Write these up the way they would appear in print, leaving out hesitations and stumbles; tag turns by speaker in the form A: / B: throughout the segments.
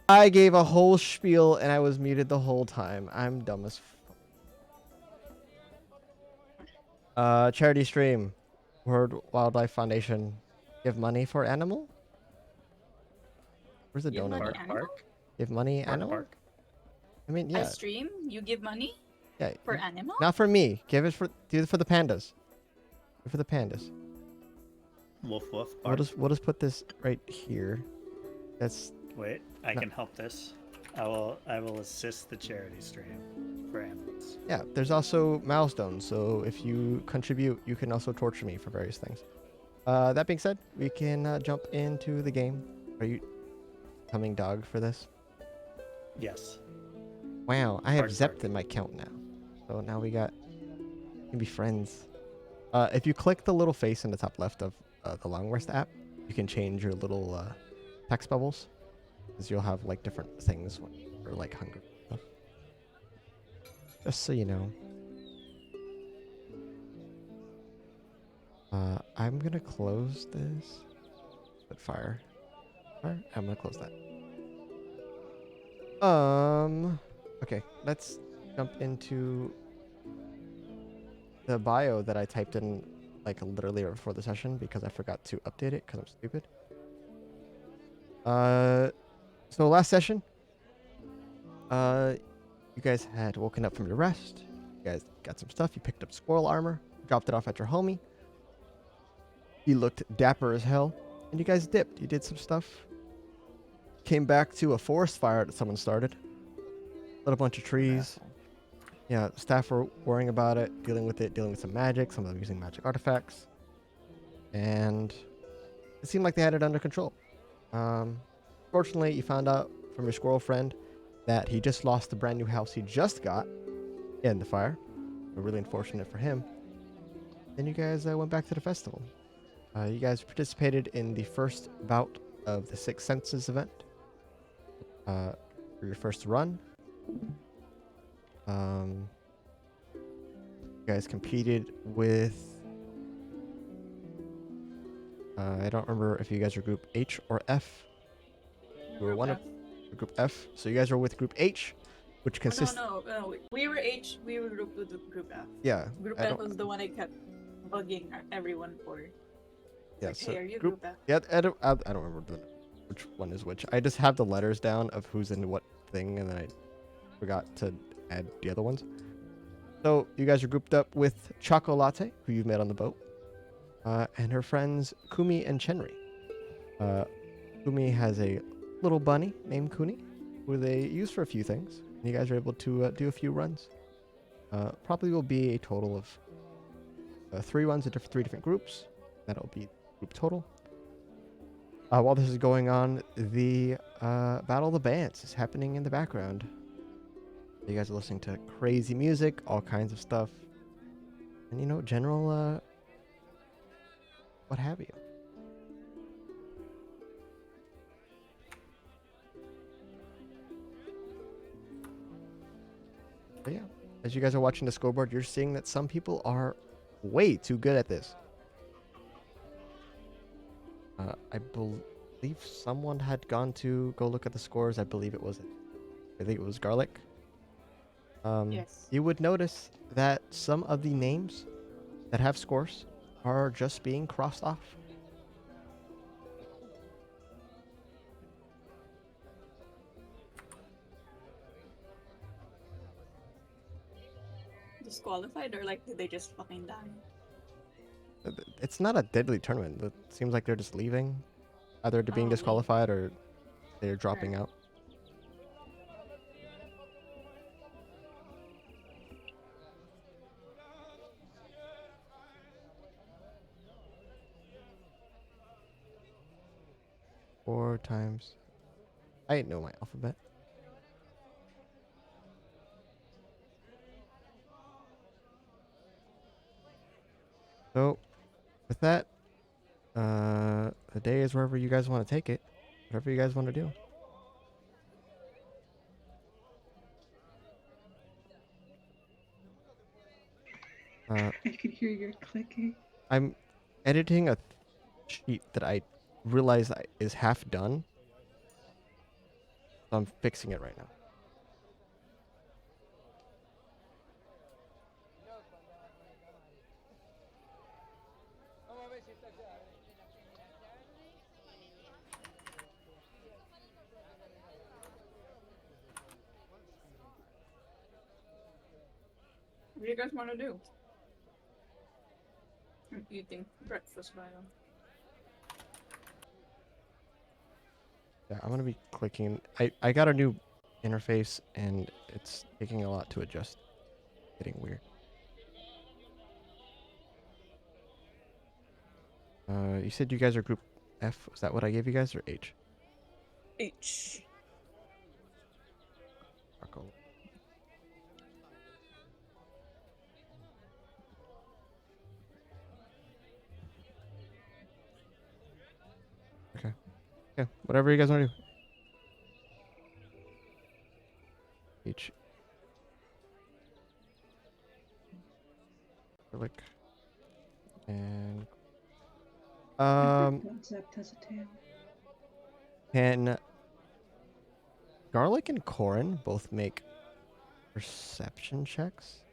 A: I gave a whole spiel and I was muted the whole time. I'm dumb as charity stream. World Wildlife Foundation. Give money for animal? Where's the
B: Give
A: donut?
B: money
C: Bark,
B: animal?
C: bark,
A: Give money
C: bark,
A: animal?
C: bark.
A: I mean,
B: I
A: yeah.
B: stream, you give money
A: Yeah.
B: for animal?
A: Not for me. Do it for the pandas. Do it for the pandas.
C: Woof, woof,
A: We'll
C: bark.
A: just put this right here. That's
C: Wait, I
A: No.
C: can help this. I will assist the charity stream for animals.
A: yeah. There's also milestones. So if you contribute, you can also torture me for various things. That being said, we can jump into the game. Are you coming dog for this?
C: Yes.
A: Wow, I have
C: Bark,
A: Zept
C: bark.
A: in my count now. So now we can be friends. If you click the little face in the top left of the Long Rest app, you can change your little text bubbles. Because you'll have like different things for like hunger stuff. Just so you know. I'm gonna close this. Put fire. I'm gonna close that. Okay, let's jump into the bio that I typed in like literally right before the session because I forgot to update it because I'm stupid. So last session, you guys had woken up from your rest. You guys got some stuff. You picked up squirrel armor, dropped it off at your homie. He looked dapper as hell, and you guys dipped. You did some stuff. Came back to a forest fire that someone started. Lit a bunch of trees. Yeah, staff were worrying about it, dealing with some magic, some of them using magic artifacts. And it seemed like they had it under control. Fortunately, you found out from your squirrel friend that he just lost the brand new house he just got in the fire. Really unfortunate for him. Then you guys went back to the festival. You guys participated in the first bout of the Six Senses event. For your first run. You guys competed with... I don't remember if you guys were group H or F. You were one of group F. So you guys were with group H, which consists...
B: No. We were H, we were grouped with group F.
A: Yeah.
B: Group F was the one I kept bugging everyone for.
A: Yeah,
B: Like,
A: so
B: hey, are you group F?
A: Yeah, I don't remember which one is which. I just have the letters down of who's in what thing, and then I forgot to add the other ones. So you guys are grouped up with Choco Latte, who you've met on the boat, and her friends Kumi and Chenri. Kumi has a little bunny named Kuni, who they use for a few things. And you guys are able to do a few runs. Probably will be a total of 3 runs at 3 different groups. That'll be group total. While this is going on, the Battle of the Bands is happening in the background. You guys are listening to crazy music, all kinds of stuff, and general what have you. But yeah, as you guys are watching the scoreboard, you're seeing that some people are way too good at this. I believe someone had gone to go look at the scores. I think it was Garlic.
B: Yes.
A: You would notice that some of the names that have scores are just being crossed off.
B: Disqualified, or like did they just fucking die?
A: It's not a deadly tournament. It seems like they're just leaving. Either they're being
B: Oh,
A: disqualified or they're dropping out. Four times. I know my alphabet. So, with that, the day is wherever you guys want to take it. Whatever you guys want to do.
D: I can hear your clicking.
A: I'm editing a sheet that I realize is half done. So I'm fixing it right now.
B: What do you guys want to do? I'm eating breakfast by them.
A: Yeah, I'm gonna be clicking. I got a new interface and it's taking a lot to adjust. Getting weird. You said you guys are group F. Was that what I gave you guys or H?
B: H.
A: Marco. Okay. Okay. Whatever you guys want to do. H. Click. And
D: Concept has a tail.
A: can Garlic and Corin both make perception checks?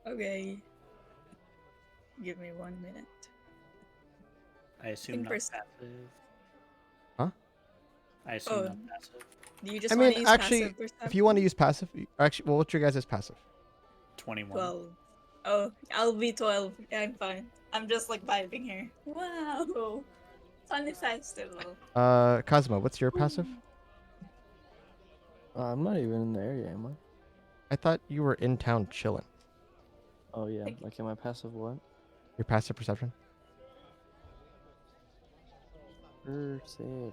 B: Okay. Give me 1 minute.
C: I assume
B: In
C: not
B: person.
C: passive.
A: Huh?
C: I assume
B: Oh.
C: not passive.
B: Do you just
A: I
B: want
A: mean,
B: to use
A: actually,
B: passive perception?
A: if you want to use passive, actually, well, what's your guys' passive?
C: 21.
B: 12. Oh, I'll be 12. Yeah, I'm fine. I'm just like vibing here. Wow. Funny festival.
A: Cosmo, what's your passive?
E: I'm not even in the area, am I?
A: I thought you were in town chilling.
E: Oh yeah.
B: Like-
E: Like, am I passive what?
A: Your passive perception?
E: Perception.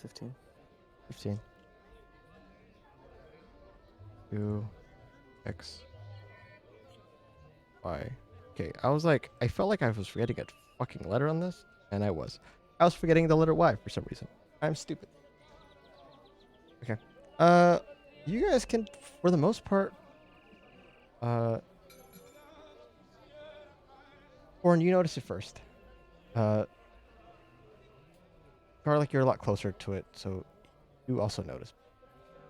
E: 15.
A: 15. 2, X, Y. Okay, I was like, I felt like I was forgetting a fucking letter on this, and I was. I was forgetting the letter Y for some reason. I'm stupid. Okay. You guys can, for the most part, Warren, you notice it first. Garlic, you're a lot closer to it, so you also notice.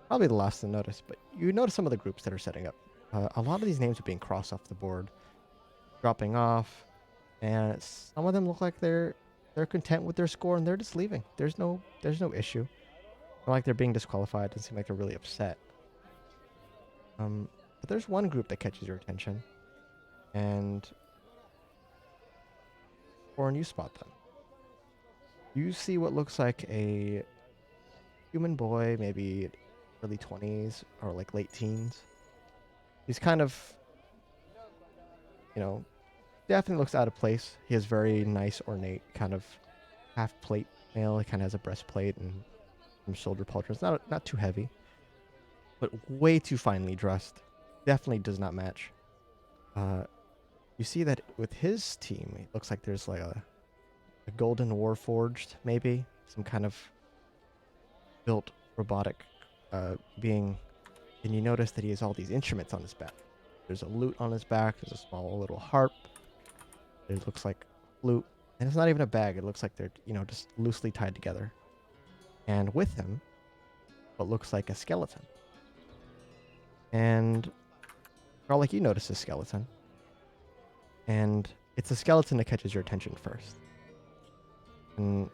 A: Probably the last to notice, but you notice some of the groups that are setting up. A lot of these names are being crossed off the board, dropping off, and some of them look like they're content with their score and they're just leaving. There's no issue. Not like they're being disqualified. It doesn't seem like they're really upset. But there's one group that catches your attention, and Warren, you spot them. You see what looks like a human boy, maybe early 20s or like late teens. He's kind of, definitely looks out of place. He has very nice, ornate kind of half plate mail. He kind of has a breastplate and some shoulder pauldrons. Not too heavy, but way too finely dressed. Definitely does not match. You see that with his team, it looks like there's like a golden warforged, maybe some kind of built robotic being, and you notice that he has all these instruments on his back. There's a lute on his back. There's a small little harp. It looks like a flute, and it's not even a bag. It looks like they're just loosely tied together. And with him, what looks like a skeleton. And Garlic, you notice a skeleton, and it's a skeleton that catches your attention first. And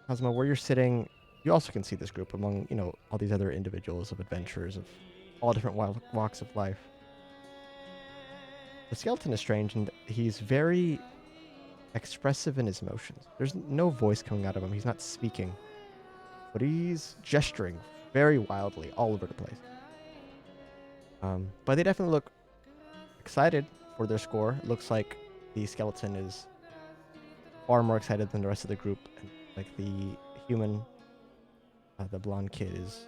A: Cosmo, where you're sitting, you also can see this group among, all these other individuals of adventurers of all different walks of life. The skeleton is strange, and he's very expressive in his motions. There's no voice coming out of him. He's not speaking, but he's gesturing very wildly all over the place. But they definitely look excited for their score. It looks like the skeleton is far more excited than the rest of the group. And like the human, the blonde kid, is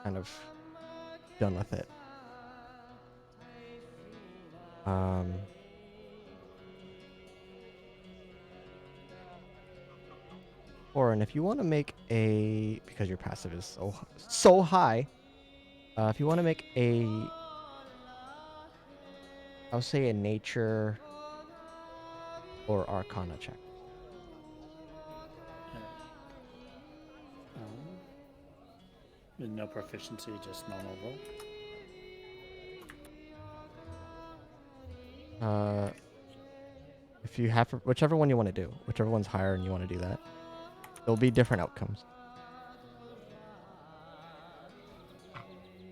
A: kind of done with it. Oren, if you want to make because your passive is so high, if you want to make I'll say a nature or arcana check.
C: With no proficiency, just normal roll.
A: If you have whichever one you want to do, whichever one's higher and you want to do that, there'll be different outcomes.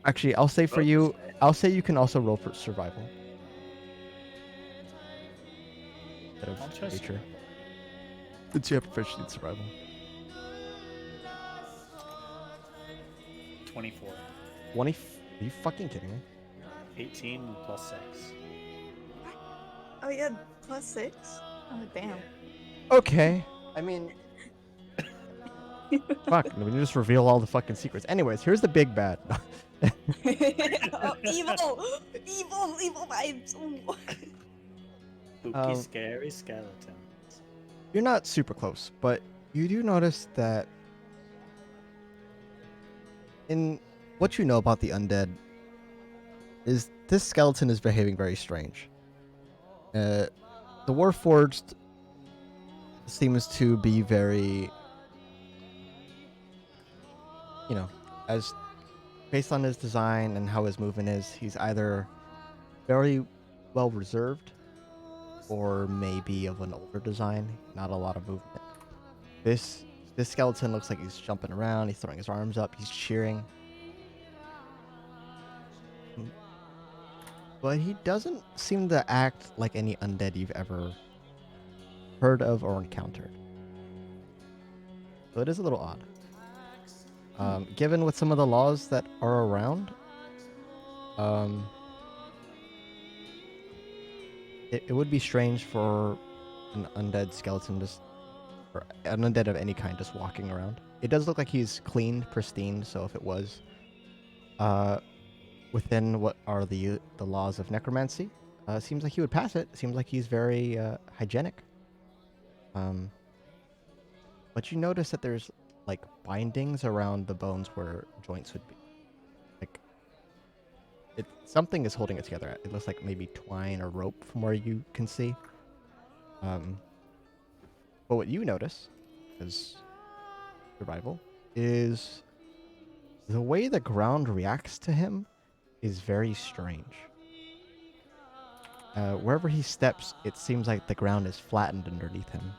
A: Actually, I'll say for you, I'll say you can also roll for survival. Instead
C: I'll
A: of
C: try
A: nature.
C: survival.
A: Since you have proficiency in survival.
C: 24.
A: 20? Are you fucking kidding me?
C: 18 plus 6.
B: Oh yeah, +6. Oh damn.
A: Okay. I mean, fuck. We can just reveal all the fucking secrets. Anyways, here's the big bad.
B: Oh, evil, evil vibes. Ooh.
C: Spooky, scary skeletons.
A: You're not super close, but you do notice that in what you know about the undead is this skeleton is behaving very strange. The Warforged seems to be very, as based on his design and how his movement is, he's either very well reserved or maybe of an older design, not a lot of movement. This skeleton looks like he's jumping around, he's throwing his arms up, he's cheering. But he doesn't seem to act like any undead you've ever heard of or encountered. So it is a little odd. Given with some of the laws that are around, it would be strange for an undead skeleton or an undead of any kind just walking around. It does look like he's clean, pristine, so if it was within what are the laws of necromancy, seems like he would pass it. Seems like he's very hygienic. But you notice that there's like bindings around the bones where joints would be. Like something is holding it together. It looks like maybe twine or rope from where you can see. But what you notice as survival is the way the ground reacts to him is very strange. Wherever he steps, it seems like the ground is flattened underneath him.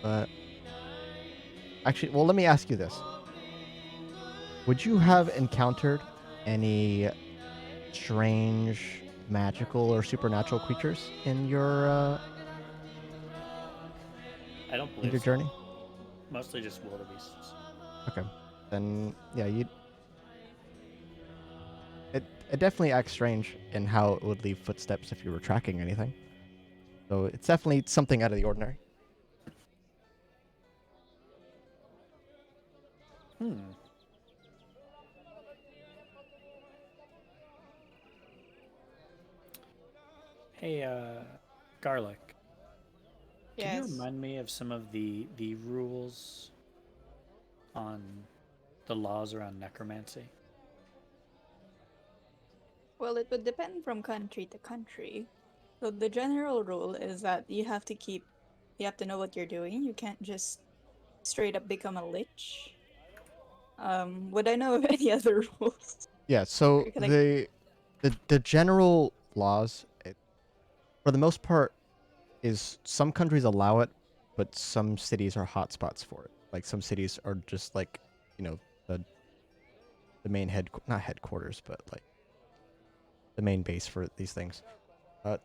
A: But actually, well, let me ask you this. Would you have encountered any strange magical or supernatural creatures in your
C: I don't believe
A: your
C: so.
A: journey?
C: Mostly just wildebeests.
A: Okay. Then yeah, it definitely acts strange in how it would leave footsteps if you were tracking anything. So it's definitely something out of the ordinary.
C: Hey, Garlic. Can you
B: Yes.
C: remind me of some of the rules on the laws around necromancy?
B: Well, it would depend from country to country. So the general rule is that you have to know what you're doing. You can't just straight up become a lich. Would I know of any other rules?
A: Yeah, so
B: Or can I-
A: the general laws, for the most part, is some countries allow it, but some cities are hotspots for it. Like some cities are just like, the main not headquarters, but like the main base for these things.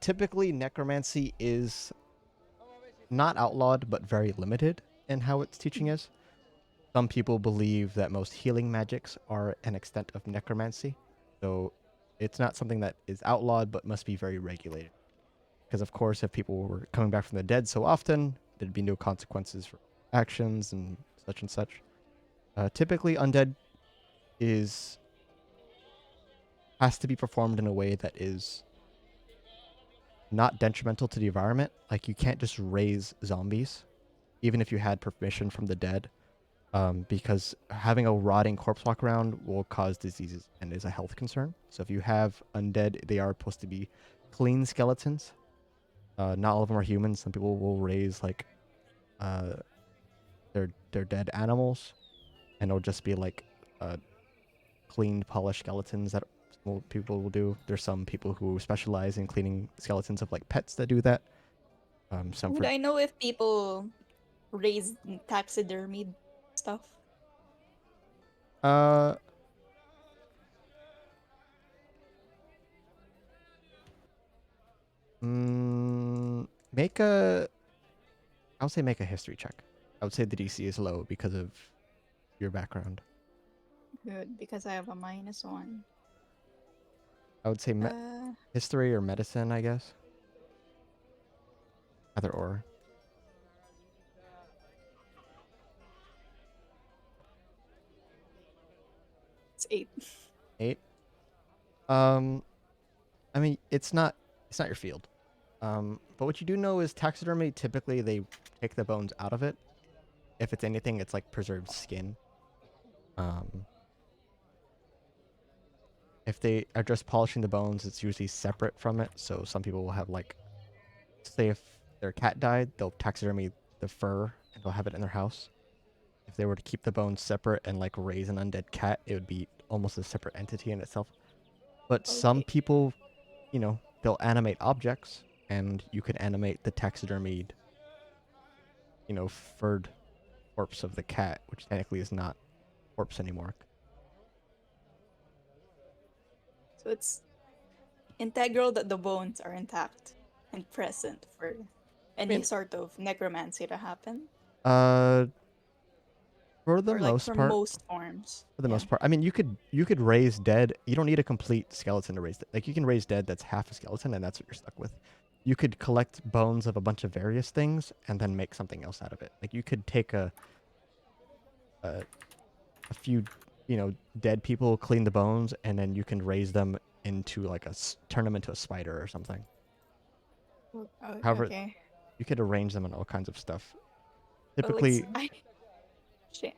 A: Typically, necromancy is not outlawed, but very limited in how its teaching is. Some people believe that most healing magics are an extent of necromancy, so it's not something that is outlawed, but must be very regulated. Because of course, if people were coming back from the dead so often, there'd be no consequences for actions and such and such. Typically, undead has to be performed in a way that is not detrimental to the environment. Like you can't just raise zombies, even if you had permission from the dead, because having a rotting corpse walk around will cause diseases and is a health concern. So if you have undead, they are supposed to be clean skeletons. Not all of them are humans. Some people will raise like uh, their dead animals, and it'll just be like cleaned, polished skeletons that people will do. There's some people who specialize in cleaning skeletons of like pets that do that. Some
B: Would
A: for
B: I know if people raise taxidermy stuff?
A: uh make a I would say make a history check. I would say the DC is low because of your background.
B: Good, because I have a -1.
A: I would say history or medicine, I guess. Either or.
B: It's 8.
A: 8. I mean, it's not your field. But what you do know is taxidermy typically they take the bones out of it. If it's anything, it's like preserved skin. If they are just polishing the bones, it's usually separate from it. So some people will have like, say if their cat died, they'll taxidermy the fur and they'll have it in their house. If they were to keep the bones separate and like raise an undead cat, it would be almost a separate entity in itself. But some
B: Okay.
A: people, you know, they'll animate objects, and you could animate the taxidermied, you know, furred corpse of the cat, which technically is not corpse anymore.
B: So it's integral that the bones are intact and present for any
A: mean-
B: sort of necromancy to happen.
A: For the
B: Or like
A: most
B: for
A: part,
B: most forms.
A: for the
B: Yeah.
A: most part, I mean, you could raise dead. You don't need a complete skeleton to raise it. Like you can raise dead that's half a skeleton, and that's what you're stuck with. You could collect bones of a bunch of various things and then make something else out of it. Like you could take a few, you know, dead people, clean the bones, and then you can raise them into like turn them into a spider or something. However,
B: Okay.
A: you could arrange them in all kinds of stuff.
B: But, like,
A: Typically,
B: shit.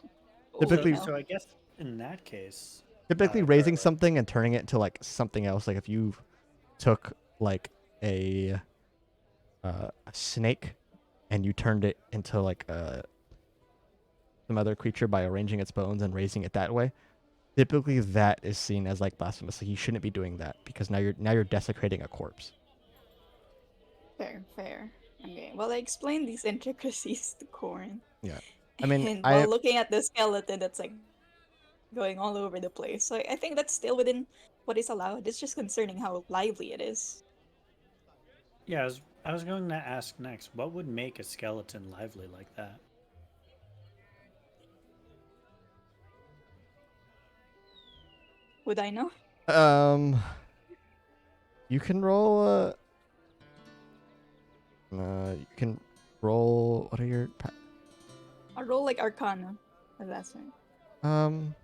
A: Typically-
C: So I guess in that case,
A: raising something and turning it into like something else. Like if you took like a snake and you turned it into like some other creature by arranging its bones and raising it that way, typically that is seen as like blasphemous. Like you shouldn't be doing that because now you're desecrating a corpse.
B: Fair. Okay. Well, I explained these intricacies to Corn.
A: Yeah. I mean,
B: and while looking at the skeleton that's like going all over the place. So I think that's still within what is allowed. It's just concerning how lively it is.
C: yeah, I was going to ask next, what would make a skeleton lively like that?
B: Would I know?
A: You can roll. You can roll. What are your?
B: I'll roll like Arcana, if that's right.
A: Um.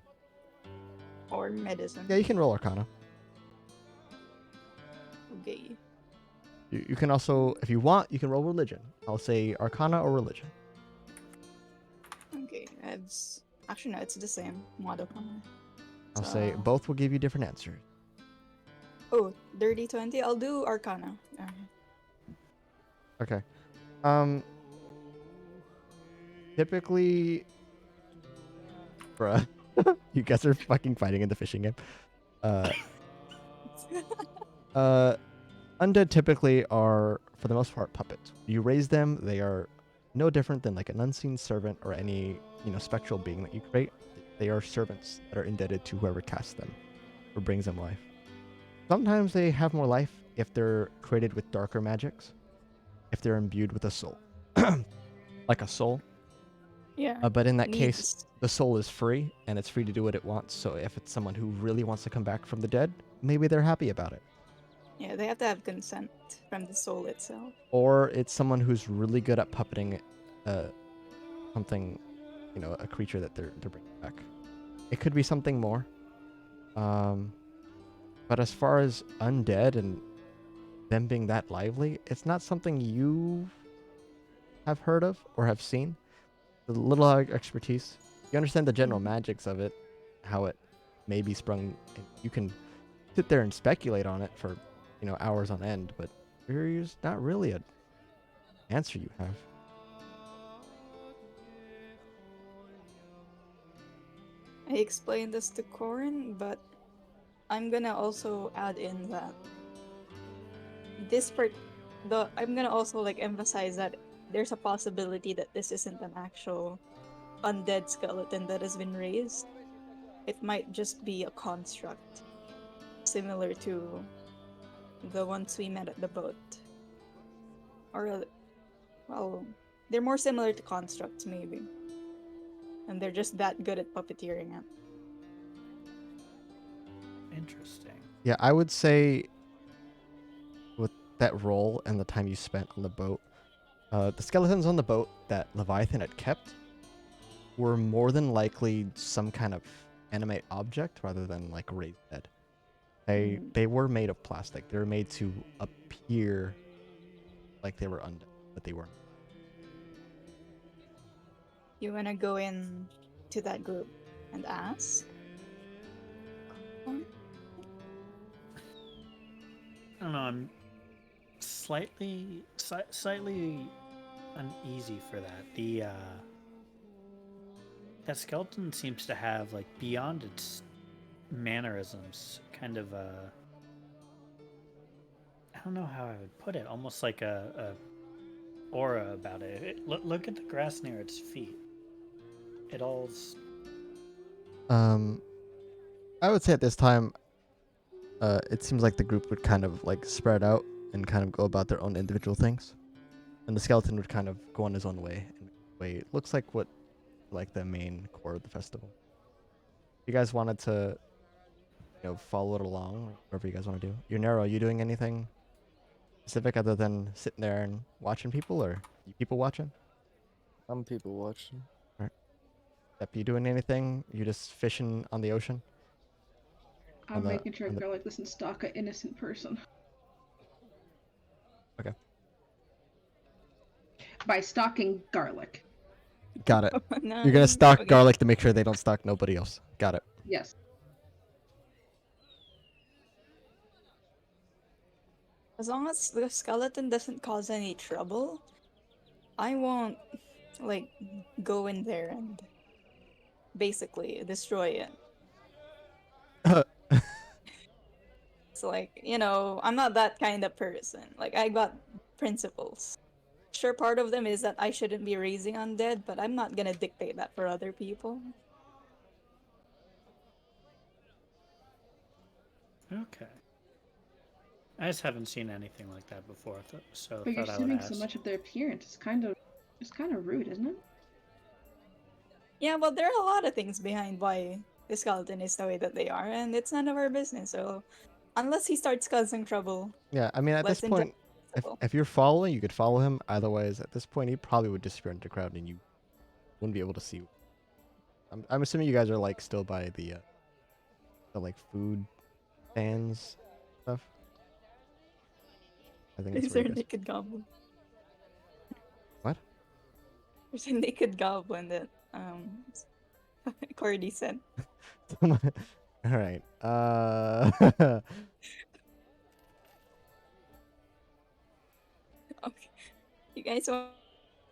B: Or Medicine.
A: Yeah, you can roll Arcana.
B: Okay.
A: You can also, if you want, you can roll Religion. I'll say Arcana or Religion.
B: Okay. It's actually no, it's the same modifier.
A: I'll say
B: So-
A: both will give you different answers.
B: Oh, dirty 20. I'll do Arcana.
A: Okay. Typically, bruh, you guys are fucking fighting in the fishing game. Undead typically are, for the most part, puppets. You raise them, they are no different than like an unseen servant or any, you know, spectral being that you create. They are servants that are indebted to whoever casts them or brings them life. Sometimes they have more life if they're created with darker magics, if they're imbued with a soul. Like a soul.
B: Yeah.
A: But in that case,
B: Needs-
A: the soul is free and it's free to do what it wants. So if it's someone who really wants to come back from the dead, maybe they're happy about it.
B: Yeah, they have to have consent from the soul itself.
A: Or it's someone who's really good at puppeting something, you know, a creature that they're bringing back. It could be something more. But as far as undead and them being that lively, it's not something you have heard of or have seen. A little expertise. You understand the general magics of it, how it may be sprung. You can sit there and speculate on it for, you know, hours on end, but there's not really an answer you have.
B: explained this to Corin, but I'm gonna also add in that this part, I'm gonna also like emphasize that there's a possibility that this isn't an actual undead skeleton that has been raised. It might just be a construct, similar to the ones we met at the boat. Or, well, they're more similar to constructs, maybe. And they're just that good at puppeteering it.
C: Interesting.
A: Yeah, I would say with that role and the time you spent on the boat, the skeletons on the boat that Leviathan had kept were more than likely some kind of animate object rather than like raised dead. They were made of plastic. They were made to appear like they were undead, but they weren't.
B: You wanna go in to that group and ask?
C: I don't know. I'm slightly uneasy for that. That skeleton seems to have, like, beyond its mannerisms, kind of a, I don't know how I would put it, almost like a aura about it. Look at the grass near its feet. It all's
A: I would say at this time, it seems like the group would kind of like spread out and kind of go about their own individual things, and the skeleton would kind of go on his own way. It looks like what, like the main core of the festival. You guys wanted to, follow it along, or whatever you guys want to do. Nero, are you doing anything specific other than sitting there and watching people, or you people watching?
E: I'm people watching.
A: Yep, you doing anything? You just fishing on the ocean?
D: I'm making sure Garlic doesn't stalk an innocent person.
A: Okay.
D: By stalking Garlic.
A: Got it.
B: No,
A: You're gonna stalk
B: okay.
A: Garlic to make sure they don't stalk nobody else. Got it.
D: Yes.
B: As long as the skeleton doesn't cause any trouble, I won't, like, go in there and basically destroy it. It's like, I'm not that kind of person. Like, I got principles. Sure, part of them is that I shouldn't be raising undead, but I'm not gonna dictate that for other people.
C: okay. I just haven't seen anything like that before, so
D: But you're
C: thought I would
D: assuming
C: ask.
D: so much of their appearance. It's kind of rude, isn't it?
B: Yeah, well, there are a lot of things behind why the skeleton is the way that they are, and it's none of our business, so unless he starts causing trouble,
A: Yeah, I mean, at this
B: let's enjoy
A: point, if you're following, you could follow him. Otherwise, at this point, he probably would disappear into the crowd, and you wouldn't be able to see. I'm assuming you guys are like still by the like food stands stuff. I think that's
B: Is
A: where
B: there a
A: you guys.
B: naked goblin?
A: What?
B: There's a naked goblin that Cordy said.
A: All right.
B: Okay. You guys want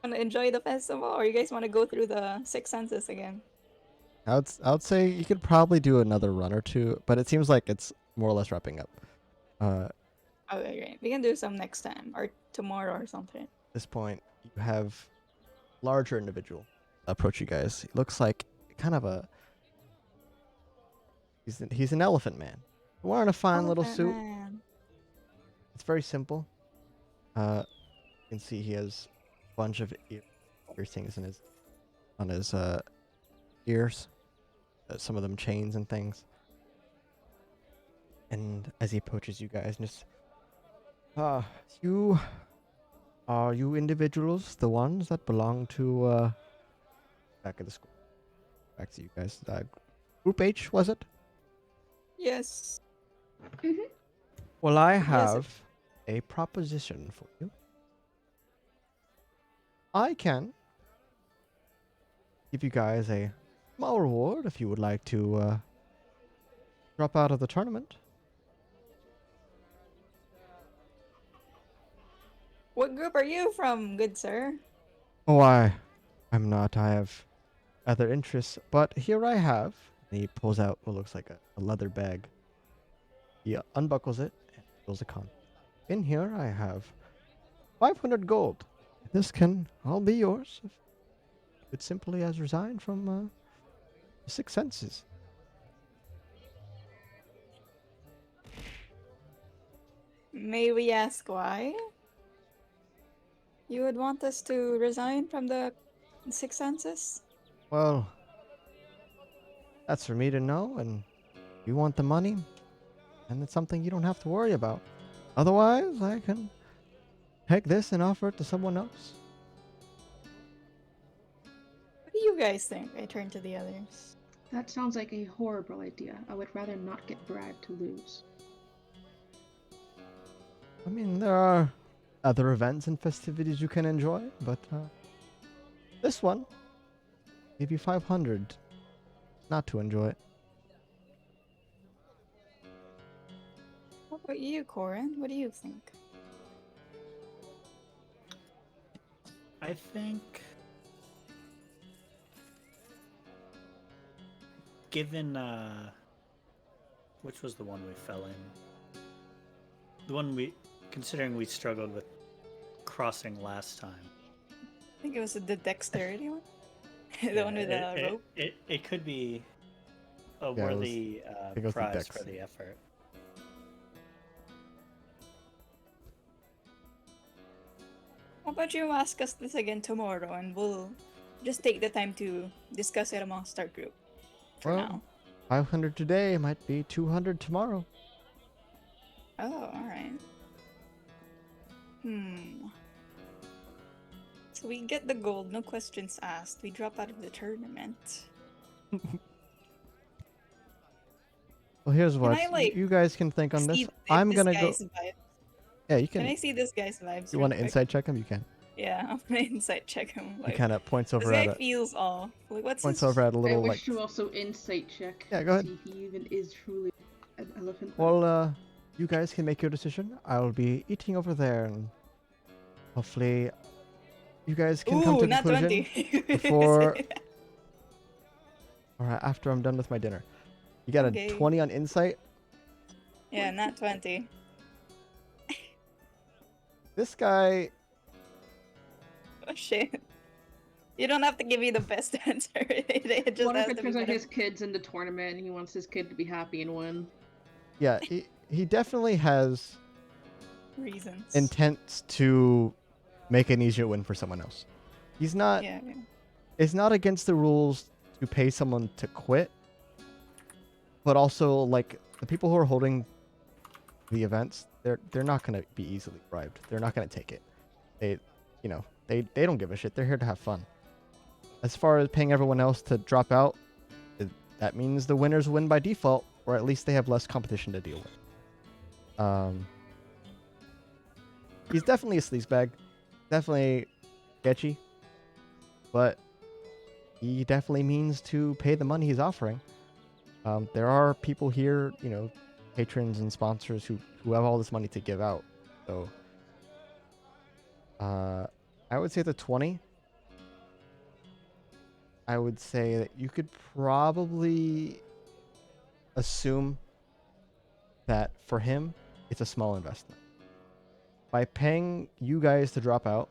B: to enjoy the festival, or you guys want to go through the six senses again?
A: I would say you could probably do another run or two, but it seems like it's more or less wrapping up.
B: Okay, great. We can do some next time, or tomorrow, or something.
A: At this point, you have larger individual approach you guys. He looks like kind of a. He's an elephant man. Wearing a fine little
B: Elephant
A: suit.
B: Man.
A: It's very simple. You can see he has a bunch of piercings in on his ears. Some of them chains and things. And as he approaches you guys, just you are you individuals the ones that belong to back at the school? Back to you guys. Group H, was it?
B: Yes.
A: Well, I
B: Yes,
A: have a proposition for you. I can give you guys a small reward if you would like to drop out of the tournament.
B: What group are you from, good sir?
A: Oh, I'm not. I have other interests, but here I have. And he pulls out what looks like a leather bag. He unbuckles it and fills a con. In here, I have 500 gold. This can all be yours if it's simply as resigned from the Six Senses.
B: May we ask why? You would want us to resign from the Six Senses?
A: Well, that's for me to know, and you want the money, and it's something you don't have to worry about. Otherwise, I can take this and offer it to someone else.
B: What do you guys think? I turn to the others.
D: That sounds like a horrible idea. I would rather not get Brad to lose.
A: I mean, there are other events and festivities you can enjoy, but this one, give you 500 not to enjoy it.
B: What about you, Corin? What do you think?
C: I think, given which was the one we fell in? The one considering we struggled with crossing last time.
B: I think it was the dexterity one. The one with the rope.
C: It could be a
A: Yeah, it was-
C: worthy
A: I think it was the
C: prize
A: dex.
C: for the effort.
B: How about you ask us this again tomorrow, and we'll just take the time to discuss it amongst our group. For
A: Well,
B: now.
A: 500 today might be 200 tomorrow.
B: Oh, alright. So we get the gold, no questions asked. We drop out of the tournament.
A: Well, here's what
B: I, like,
A: you guys can think on this.
B: See
A: I'm
B: this
A: gonna go.
B: guy's vibes.
A: Yeah, you
B: Can
A: can.
B: I see this guy's vibes?
A: You
B: real
A: want to
B: quick?
A: insight check him? You can.
B: Yeah, I'm gonna insight check him.
A: He
B: Like,
A: kind of points
B: this
A: over
B: guy
A: at
B: feels off. Like, what's
A: points
B: his...
A: over at a
D: I
A: little
D: wish
A: like.
D: to also insight check.
A: Yeah, go ahead.
D: See if he even is truly an elephant.
A: Well, you guys can make your decision. I'll be eating over there, and hopefully, you guys can come to
B: Ooh,
A: a
B: not
A: conclusion
B: 20.
A: before or after I'm done with my dinner. You got a
B: Okay.
A: 20 on insight.
B: Yeah, not 20.
A: This guy,
B: Oh shit. You don't have to give me the best answer. It just
D: What if
B: has
D: it
B: to
D: turns
B: be
D: out
B: whatever
D: his kid's in the tournament and he wants his kid to be happy and win?
A: yeah, he definitely has
B: reasons.
A: intents to make an easier win for someone else. He's not.
B: Yeah, yeah.
A: It's not against the rules to pay someone to quit, but also like the people who are holding the events, they're not gonna be easily bribed. They're not gonna take it. They don't give a shit. They're here to have fun. As far as paying everyone else to drop out, that means the winners win by default, or at least they have less competition to deal with. He's definitely a sleazebag, definitely sketchy, but he definitely means to pay the money he's offering. There are people here, patrons and sponsors who have all this money to give out. So, I would say the 20. I would say that you could probably assume that for him, it's a small investment. By paying you guys to drop out,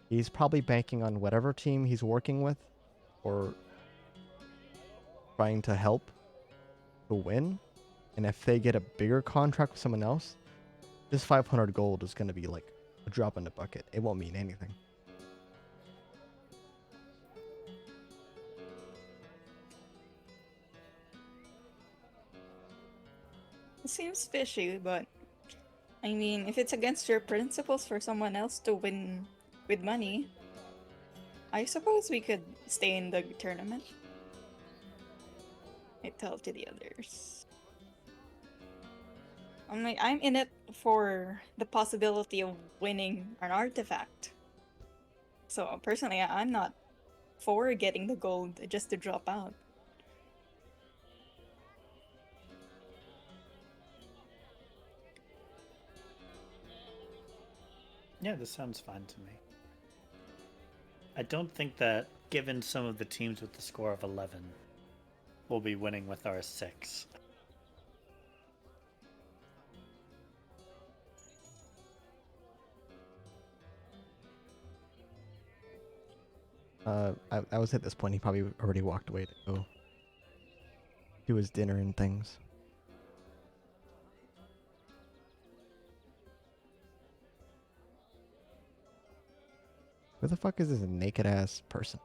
A: he's probably banking on whatever team he's working with or trying to help to win. And if they get a bigger contract with someone else, this 500 gold is going to be like a drop in the bucket. It won't mean anything.
B: It seems fishy, but I mean, if it's against your principles for someone else to win with money, I suppose we could stay in the tournament. I tell to the others. I'm in it for the possibility of winning an artifact. So personally, I'm not for getting the gold just to drop out.
C: Yeah, this sounds fine to me. I don't think that, given some of the teams with the score of 11, we'll be winning with our 6.
A: I was at this point. He probably already walked away to go do his dinner and things. Who the fuck is this naked ass person?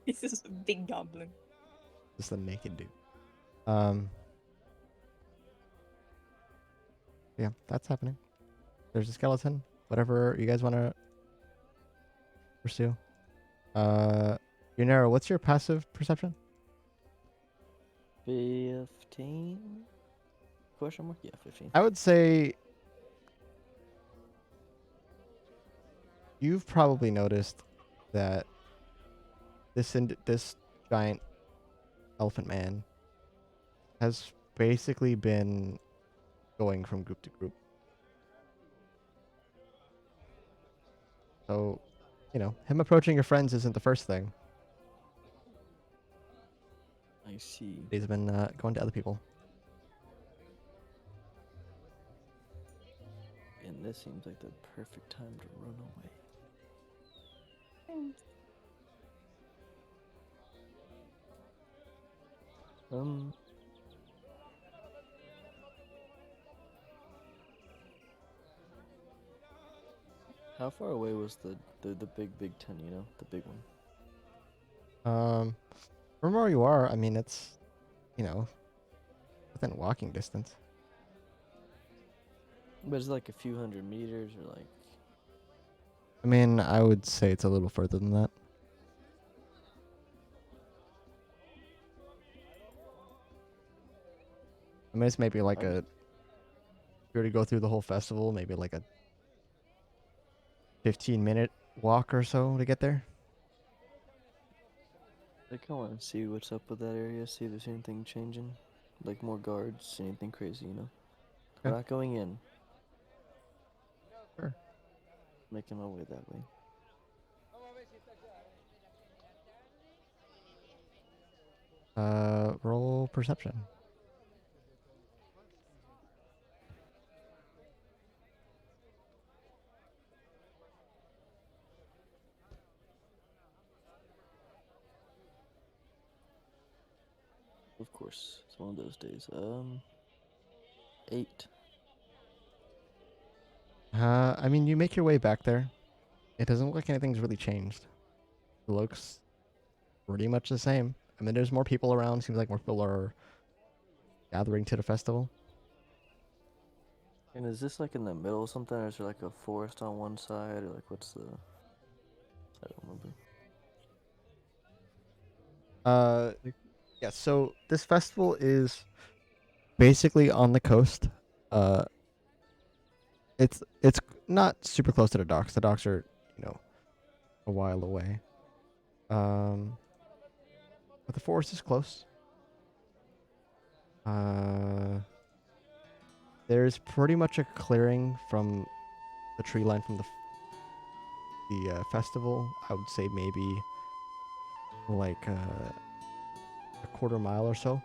B: This is a big goblin.
A: Just a naked dude. Yeah, that's happening. There's a skeleton. Whatever you guys want to pursue. Yunero, what's your passive perception?
E: 15? Question mark? Yeah, 15.
A: I would say you've probably noticed that this giant elephant man has basically been going from group to group. So, him approaching your friends isn't the first thing.
E: I see.
A: He's been going to other people.
E: And this seems like the perfect time to run away. How far away was the big tent, the big one?
A: From where you are, I mean, it's, within walking distance.
E: But it's like a few hundred meters or like...
A: I mean, I would say it's a little further than that. I mean, it's maybe like if you were to go through the whole festival, maybe like a 15-minute walk or so to get there.
E: I kind of want to see what's up with that area, see if there's anything changing. Like more guards, anything crazy, We're
A: Okay.
E: not going in.
A: Sure.
E: Making my way that way.
A: Roll perception.
E: Of course, it's one of those days. 8.
A: I mean, you make your way back there. It doesn't look like anything's really changed. It looks pretty much the same. I mean, there's more people around. Seems like more people are gathering to the festival.
E: And is this like in the middle of something, or is there like a forest on one side, or like what's the... I don't remember.
A: Yeah, so this festival is basically on the coast. It's not super close to the docks. The docks are, a while away. But the forest is close. There's pretty much a clearing from the tree line from the festival. I would say maybe like a quarter mile or so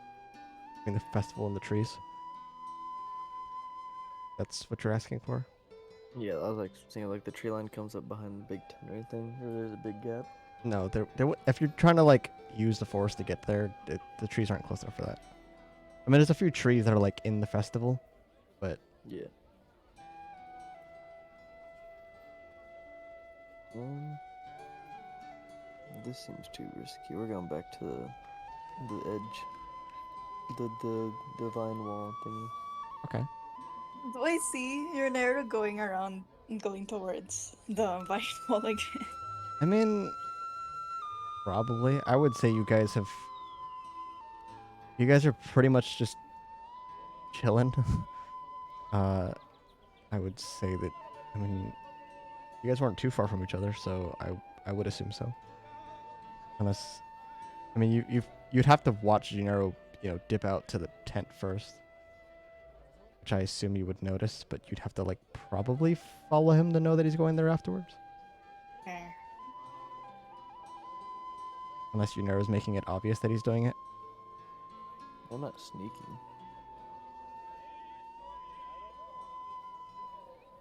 A: between the festival and the trees. That's what you're asking for?
E: Yeah, I was like thinking like the tree line comes up behind the big tent or anything, or there's a big gap.
A: No, if you're trying to like use the forest to get there, the trees aren't close enough for that. I mean, there's a few trees that are like in the festival, but
E: Yeah. This seems too risky. We're going back to the edge, the vine wall thingy.
A: okay.
B: Do I see your narrow going around and going towards the vine wall again?
A: I mean, probably. I would say you guys are pretty much just chilling. I would say that, I mean, you guys weren't too far from each other, so I would assume so. Unless, I mean, you'd have to watch Gennaro, dip out to the tent first, which I assume you would notice, but you'd have to like probably follow him to know that he's going there afterwards.
B: Fair.
A: Unless Yunero's making it obvious that he's doing it.
E: I'm not sneaking.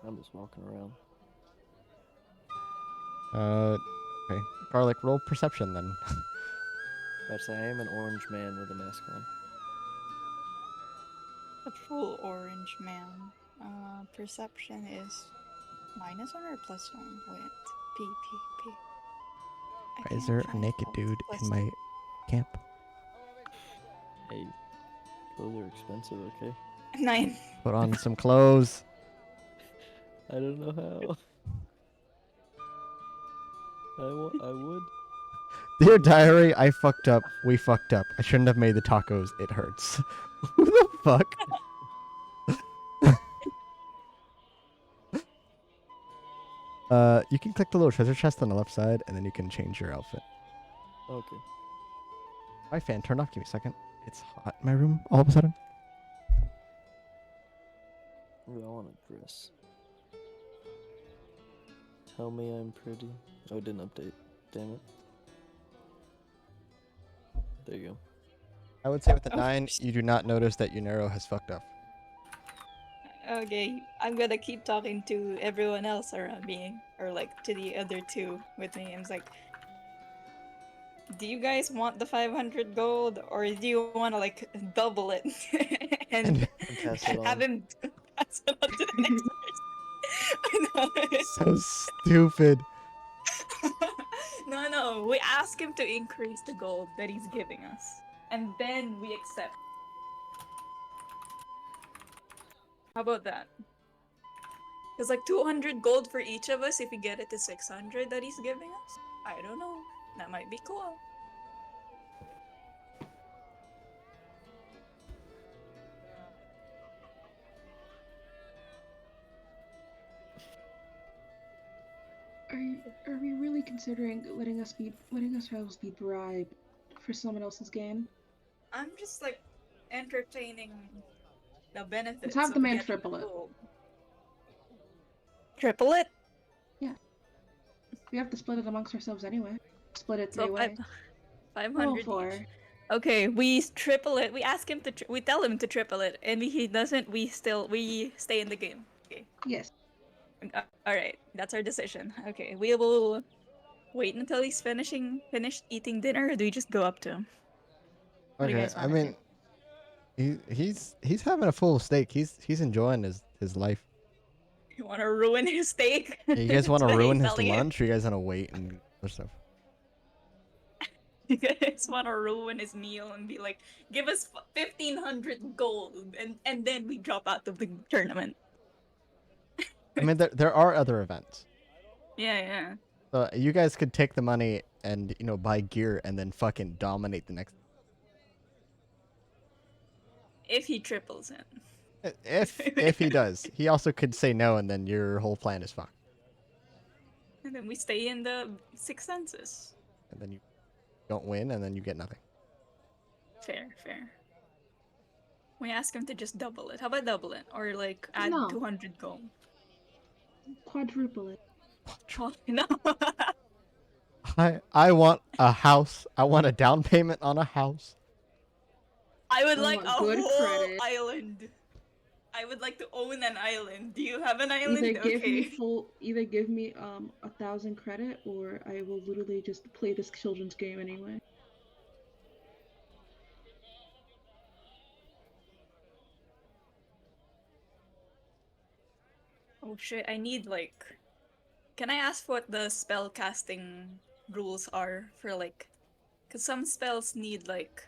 E: I'm just walking around.
A: Okay. Garlic, roll perception then.
E: That's I am an orange man with a mask on.
B: A full orange man. Perception is -1 or +1? Wait. P. I
A: Why is
B: can't
A: there a
B: find
A: naked
B: that.
A: dude
B: Plus
A: in my camp?
E: Hey, clothes are expensive, okay?
B: 9.
A: Put on some clothes.
E: I don't know how. I would.
A: Dear diary, I fucked up. We fucked up. I shouldn't have made the tacos. It hurts. Who the fuck? You can click the little treasure chest on the left side, and then you can change your outfit.
E: Okay.
A: My fan turned off. Give me a second. It's hot in my room all of a sudden.
E: Ooh, I want a dress. Tell me I'm pretty. Oh, it didn't update. Damn it. There you go.
A: I would say with the
B: Oh,
A: 9, you do not notice that Yunero has fucked up.
B: Okay, I'm gonna keep talking to everyone else around me, or like to the other 2 with me. I'm like, do you guys want the 500 gold, or do you want to like double it and
E: And pass it
B: have
E: on.
B: him pass it on to the next person? I know.
A: So stupid.
B: No, we ask him to increase the gold that he's giving us, and then we accept. How about that? It's like 200 gold for each of us if we get it to 600 that he's giving us. I don't know. That might be cool.
D: Are we really considering letting ourselves be bribed for someone else's gain?
B: I'm just like entertaining the benefits.
D: Let's have
B: of
D: the man
B: getting
D: triple it.
B: gold. Triple it?
D: We have to split it amongst ourselves anyway. Split it
B: So
D: 3 ways.
B: 500 each.
D: 4.
B: Okay, we triple it. We ask him to. We tell him to triple it, and if he doesn't, we stay in the game. Okay.
D: Yes.
B: All right, that's our decision. Okay, we will wait until he's finished eating dinner, or do we just go up to him? What do you
A: Okay,
B: guys
A: I
B: want to
A: mean, he's having a full steak. He's enjoying his life.
B: do? You want to ruin his steak?
A: Yeah, you guys want to
B: That's what
A: ruin
B: he's
A: his
B: telling you.
A: lunch, or you guys want to wait and other stuff?
B: You guys want to ruin his meal and be like, give us 1,500 gold, and then we drop out of the tournament.
A: I mean, there are other events.
B: Yeah.
A: So you guys could take the money and buy gear and then fucking dominate the next.
B: If he triples it.
A: If he does, he also could say no, and then your whole plan is fucked.
B: And then we stay in the Six Senses.
A: And then you don't win, and then you get nothing.
B: Fair. We ask him to just double it. How about double it? Or like add
D: No.
B: 200 gold.
D: Quadruple it.
B: No.
A: I want a house. I want a down payment on a house.
B: I would
D: I
B: like
D: want
B: a
D: good
B: whole
D: credit.
B: island. I would like to own an island. Do you have an island?
D: Either give me 1,000 credit, or I will literally just play this children's game anyway.
B: Oh shit, I need like... Can I ask what the spell casting rules are for like... Because some spells need like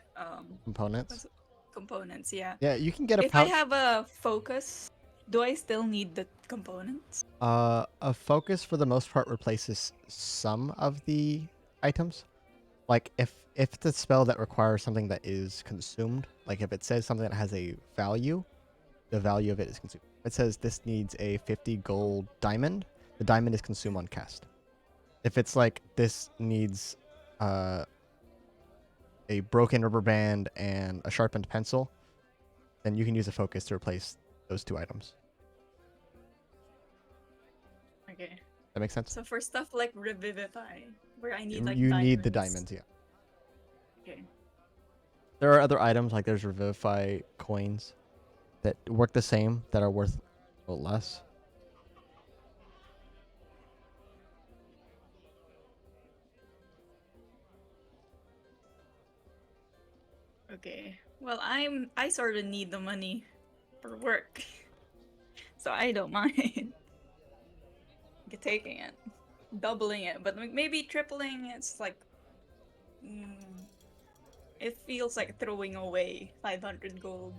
A: Components.
B: components, yeah.
A: Yeah, you can get a
B: If I
A: pouch.
B: have a focus, do I still need the components?
A: A focus for the most part replaces some of the items. Like if it's a spell that requires something that is consumed, like if it says something that has a value, the value of it is consumed. If it says this needs a 50 gold diamond, the diamond is consumed on cast. If it's like this needs a broken rubber band and a sharpened pencil, then you can use a focus to replace those 2 items.
B: Okay.
A: That makes sense?
B: So for stuff like Revivify, where I need like
A: You
B: diamonds,
A: need the diamonds, yeah.
B: Okay.
A: There are other items like there's Revivify coins that work the same that are worth a little less.
B: Okay. Well, I sort of need the money for work, so I don't mind taking it, doubling it, but maybe tripling. It's like, mm, it feels like throwing away 500 gold.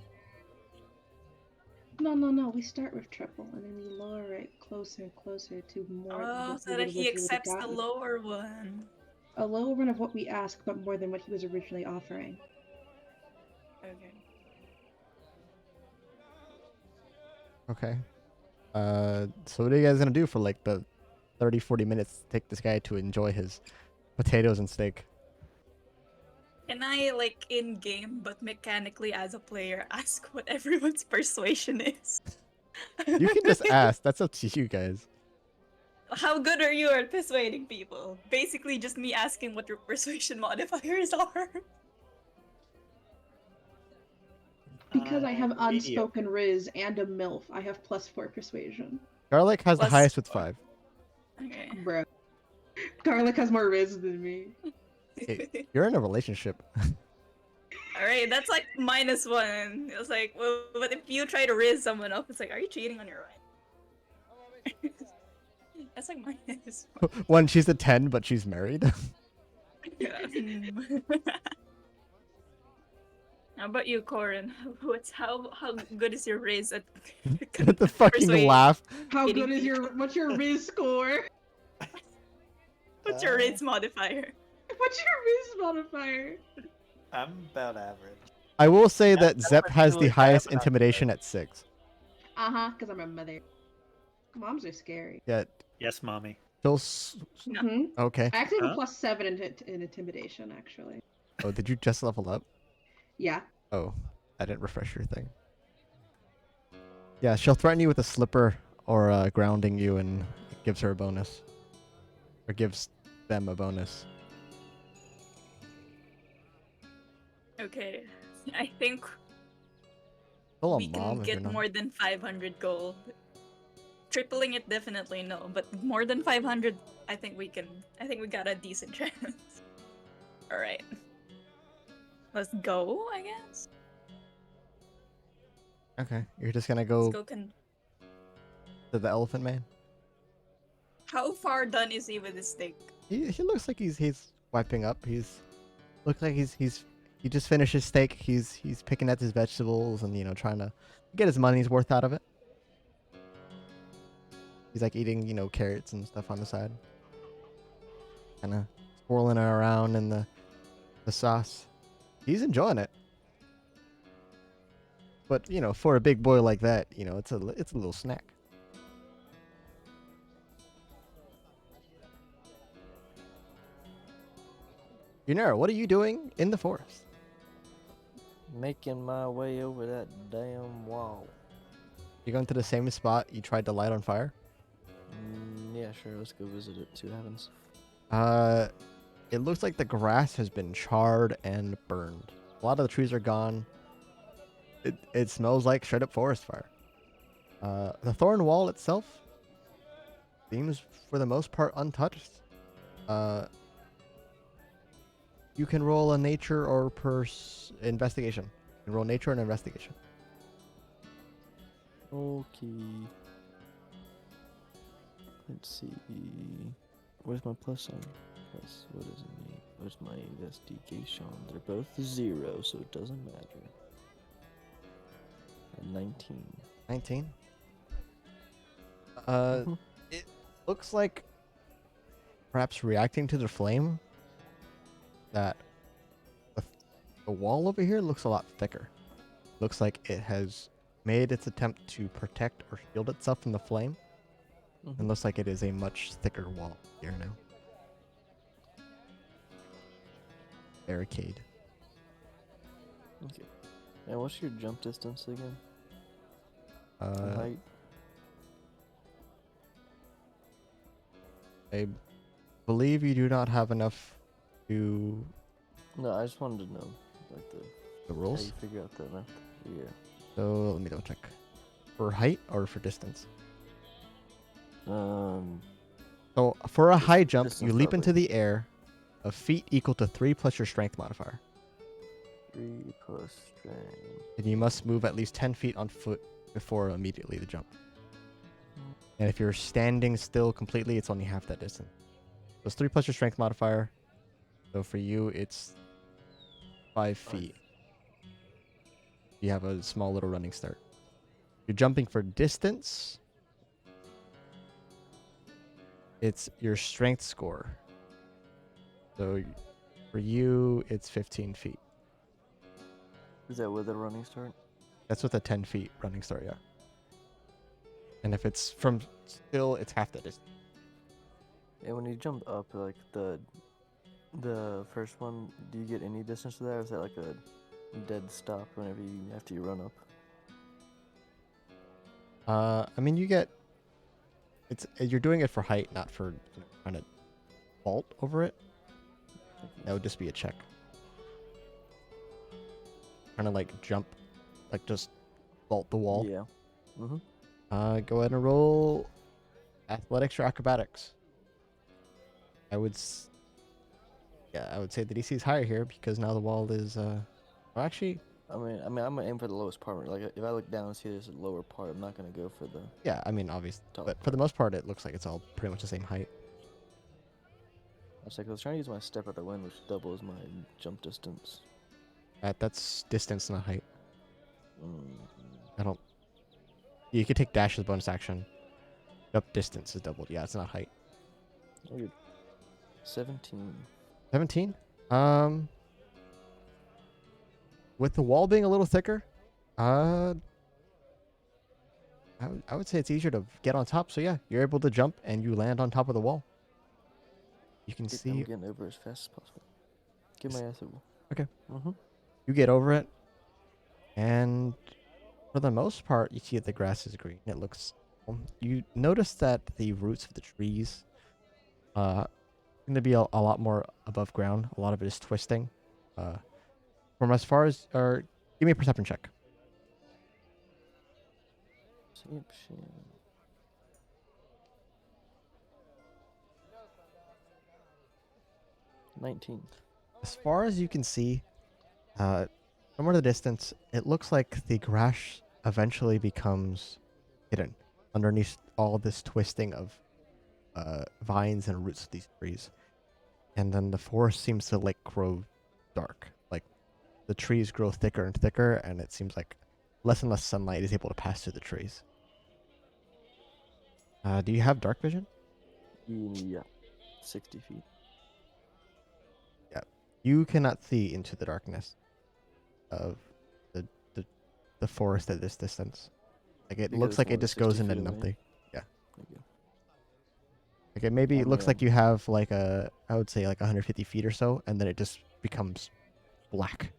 D: No. We start with triple and then we lower it closer and closer to more than
B: Oh,
D: what
B: so
D: we
B: that
D: would
B: he
D: originally would have
B: accepts the
D: gotten.
B: lower one.
D: A lower one of what we ask, but more than what he was originally offering.
B: Okay.
A: Okay. So what are you guys gonna do for like the 30-40 minutes to take this guy to enjoy his potatoes and steak?
B: Can I, like, in game, but mechanically as a player, ask what everyone's persuasion is?
A: You can just ask. That's up to you guys.
B: How good are you at persuading people? Basically, just me asking what your persuasion modifiers are.
D: Because I have
C: Mediocre.
D: unspoken riz and a MILF, I have +4 persuasion.
A: Garlic has the
B: Plus
A: highest with
B: 4.
A: 5.
B: Okay.
D: Bruh. Garlic has more riz than me.
A: Hey, you're in a relationship.
B: Alright, that's like -1. It's like, well, but if you try to riz someone up, it's like, are you cheating on your wife? That's like minus.
A: One, she's a 10, but she's married.
B: Yeah. How about you, Corin? How good is your riz at
A: What the fucking
B: persuade?
A: laugh?
D: How
B: Getting
D: good is what's your riz score?
B: What's your riz modifier?
D: What's your riz modifier?
C: I'm about average.
A: I will say
C: That-
A: that
C: that's
A: Zep
C: what
A: has
C: people
A: the
C: are
A: highest
C: grabbing on
A: intimidation at 6.
D: Because I'm a mother. Moms are scary.
A: Yeah,
C: Yes, mommy.
A: still.
B: No.
D: Hmm
A: Okay.
D: I actually have
C: Huh?
D: a +7 in intimidation, actually.
A: Oh, did you just level up?
D: Yeah.
A: Oh, I didn't refresh your thing. Yeah, she'll threaten you with a slipper or grounding you, and it gives her a bonus. Or gives them a bonus.
B: Okay. I think
A: Still a
B: we
A: mom
B: can
A: if you're
B: get
A: not.
B: more than 500 gold. Tripling it definitely no, but more than 500, I think we can. I think we got a decent chance. All right. Let's go, I guess.
A: Okay, you're just gonna
B: Let's
A: go
B: go.
A: to the Elephant Man.
B: How far done is he with his steak?
A: He looks like he's wiping up. Looks like he just finished his steak. He's picking at his vegetables and trying to get his money's worth out of it. He's like eating carrots and stuff on the side, kind of swirling it around in the sauce. He's enjoying it. But for a big boy like that, it's a little snack. Yunera, what are you doing in the forest?
E: Making my way over that damn wall.
A: You going to the same spot you tried to light on fire?
E: Yeah, sure. Let's go visit it. See what happens.
A: It looks like the grass has been charred and burned. A lot of the trees are gone. It smells like straight up forest fire. The thorn wall itself seems for the most part untouched. You can roll a nature or investigation. You can roll nature and investigation.
E: Okay. Let's see. Where's my plus sign? Plus, what does it mean? Where's my investigation? They're both 0, so it doesn't matter. And 19.
A: 19.
E: Mhm.
A: It looks like perhaps reacting to the flame that the wall over here looks a lot thicker. Looks like it has made its attempt to protect or shield itself from the flame.
E: Mhm.
A: And looks like it is a much thicker wall here now. Barricade.
E: Okay. And what's your jump distance again? And
A: Uh,
E: height?
A: I believe you do not have enough to
E: No, I just wanted to know, like
A: The
E: how
A: rules.
E: you figure out that math. Yeah.
A: So let me double check. For height or for distance?
E: Um,
A: So for a high jump, you
E: distance
A: leap
E: probably.
A: into the air. A feet equal to 3 plus your strength modifier.
E: 3 plus strength.
A: And you must move at least 10 feet on foot before immediately the jump. And if you're standing still completely, it's only half that distance. So it's 3 plus your strength modifier. So for you, it's 5 feet. You have a small little running start. You're jumping for distance. It's your strength score. So for you, it's 15 feet.
E: Is that with a running start?
A: That's with a 10 feet running start, yeah. And if it's from still, it's half that distance.
E: And when you jump up, like the first one, do you get any distance to that, or is that like a dead stop whenever you after you run up?
A: I mean, you get you're doing it for height, not for trying to vault over it. That would just be a check. Trying to like jump, like just vault the wall.
E: Yeah. Mhm.
A: Go ahead and roll athletics or acrobatics. I would say the DC is higher here because now the wall is well, actually,
E: I mean, I'm gonna aim for the lowest part. Like if I look down and see there's a lower part, I'm not gonna go for the
A: yeah, I mean obviously,
E: top
A: but for the
E: part.
A: most part it looks like it's all pretty much the same height.
E: I was trying to use my step at the wind, which doubles my jump distance.
A: That's distance, not height.
E: Mm.
A: I don't. You could take dash as a bonus action. Up distance is doubled. Yeah, it's not height.
E: Oh, you're 17.
A: 17. With the wall being a little thicker, I would say it's easier to get on top. So yeah, you're able to jump and you land on top of the wall. You can
E: I'm
A: see
E: getting over as fast as possible. Get my ass over.
A: Okay.
E: Mm-hmm.
A: you get over it, and for the most part, you see that the grass is green. It looks. You notice that the roots of the trees, going to be a lot more above ground. A lot of it is twisting. From as far as, or give me a perception check.
E: Perception. 19.
A: As far as you can see, somewhere in the distance, it looks like the grass eventually becomes hidden underneath all this twisting of vines and roots of these trees. And then the forest seems to like grow dark. Like the trees grow thicker and thicker, and it seems like less and less sunlight is able to pass through the trees. Do you have dark vision?
E: Yeah. 60 feet.
A: Yeah. You cannot see into the darkness of the the forest at this distance. Like it
E: Because
A: looks
E: it's
A: like
E: more
A: it
E: than
A: just goes
E: 60
A: into
E: feet away.
A: nothing.
E: Thank you.
A: Like it maybe it
E: I'm,
A: looks like you have like I would say like 150 feet or so, and then it just becomes black.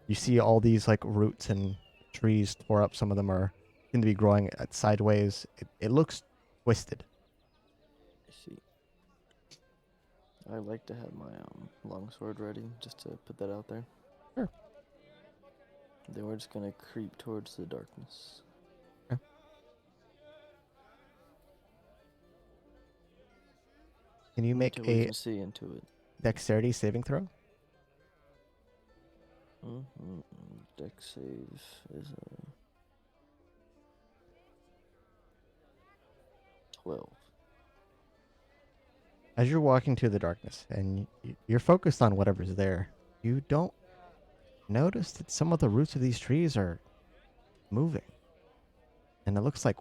A: You see all these like roots and trees tore up. Some of them are seem to be growing at sideways. It looks twisted.
E: I see. I like to have my longsword ready, just to put that out there.
A: Sure.
E: Then we're just gonna creep towards the darkness.
A: Can you make
E: Until we
A: a
E: can see into it.
A: dexterity saving throw?
E: Deck save is a 12.
A: As you're walking to the darkness and you're focused on whatever's there, you don't notice that some of the roots of these trees are moving. And it looks like,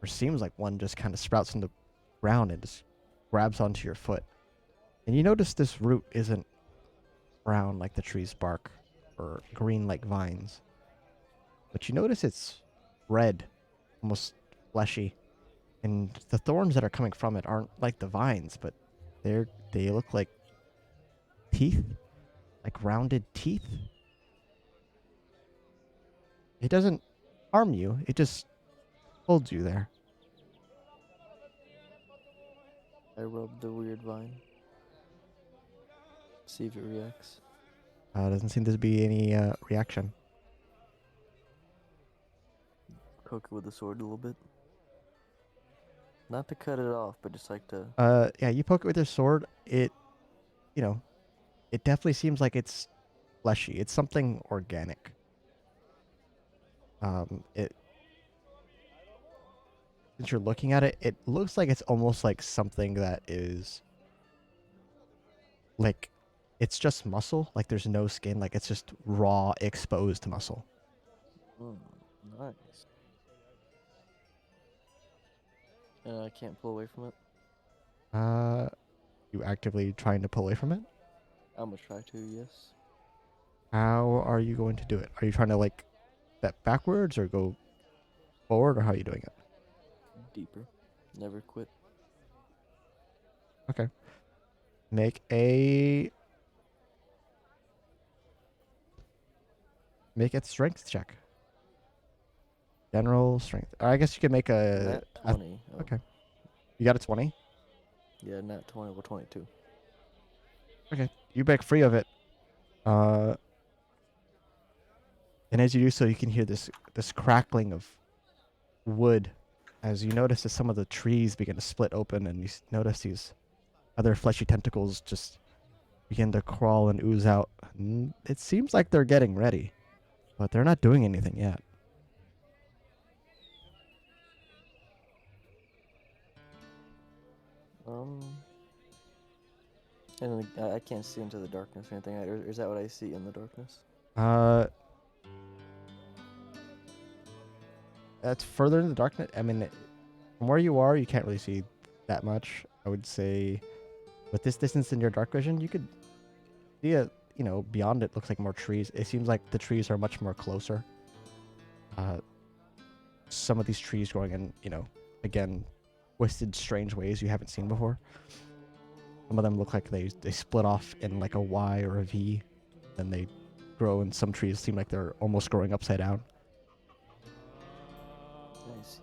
A: or seems like one just kind of sprouts from the ground and just grabs onto your foot. And you notice this root isn't brown like the tree's bark or green like vines. But you notice it's red, almost fleshy. And the thorns that are coming from it aren't like the vines, but they look like teeth, like rounded teeth. It doesn't harm you, it just holds you there.
E: I rubbed the weird vine. See if it reacts.
A: Doesn't seem to be any reaction.
E: Poke it with the sword a little bit. Not to cut it off, but just like to.
A: Yeah, you poke it with your sword. It, you know, it definitely seems like it's fleshy. It's something organic. It since you're looking at it, it looks like it's almost like something that is like it's just muscle. Like there's no skin. Like it's just raw, exposed muscle.
E: Nice. And I can't pull away from it.
A: You actively trying to pull away from it?
E: I'm gonna try to, yes.
A: How are you going to do it? Are you trying to like step backwards or go forward, or how are you doing it?
E: Deeper. Never quit.
A: Okay. Make a strength check. General strength. I guess you could make a
E: Nat 20. Oh.
A: okay. You got a 20?
E: Yeah, nat 20 or 22.
A: Okay. You break free of it. And as you do so, you can hear this crackling of wood as you notice that some of the trees begin to split open, and you notice these other fleshy tentacles just begin to crawl and ooze out. And it seems like they're getting ready, but they're not doing anything yet.
E: And I can't see into the darkness or anything. Or is that what I see in the darkness?
A: That's further in the darkness. I mean, from where you are, you can't really see that much. I would say, with this distance in your dark vision, you could see it. You know, beyond it looks like more trees. It seems like the trees are much more closer. Some of these trees growing in, you know, again, twisted, strange ways you haven't seen before. Some of them look like they split off in like a Y or a V, then they grow, and some trees seem like they're almost growing upside down.
E: I see.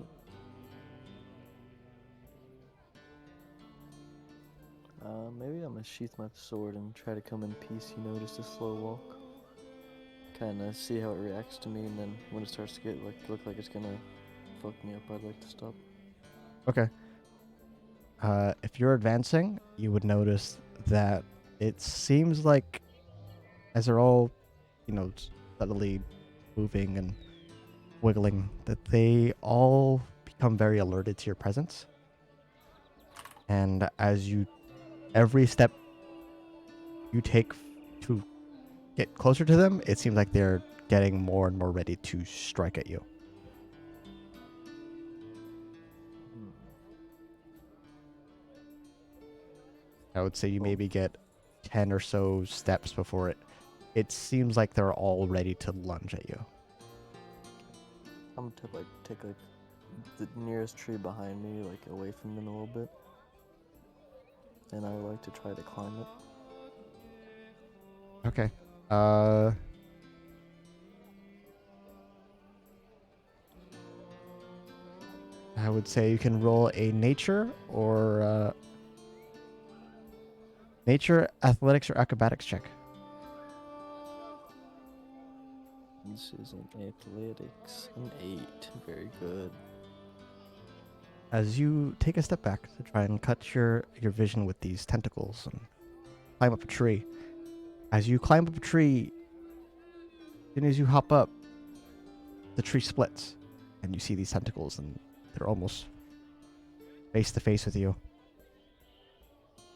E: Maybe I'm gonna sheath my sword and try to come in peace, you know, just a slow walk. Kinda see how it reacts to me, and then when it starts to get look like it's gonna fuck me up, I'd like to stop.
A: Okay. If you're advancing, you would notice that it seems like as they're all, you know, subtly moving and wiggling, that they all become very alerted to your presence. And as every step you take to get closer to them, it seems like they're getting more and more ready to strike at you. I would say you maybe get 10 or so steps before it seems like they're all ready to lunge at you.
E: I'm gonna take the nearest tree behind me, like away from them a little bit. And I would like to try to climb it.
A: Okay. I would say you can roll a nature or nature, athletics, or acrobatics check.
E: This is an athletics, an 8. Very good.
A: As you take a step back to try and cut your vision with these tentacles and climb up a tree. As you climb up a tree, as soon as you hop up, the tree splits, and you see these tentacles, and they're almost face to face with you.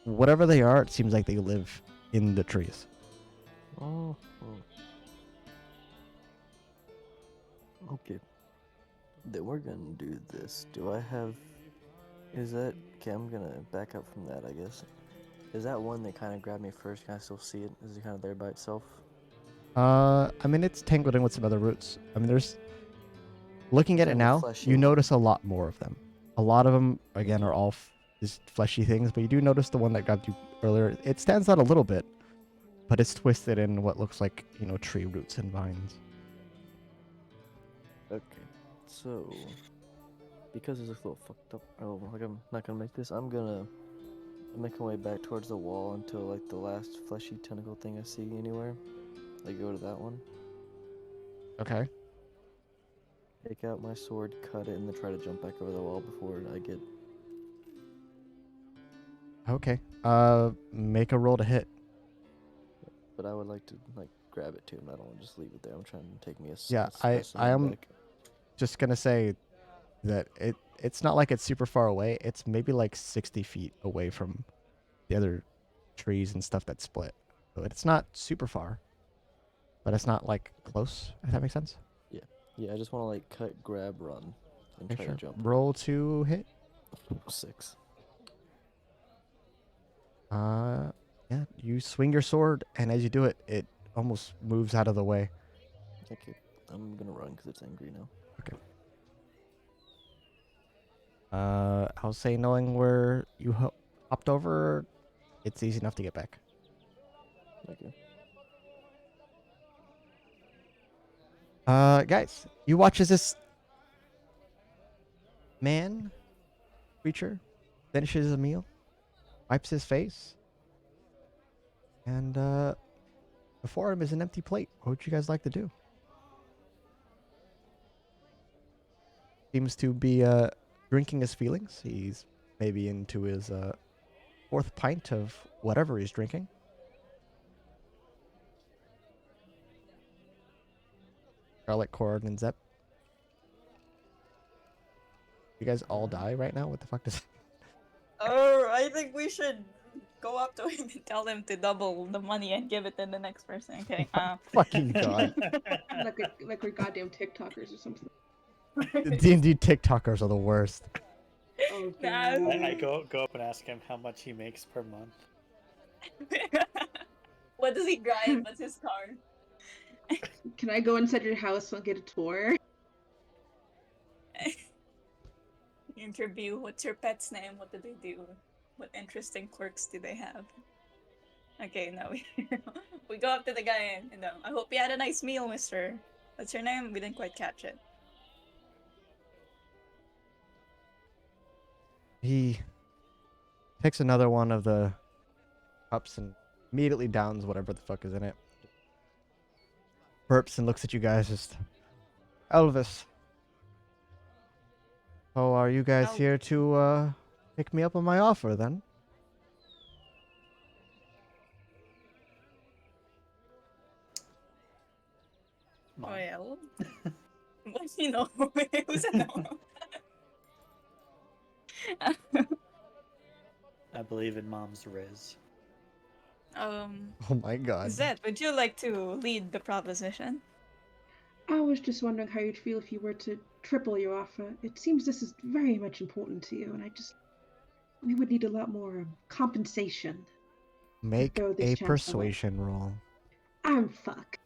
A: Whatever they are, it seems like they live in the trees.
E: Oh. Okay. Then we're gonna do this. Do I have... Is that... Okay, I'm gonna back up from that, I guess. Is that one that kind of grabbed me first? Can I still see it? Is it kind of there by itself?
A: I mean, it's tangled in with some other roots. I mean, there's... Looking at it
E: Kind of
A: now,
E: fleshy
A: you
E: one.
A: notice a lot more of them. A lot of them, again, are all just fleshy things, but you do notice the one that grabbed you earlier. It stands out a little bit, but it's twisted in what looks like, you know, tree roots and vines.
E: Okay. So... Because it's a little fucked up... Oh, like I'm not gonna make this. I'm gonna I make my way back towards the wall until like the last fleshy tentacle thing I see anywhere. I go to that one,
A: Okay.
E: take out my sword, cut it, and then try to jump back over the wall before I get.
A: Okay. Make a roll to hit.
E: But I would like to like grab it too, and I don't want to just leave it there. I'm trying to take me a
A: Yeah,
E: a
A: I am
E: back.
A: just gonna say that it's not like it's super far away. It's maybe like 60 feet away from the other trees and stuff that split. So it's not super far, but it's not like close. If that makes sense.
E: Yeah, I just want to like cut, grab, run, and
A: Okay,
E: try
A: sure.
E: to jump.
A: Roll to hit.
E: 6.
A: Yeah. You swing your sword, and as you do it, it almost moves out of the way.
E: Okay, I'm gonna run because it's angry now.
A: I'll say knowing where you hopped over, it's easy enough to get back.
E: Okay.
A: Guys, you watch as this man, creature, finishes a meal, wipes his face, and before him is an empty plate. What would you guys like to do? Seems to be drinking his feelings. He's maybe into his fourth pint of whatever he's drinking. Garlic, Cord, and Zep. You guys all die right now? What the fuck does...
B: Oh, I think we should go up to him and tell him to double the money and give it to the next person. Okay.
A: Fucking god.
D: Like we're goddamn TikTokers or something.
A: The D&D TikTokers are the worst.
D: Oh
B: Nah.
D: god.
C: I go up and ask him how much he makes per month.
B: What does he drive? What's his car?
D: Can I go inside your house and get a tour?
B: Interview. What's your pet's name? What do they do? What interesting quirks do they have? Okay, now we go up to the guy and I hope you had a nice meal, mister. What's your name? We didn't quite catch it.
A: He takes another one of the cups and immediately downs whatever the fuck is in it. Burps and looks at you guys just... Elvis. Oh, are you guys
B: Oh.
A: here to pick me up on my offer then?
C: Mom.
B: Well, what do you know? Who's a no?
C: I believe in mom's riz.
A: Oh my god.
B: Zed, would you like to lead the proposition?
D: I was just wondering how you'd feel if you were to triple your offer. It seems this is very much important to you, and we would need a lot more compensation.
A: Make
D: throw this
A: a
D: chance away.
A: persuasion roll.
D: I'm fuck.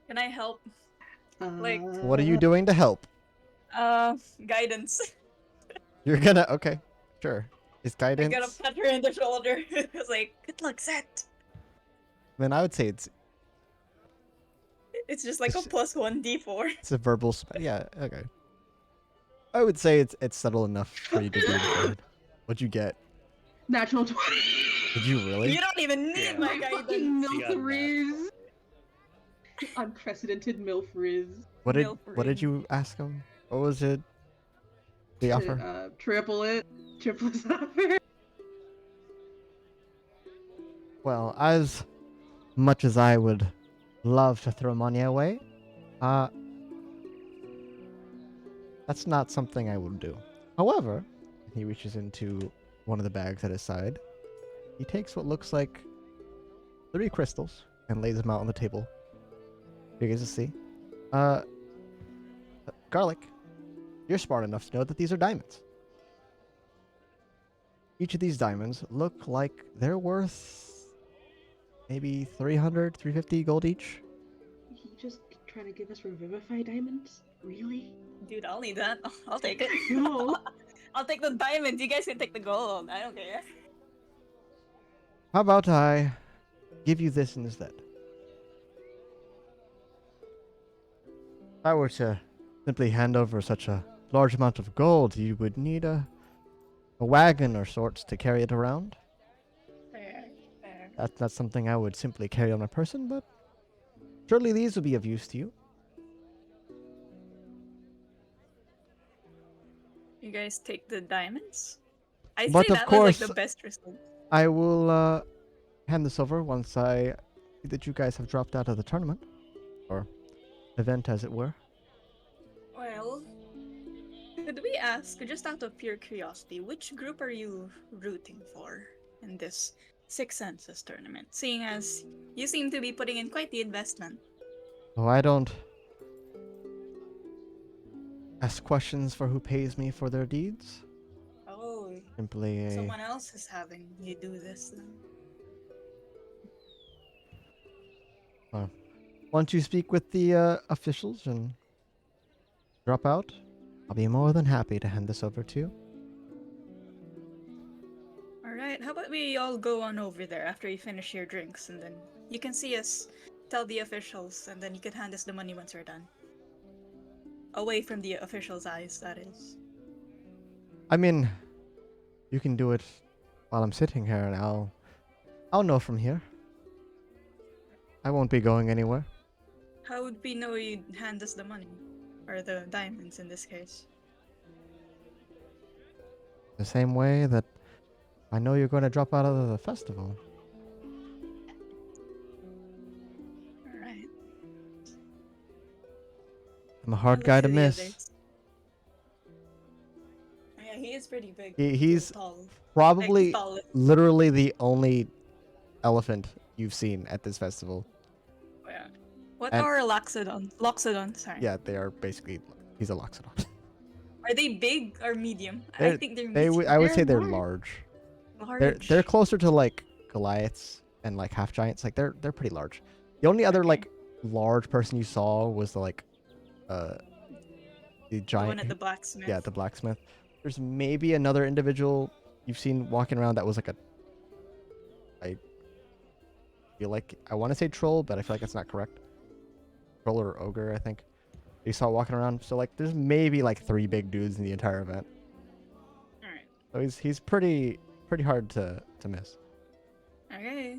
B: Can I help?
A: What are you doing to help?
B: Guidance.
A: You're gonna... Okay, sure. Is
B: I
A: guidance...
B: gotta pat her in the shoulder. It's like, good luck, Zed.
A: Then I would say it's
B: It's just like a +1 d4.
A: a verbal... Yeah, okay. I would say it's subtle enough for you to do it. What'd you get?
D: Natural 20.
A: Did you really?
B: You don't even need
C: Yeah.
B: my
D: Fucking
B: guidance.
C: She got
D: MILF Riz. Unprecedented MILF Riz.
A: What did
B: Milford.
A: you ask him? What was it? The offer?
D: Triple it. Triple his offer.
A: Well, as much as I would love to throw money away, that's not something I will do. However, he reaches into one of the bags at his side. He takes what looks like 3 crystals and lays them out on the table. You guys to see. Garlic, you're smart enough to know that these are diamonds. Each of these diamonds look like they're worth maybe 300, 350 gold each.
D: You just trying to give us Revivify diamonds? Really?
B: Dude, I'll need that. I'll take it.
D: No.
B: I'll take the diamonds. You guys can take the gold. I don't care.
A: How about I give you this instead? If I were to simply hand over such a large amount of gold, you would need a a wagon or sorts to carry it around.
B: Fair, fair.
A: That's not something I would simply carry on my person, but surely these would be of use to you.
B: You guys take the diamonds? I'd
A: But
B: say
A: of
B: that was like
A: course-
B: the best result.
A: I will hand this over once I see that you guys have dropped out of the tournament. Or event, as it were.
B: Well, could we ask, just out of pure curiosity, which group are you rooting for in this Six Senses tournament? Seeing as you seem to be putting in quite the investment.
A: Oh, I don't ask questions for who pays me for their deeds.
B: Oh,
A: Simply a...
B: someone else is having you do this then.
A: Once you speak with the officials and drop out, I'll be more than happy to hand this over to you.
B: Alright, how about we all go on over there after you finish your drinks and then you can see us, tell the officials, and then you can hand us the money once we're done. Away from the officials' eyes, that is.
A: I mean, you can do it while I'm sitting here, and I'll know from here. I won't be going anywhere.
B: How would we know you'd hand us the money? Or the diamonds in this case?
A: The same way that I know you're going to drop out of the festival.
B: Alright.
A: I'm a hard guy to miss.
B: Yeah, he is pretty big.
A: He's
B: tall.
A: probably
B: Like, tall.
A: literally the only elephant you've seen at this festival.
B: Yeah. What
A: And-
B: are Loxodon, sorry.
A: Yeah, they are basically... He's a Loxodon.
B: Are they big or medium? I
A: They're-
B: think they're
A: They
B: medium.
A: I would say
D: They're
A: they're
D: large.
A: large.
B: Large.
A: They're closer to like Goliaths and like half giants. Like they're pretty large. The only other
B: Okay.
A: like large person you saw was the like the
B: The
A: giant.
B: one at the blacksmith.
A: Yeah, the blacksmith. There's maybe another individual you've seen walking around that was like a... I feel like... I want to say troll, but I feel like that's not correct. Troll or ogre, I think. You saw walking around. So like there's maybe like 3 big dudes in the entire event.
B: Alright.
A: So he's pretty hard to miss.
B: Okay.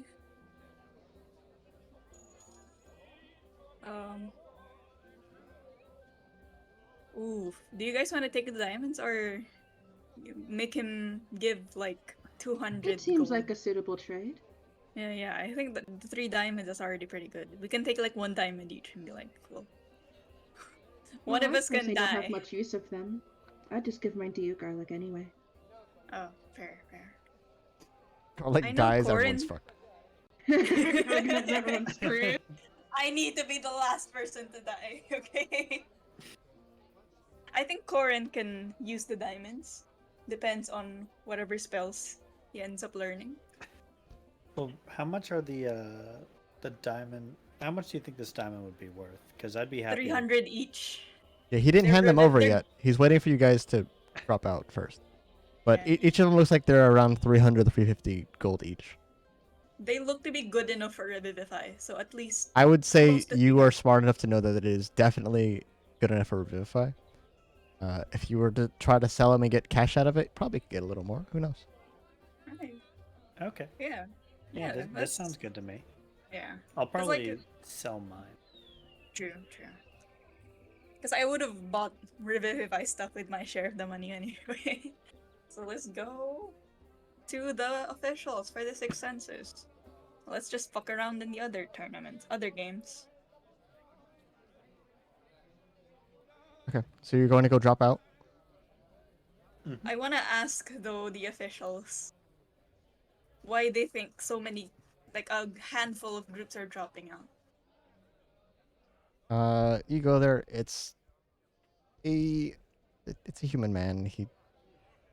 B: Ooh, do you guys want to take the diamonds or make him give like 200?
D: It seems
B: gold?
D: like a suitable trade.
B: Yeah. I think that the 3 diamonds is already pretty good. We can take like 1 diamond each and be like, cool. One
D: Well,
B: of
D: I
B: us can
D: personally don't
B: die.
D: have much use of them. I'd just give mine to you, Garlic, anyway.
B: Oh, fair.
A: Like
B: I know
A: guys,
B: Corin-
A: everyone's fucked.
D: Everyone's screwed.
B: I need to be the last person to die, okay? I think Corin can use the diamonds. Depends on whatever spells he ends up learning.
C: Well, how much are the diamond? How much do you think this diamond would be worth? Because I'd be happy.
B: 300 each.
A: Yeah, he didn't
B: They're
A: hand them
B: good,
A: over
B: they're-
A: yet. He's waiting for you guys to drop out first. But
B: Yeah.
A: each of them looks like they're around 300 to 350 gold each.
B: They look to be good enough for Revivify, so at least
A: I would say
B: Close to
A: you are smart enough to know that it is definitely good enough for Revivify. If you were to try to sell them and get cash out of it, probably could get a little more. Who knows?
B: Right.
C: Okay.
B: Yeah.
C: Yeah, that
B: that's-
C: sounds good to me.
B: Yeah.
C: I'll
B: 'Cause, like,
C: probably sell mine.
B: True. Because I would have bought Revivify stuff with my share of the money anyway. So let's go to the officials for the Six Senses. Let's just fuck around in the other tournaments, other games.
A: Okay, so you're going to go drop out?
B: I want to ask though the officials why they think so many, like a handful of groups are dropping out.
A: You go there. It's a human man.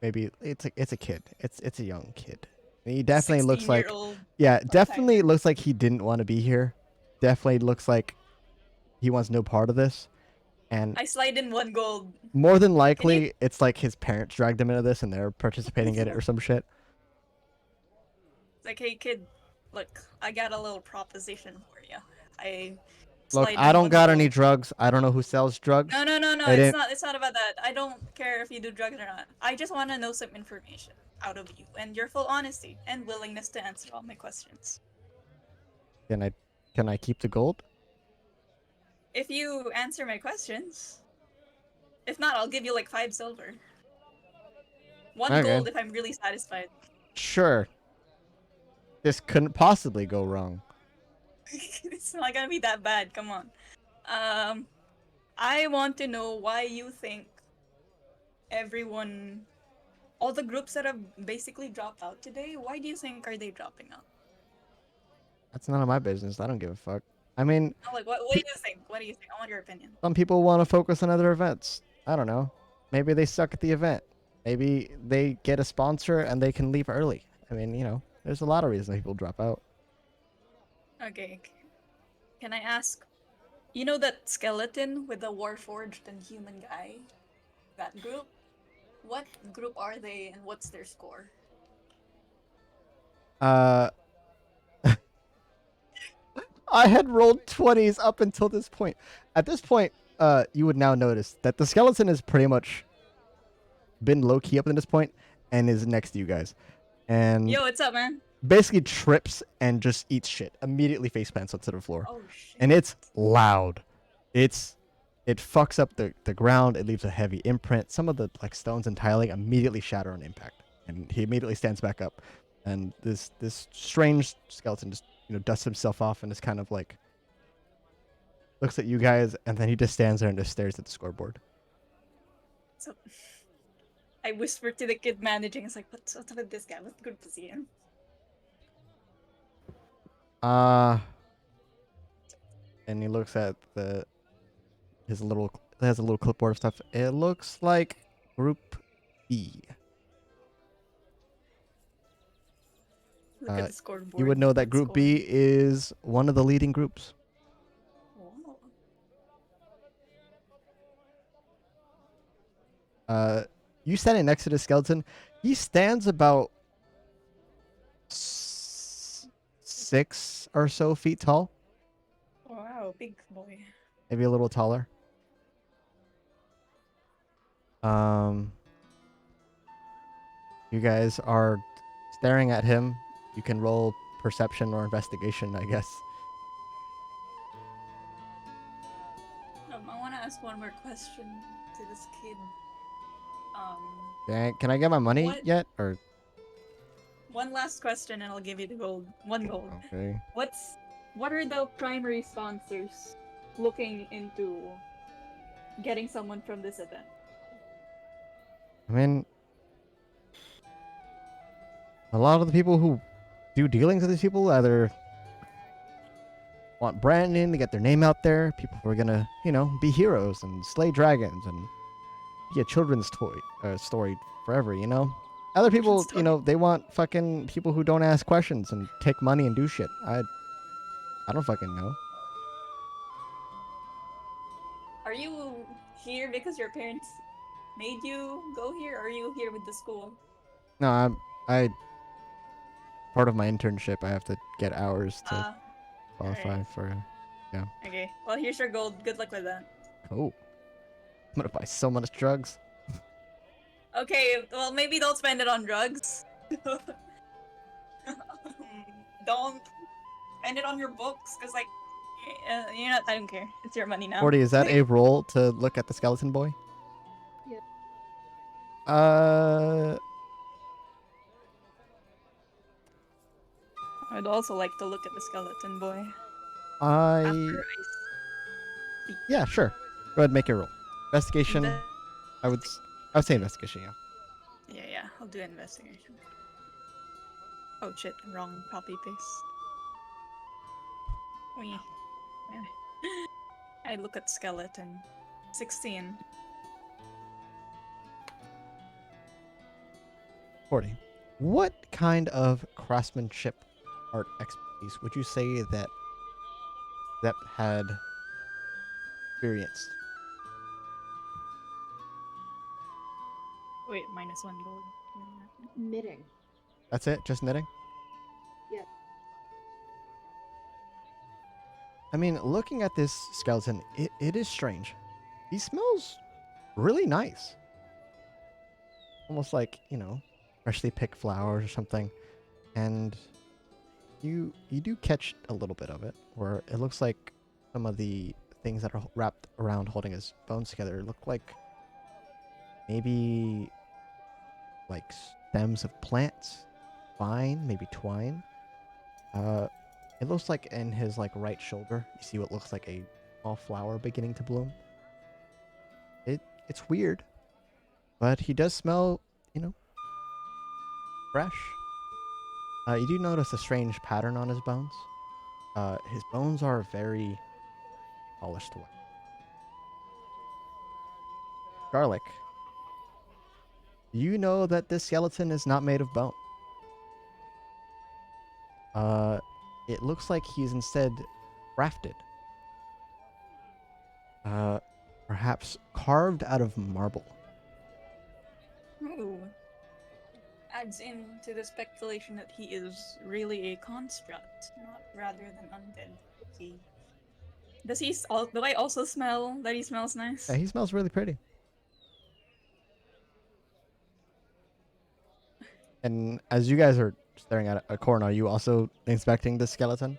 A: It's a kid. It's a young kid. He definitely looks like
B: 16-year-old.
A: definitely looks like he didn't want to be here. Definitely looks like he wants no part of this. And
B: I slide in 1 gold.
A: more than likely, it's like his parents dragged him into this and they're participating in it or some shit.
B: It's like, hey kid, look, I got a little proposition for you.
A: Look,
B: slide
A: I
B: in
A: don't
B: 1
A: got
B: gold.
A: any drugs. I don't know who sells drugs.
B: No.
A: I
B: It's
A: didn't-
B: not. It's not about that. I don't care if you do drugs or not. I just want to know some information. out of you and your full honesty and willingness to answer all my questions.
A: Can I keep the gold?
B: If you answer my questions. If not, I'll give you like 5 silver. 1
A: Okay.
B: gold if I'm really satisfied.
A: Sure. This couldn't possibly go wrong.
B: It's not gonna be that bad, come on. I want to know why you think everyone, all the groups that have basically dropped out today, why do you think are they dropping out?
A: That's none of my business. I don't give a fuck. I mean,
B: Oh, like, what do you think? What do you think? I want your opinion.
A: some people want to focus on other events. I don't know. Maybe they suck at the event. Maybe they get a sponsor and they can leave early. I mean, there's a lot of reasons people drop out.
B: Okay. Can I ask, you know that skeleton with the warforged and human guy? That group? What group are they and what's their score?
A: I had rolled 20s up until this point. At this point, you would now notice that the skeleton has pretty much been low key up to this point and is next to you guys. And
B: Yo, what's up, man?
A: basically trips and just eats shit. Immediately face plants onto the floor.
B: Oh, shit.
A: And it's loud. It fucks up the ground. It leaves a heavy imprint. Some of the stones and tiling immediately shatter on impact. And he immediately stands back up. And this strange skeleton just dusts himself off and is kind of looks at you guys, and then he just stands there and just stares at the scoreboard.
B: So, I whispered to the kid managing, it's like, what's up with this guy? What good to see him?
A: And he looks at it has a little clipboard of stuff. It looks like Group B.
B: Look at the scoreboard.
A: You would know that Group B is one of the leading groups.
B: Oh.
A: You standing next to the skeleton, he stands about 6 or so feet tall,
B: Wow, big boy.
A: maybe a little taller. You guys are staring at him. You can roll perception or investigation, I guess.
B: I want to ask one more question to this kid.
A: Can I get my money
B: What?
A: yet? Or
B: One last question and I'll give you the gold. 1 gold.
A: okay.
B: What are the primary sponsors looking into getting someone from this event?
A: I mean, a lot of the people who do dealings with these people either want branding to get their name out there. People who are gonna, be heroes and slay dragons and be a children's story forever. Other people,
B: Children's
A: they want fucking people who don't ask questions and take money and do shit. I don't fucking know.
B: Are you here because your parents made you go here, or are you here with the school?
A: No, I part of my internship. I have to get hours to qualify
B: alright.
A: for.
B: Okay, well, here's your gold. Good luck with that.
A: Oh, I'm gonna buy so much drugs.
B: Okay, well, maybe don't spend it on drugs. Don't spend it on your books, because, I don't care. It's your money now.
A: 40, is that a roll to look at the skeleton boy?
D: Yeah.
B: I'd also like to look at the skeleton boy.
A: I yeah, sure. Go ahead and make your roll. Investigation. I would say investigation. Yeah.
B: Yeah, I'll do investigation. Oh shit, wrong copy paste. Wee. I look at skeleton. 16.
A: 40. What kind of craftsmanship art expertise would you say that Zep had experienced?
B: Wait, -1 gold.
D: Knitting.
A: That's it? Just knitting?
D: Yep.
A: I mean, looking at this skeleton, it is strange. He smells really nice. Almost like, freshly picked flowers or something, and you do catch a little bit of it, where it looks like some of the things that are wrapped around holding his bones together look like maybe like stems of plants, vine, maybe twine. It looks like in his like right shoulder, you see what looks like a small flower beginning to bloom. It's weird, but he does smell, fresh. You do notice a strange pattern on his bones. His bones are very polished white. Garlic, you know that this skeleton is not made of bone. It looks like he's instead crafted. Perhaps carved out of marble.
B: Ooh. Adds into the speculation that he is really a construct, not rather than undead. See. Do I also smell that he smells nice?
A: Yeah, he smells really pretty. And as you guys are staring at a corn, are you also inspecting the skeleton?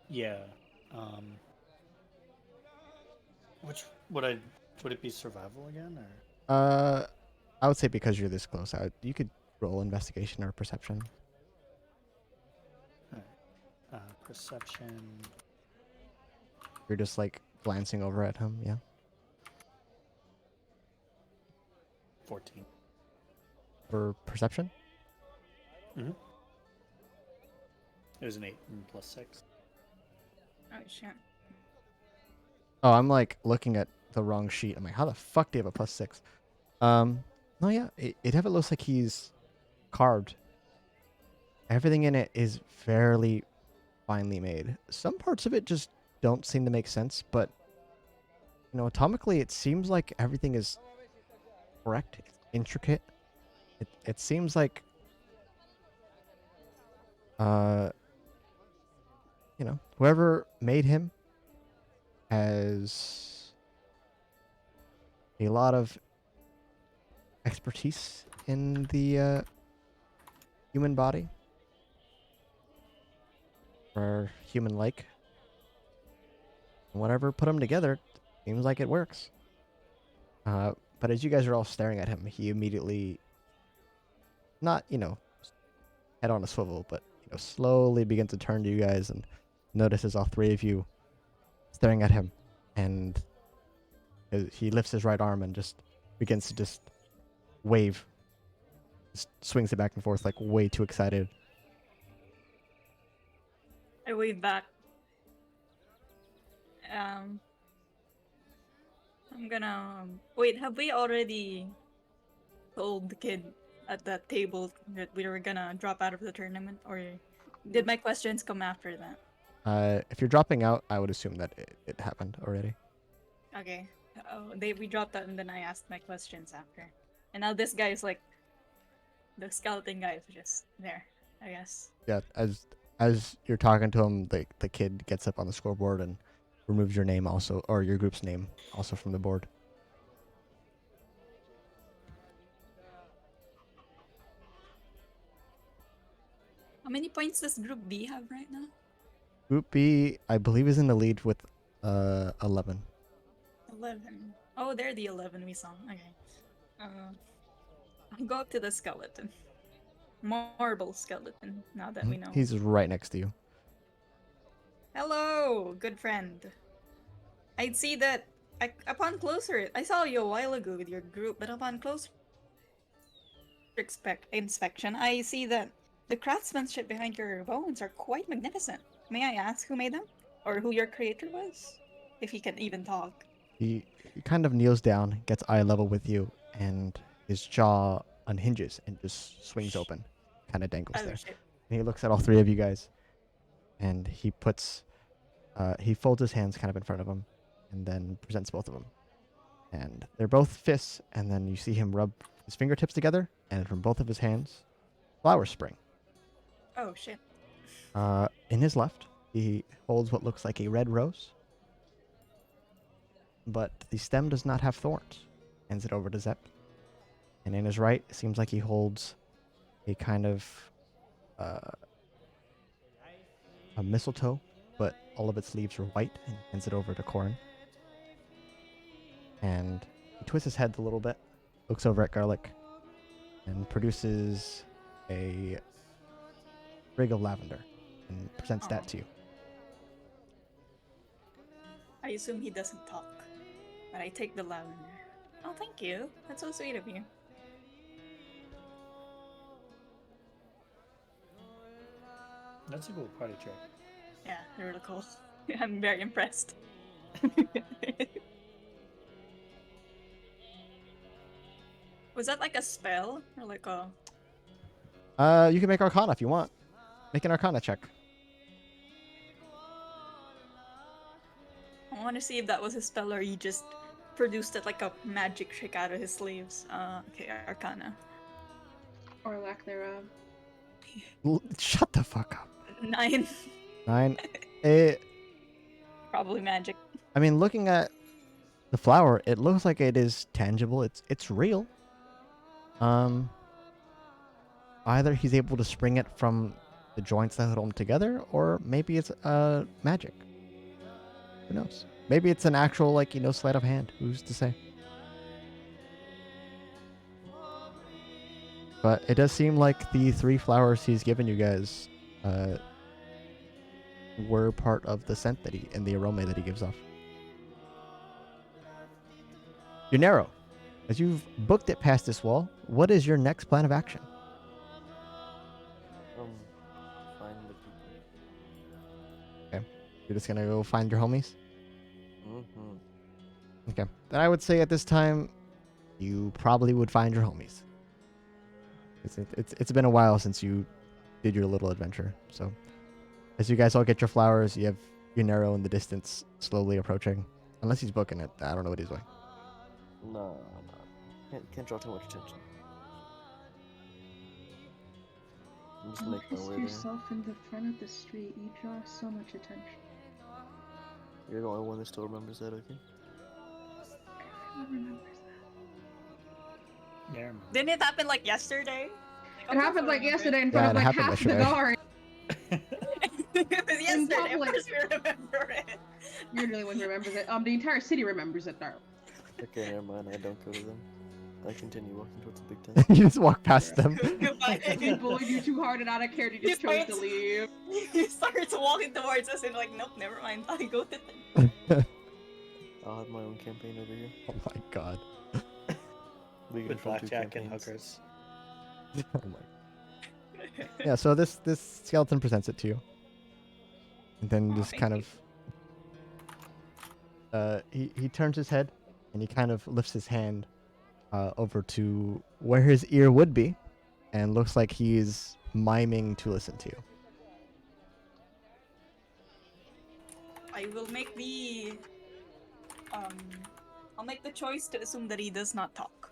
C: Yeah. Which would it be survival again or?
A: I would say because you're this close out, you could roll investigation or perception.
C: Perception.
A: You're just like glancing over at him, yeah.
C: 14.
A: For perception?
C: Mm-hmm. It was an 8 and plus 6.
B: Oh shit.
A: Oh, I'm like looking at the wrong sheet. I'm like, how the fuck do you have a +6? No, yeah, it definitely looks like he's carved. Everything in it is fairly finely made. Some parts of it just don't seem to make sense, but atomically, it seems like everything is correct. It's intricate. It seems like, whoever made him has a lot of expertise in the human body, or human-like. Whatever put them together, seems like it works. But as you guys are all staring at him, he immediately, not head on a swivel, but slowly begins to turn to you guys and notices all three of you staring at him, and he lifts his right arm and just begins to just wave, just swings it back and forth like way too excited.
B: I wave back. I'm gonna wait. Have we already told the kid at that table that we were gonna drop out of the tournament, or did my questions come after that?
A: If you're dropping out, I would assume that it happened already.
B: Okay. We dropped out, and then I asked my questions after. And now this guy is like, the skeleton guy is just there, I guess.
A: Yeah, as you're talking to him, the kid gets up on the scoreboard and removes your name also, or your group's name also from the board.
B: How many points does Group B have right now?
A: Group B, I believe, is in the lead with 11.
B: 11. Oh, they're the 11 we saw. Okay. I'll go up to the skeleton. Marble skeleton, now that we know.
A: He's right next to you.
B: Hello, good friend. I'd see that upon closer, I saw you a while ago with your group, but upon closer inspection, I see that the craftsmanship behind your bones are quite magnificent. May I ask who made them? Or who your creator was? If he can even talk.
A: He kind of kneels down, gets eye level with you, and his jaw unhinges and just swings open. Kind of dangles
B: Oh,
A: there.
B: shit.
A: And he looks at all three of you guys, and he folds his hands kind of in front of him, and then presents both of them. And they're both fists, and then you see him rub his fingertips together, and from both of his hands, flowers spring.
B: Oh, shit.
A: In his left, he holds what looks like a red rose, but the stem does not have thorns. Hands it over to Zep. And in his right, it seems like he holds a kind of a mistletoe, but all of its leaves are white, and hands it over to Corin. And he twists his head a little bit, looks over at Garlic, and produces a sprig of lavender and presents that to you.
B: I assume he doesn't talk, but I take the lavender. Oh, thank you. That's so sweet of you.
C: That's a cool party trick.
B: Yeah, they're really cool. I'm very impressed. Was that like a spell or like a?
A: You can make Arcana if you want. Make an Arcana check.
B: I want to see if that was a spell or he just produced it like a magic trick out of his sleeves. Okay, Arcana.
D: Or lack thereof.
A: Shut the fuck up.
B: 9.
A: 9. It,
B: Probably magic.
A: I mean, looking at the flower, it looks like it is tangible. It's real. Either he's able to spring it from the joints that hold them together, or maybe it's magic. Who knows? Maybe it's an actual, like, sleight of hand. Who's to say? But it does seem like the 3 flowers he's given you guys were part of the scent that and the aroma that he gives off. You're narrow. As you've booked it past this wall, what is your next plan of action?
E: Find the people.
A: Okay. You're just gonna go find your homies?
E: Mm-hmm.
A: Okay. Then I would say at this time, you probably would find your homies. It's been a while since you did your little adventure. So, as you guys all get your flowers, you have Yunero in the distance slowly approaching. Unless he's booking it. I don't know what he's doing.
E: No. Can't draw too much attention. I'm just making my
D: Focus
E: way there.
D: yourself in the front of the street. You draw so much attention.
E: You're the only one that still remembers that, okay?
D: Everyone remembers that.
C: Yeah.
B: Didn't it happen like yesterday?
D: It happened like yesterday in
A: Yeah,
D: front
A: it
D: of like
A: happened
D: half the
A: yesterday.
D: guard.
B: It was yesterday. Of
D: public.
B: course we remember it.
D: You're the only one who remembers it. The entire city remembers it, though.
E: Okay, never mind. I don't go to them. I continue walking towards the big tent.
A: You just walk past them.
B: Goodbye.
D: He bullied you too hard and I don't care. You just chose to leave.
B: He starts walking towards us and like, nope, never mind. I go to
E: I'll have my own campaign over here.
A: Oh my god.
E: We can
C: With
E: form 2
C: blackjack and
E: campaigns.
C: hookers.
A: Oh my. Yeah, so this skeleton presents it to you. And then
B: Aw,
A: just
B: thank
A: kind
B: you.
A: of he turns his head and he kind of lifts his hand over to where his ear would be, and looks like he's miming to listen to you.
B: I will make the I'll make the choice to assume that he does not talk.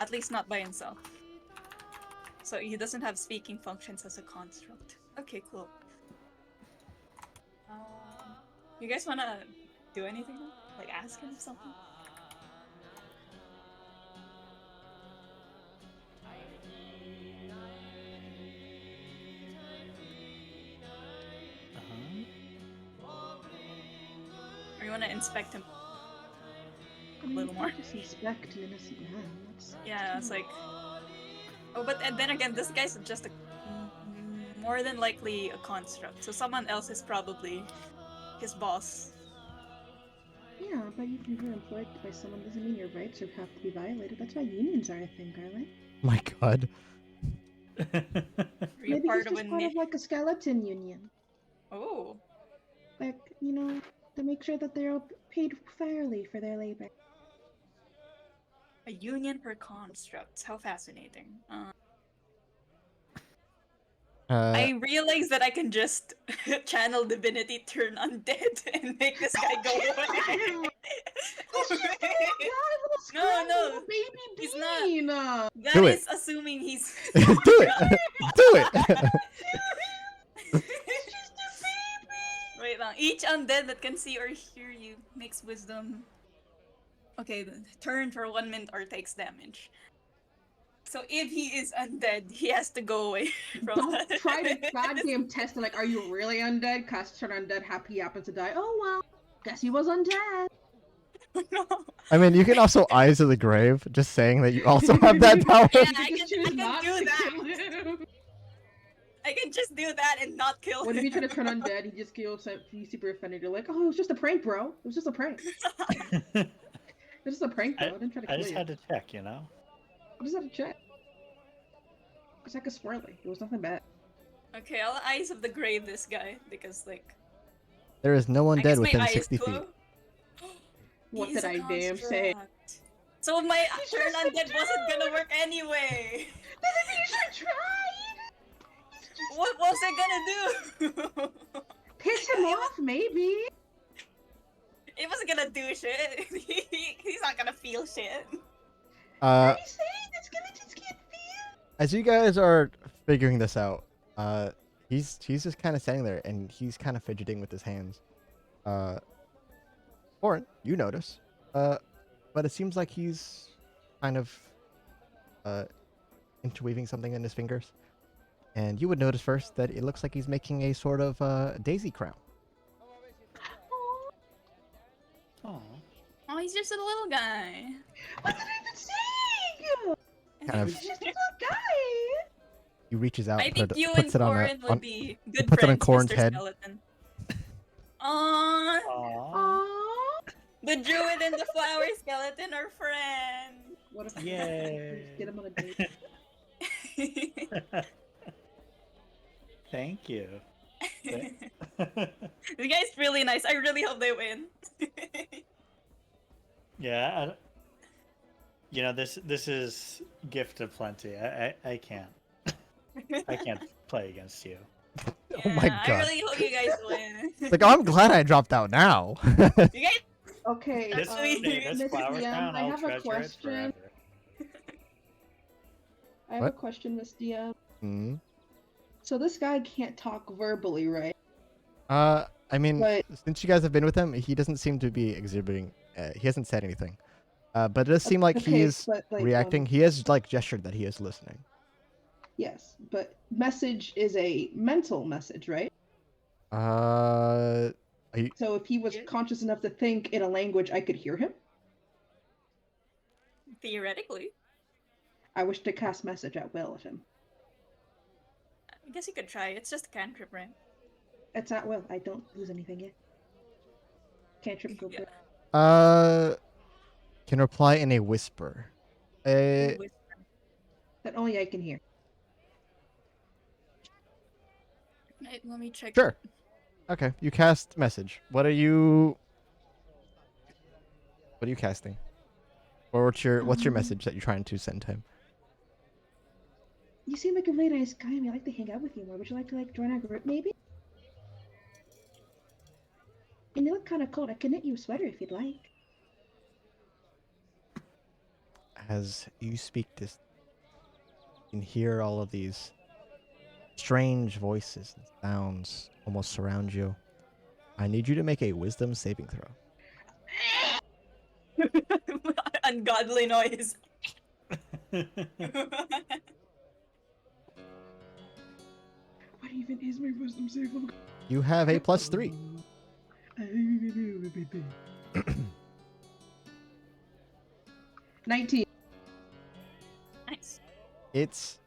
B: At least not by himself. So he doesn't have speaking functions as a construct. Okay, cool. You guys wanna do anything? Like ask him something? Or you wanna inspect him?
D: I mean,
B: Little
D: you
B: more.
D: can't just inspect an innocent man. That's
B: Yeah, it's
D: too
B: like... Oh, but and then again, this guy's just a... more than likely a construct. So someone else is probably his boss.
D: Yeah, but even if you're employed by someone doesn't mean your rights have to be violated. That's why unions are a thing, Garlic.
A: My god.
B: You're
D: Maybe
B: part
D: he's
B: of
D: just
B: a
D: part
B: ni-
D: of like a skeleton union.
B: Oh.
D: Like, you know, to make sure that they're all paid fairly for their labor.
B: A union for constructs. How fascinating. I realize that I can just channel divinity, turn undead, and make this guy go away. No,
D: baby
B: he's not.
D: bean.
B: That
A: Do it.
B: is assuming he's.
A: Do it. Do it.
B: Wait lang. Each undead that can see or hear you makes wisdom. Okay, then turn for 1 minute or takes damage. So if he is undead, he has to go away from
D: Don't
B: us.
D: try to goddamn test it. Like, are you really undead? Cast turn undead. He happens to die. Oh well. Guess he was undead.
B: No.
A: I mean, you can also eyes of the grave. Just saying that you also have that power.
B: Yeah,
D: You
B: I
D: just
B: can
D: choose not
B: do
D: to
B: that.
D: kill him.
B: I can just do that and not kill
D: What if
B: him.
D: you try to turn undead? He just kills him. He's super offended. You're like, oh, it was just a prank, bro. It was just a prank. It was just a prank, bro. I didn't try to
C: I
D: kill
C: just
D: you.
C: had to check, you know?
D: I just had to check. It's like a swirly. It was nothing bad.
B: Okay, I'll eyes of the grave this guy because like
A: There is no one
B: I guess
A: dead
B: my
A: within
B: eye is
A: 60 feet.
B: closed.
D: What
B: He
D: did
B: is a
D: I damn say?
B: construct. So my
D: You
B: turn
D: just
B: undead wasn't
D: dude!
B: gonna work anyway.
D: Doesn't mean you should try. He's just
B: What was I gonna do?
D: piss him off, maybe.
B: It wasn't gonna do shit. He's not gonna feel shit.
A: Uh,
D: What are you saying? The skeletons can't feel.
A: as you guys are figuring this out, he's just kind of standing there and he's kind of fidgeting with his hands. Orin, you notice, but it seems like he's kind of interweaving something in his fingers, and you would notice first that it looks like he's making a sort of daisy crown.
C: Oh.
B: Oh, he's just a little guy.
D: What did I even say?
A: Kind of,
D: He's just a little guy.
A: he reaches out,
B: I
A: and
B: think you and
A: puts it on
B: Corin
A: a,
B: would
A: on,
B: be good
A: puts it on
B: friends,
A: Corin's
B: Mr.
A: head.
B: Skeleton. Aww,
C: Aww.
D: Aww.
B: the druid and the flower skeleton are friends.
D: What if
C: Yay.
D: get him on a date?
C: Thank you.
B: The guy's really nice. I really hope they win.
C: Yeah, you know, this is gift of plenty. I can't play against you.
A: Oh my
B: Yeah,
A: god!
B: I really hope you guys win.
A: It's like, oh, I'm glad I dropped out now.
B: You guys,
D: Okay,
C: This,
B: Actually,
C: this
D: Miss
C: flower
D: DM,
C: crown,
D: I
C: I'll
D: have a
C: treasure it
D: question.
C: forever.
D: I have
A: What?
D: a question, Miss DM.
A: Hmm.
D: So this guy can't talk verbally, right?
A: I mean,
D: But-
A: since you guys have been with him, he doesn't seem to be exhibiting. He hasn't said anything. But it does seem like he
D: Okay,
A: is
D: but, like,
A: reacting. He has like gestured that he is listening.
D: Yes, but message is a mental message, right?
A: Are you,
D: So if he was
B: Yeah.
D: conscious enough to think in a language I could hear him,
B: theoretically,
D: I wish to cast message at will of him.
B: I guess you could try. It's just a cantrip, right?
D: It's at will. I don't lose anything yet. Cantrip go
B: Yeah.
D: quick.
A: can reply in a whisper.
B: Whisper.
D: That only I can hear.
B: Right, let me check.
A: Sure. Okay, you cast message. What are you casting? Or what's your message that you're trying to send to him?
D: You seem like a really nice guy, and I'd like to hang out with you more. Would you like to join our group, maybe? And you look kind of cold. I can knit you a sweater if you'd like.
A: As you speak this, you can hear all of these strange voices and sounds almost surround you. I need you to make a wisdom saving throw.
B: Ungodly noise.
D: What even is my wisdom save?
A: You have a +3.
D: 19.
B: Nice.
A: It's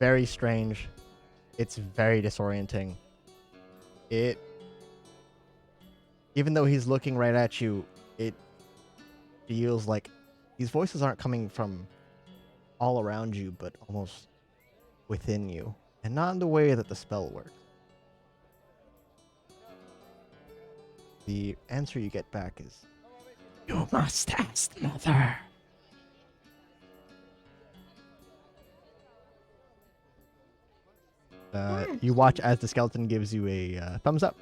A: very strange. It's very disorienting. Even though he's looking right at you, it feels like these voices aren't coming from all around you, but almost within you. And not in the way that the spell works. The answer you get back is, "You must ask Mother." You watch as the skeleton gives you a thumbs up.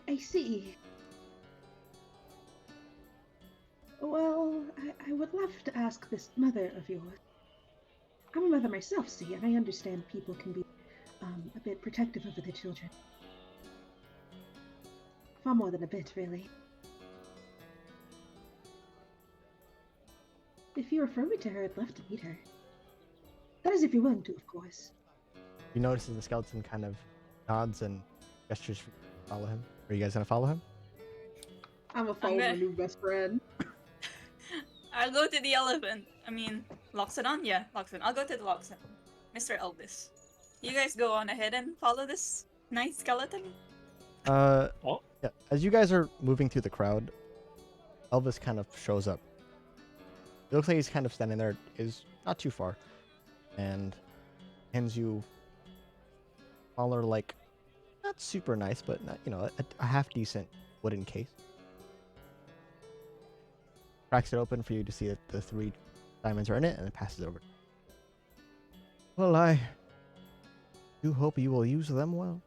D: I see. Well, I would love to ask this mother of yours. I'm a mother myself, see, and I understand people can be a bit protective over their children. Far more than a bit, really. If you refer me to her, I'd love to meet her. That is if you're willing to, of course.
A: You notice that the skeleton kind of nods and gestures for you to follow him. Are you guys gonna follow him?
D: I'm a follow my new best friend.
B: I'll go to the elephant. I mean, Loxodon? Yeah, Loxodon. I'll go to the Loxodon. Mr. Elvis. You guys go on ahead and follow this nice skeleton.
A: Uh,
C: Oh,
A: yeah. As you guys are moving through the crowd, Elvis kind of shows up. It looks like he's kind of standing there, is not too far, and hands you smaller, like not super nice, but not, a half decent wooden case. Cracks it open for you to see that the 3 diamonds are in it, and then passes it over. Well, I do hope you will use them well.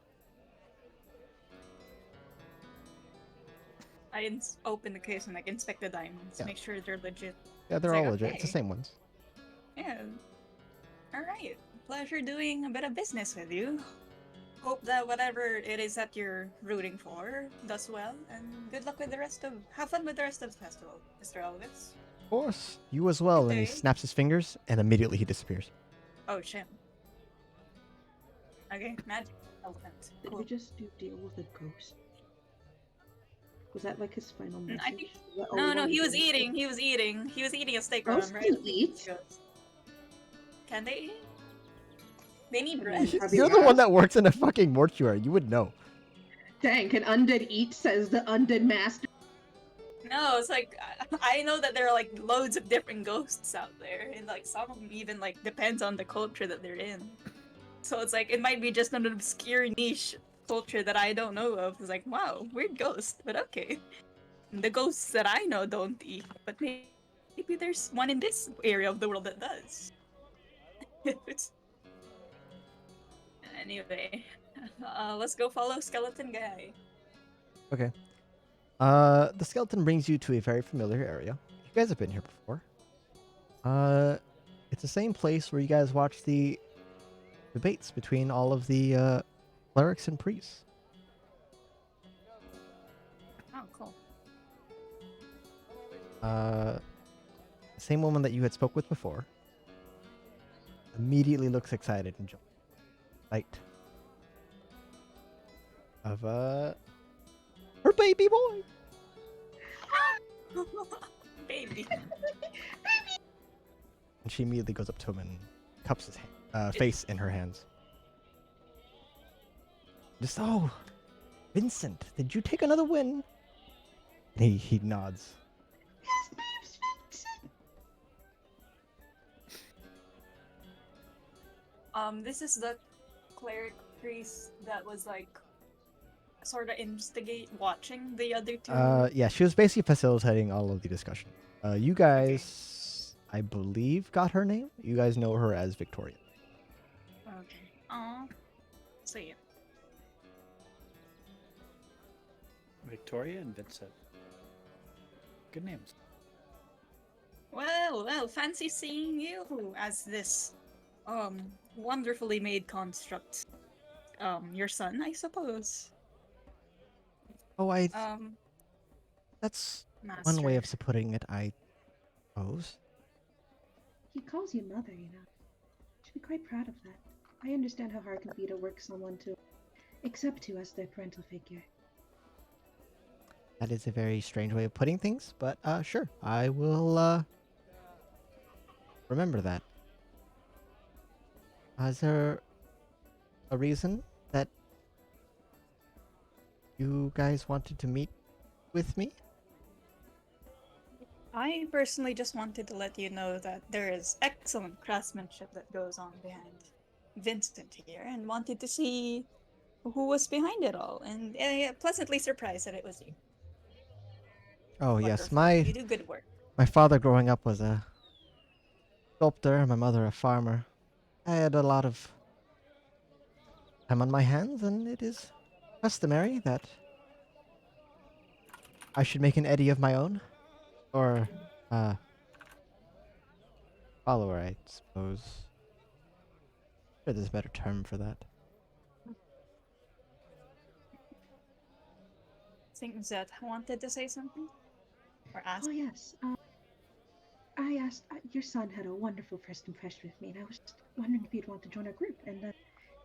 B: I open the case and like inspect the diamonds,
A: Yeah.
B: make sure they're legit.
A: Yeah, they're
B: It's
A: all
B: like,
A: legit. It's the
B: okay.
A: same ones.
B: Yeah. Alright. Pleasure doing a bit of business with you. Hope that whatever it is that you're rooting for does well, and good luck with the rest of. Have fun with the rest of the festival, Mr. Elvis.
A: Of course, you as well. And he
B: Okay.
A: snaps his fingers, and immediately he disappears.
B: Oh shit. Okay, magic elephant.
D: Did
B: Cool.
D: we just deal with a ghost? Was that like his final message?
B: I think-
D: Is that all
B: No,
D: we
B: no,
D: wanted
B: he
D: to
B: was
D: do?
B: eating. He was eating. He was eating a steak
D: Ghosts
B: ramen,
D: can
B: right?
D: eat?
B: Can they eat? They need
D: I
B: bread.
D: mean, have
A: You're
D: you
A: the one
D: asked?
A: that works in a fucking mortuary. You would know.
D: Dang, can undead eat? Says the undead master.
B: No, it's like I know that there are like loads of different ghosts out there, and like some of them even like depends on the culture that they're in. So it's like it might be just an obscure niche culture that I don't know of. It's like wow, weird ghost, but okay. The ghosts that I know don't eat, but maybe there's one in this area of the world that does. Anyway, let's go follow Skeleton Guy.
A: Okay. The skeleton brings you to a very familiar area. You guys have been here before. It's the same place where you guys watch the debates between all of the clerics and priests.
B: Oh, cool.
A: Same woman that you had spoke with before. Immediately looks excited and jumps. Light. Of her baby boy.
B: Baby.
A: And she immediately goes up to him and cups his face in her hands. Just, oh, Vincent, did you take another win? And he nods.
D: His name's Vincent.
B: This is the cleric priest that was like sort of watching the other two.
A: Yeah, she was basically facilitating all of the discussion. You guys, I believe, got her name. You guys know her as Victoria.
B: Okay. Aw. So yeah.
C: Victoria and Vincent. Good names.
B: Well, fancy seeing you as this wonderfully made construct. Your son, I suppose.
A: Oh, that's one way
B: Master.
A: of putting it, I suppose.
D: He calls you mother, you know. Should be quite proud of that. I understand how hard it can be to work someone to accept you as their parental figure.
A: That is a very strange way of putting things, but sure, I will remember that. Is there a reason that you guys wanted to meet with me?
B: I personally just wanted to let you know that there is excellent craftsmanship that goes on behind Vincent here, and wanted to see who was behind it all, and pleasantly surprised that it was you.
A: Oh yes,
B: Wonderful. You do good work.
A: my father growing up was a sculptor, and my mother a farmer. I had a lot of time on my hands, and it is customary that I should make an Eddie of my own, or follower, I suppose. Sure, there's a better term for that.
B: Think Zeth wanted to say something or ask.
D: Oh yes. I asked, your son had a wonderful first impression with me, and I was just wondering if you'd want to join our group. And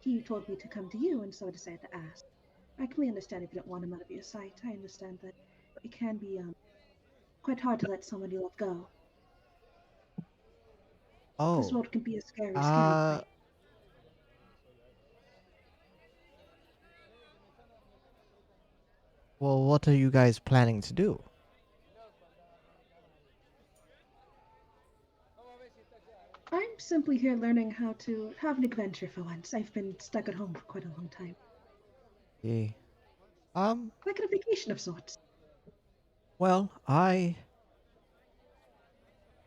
D: he told me to come to you, and so I decided to ask. I completely understand if you don't want him out of your sight. I understand that it can be quite hard to let someone you love go. This
A: Oh,
D: world can be a scary, scary
A: uh,
D: place.
A: well, what are you guys planning to do?
D: I'm simply here learning how to have an adventure for once. I've been stuck at home for quite a long time.
A: Eh, Um,
D: Like on a vacation of sorts.
A: well, I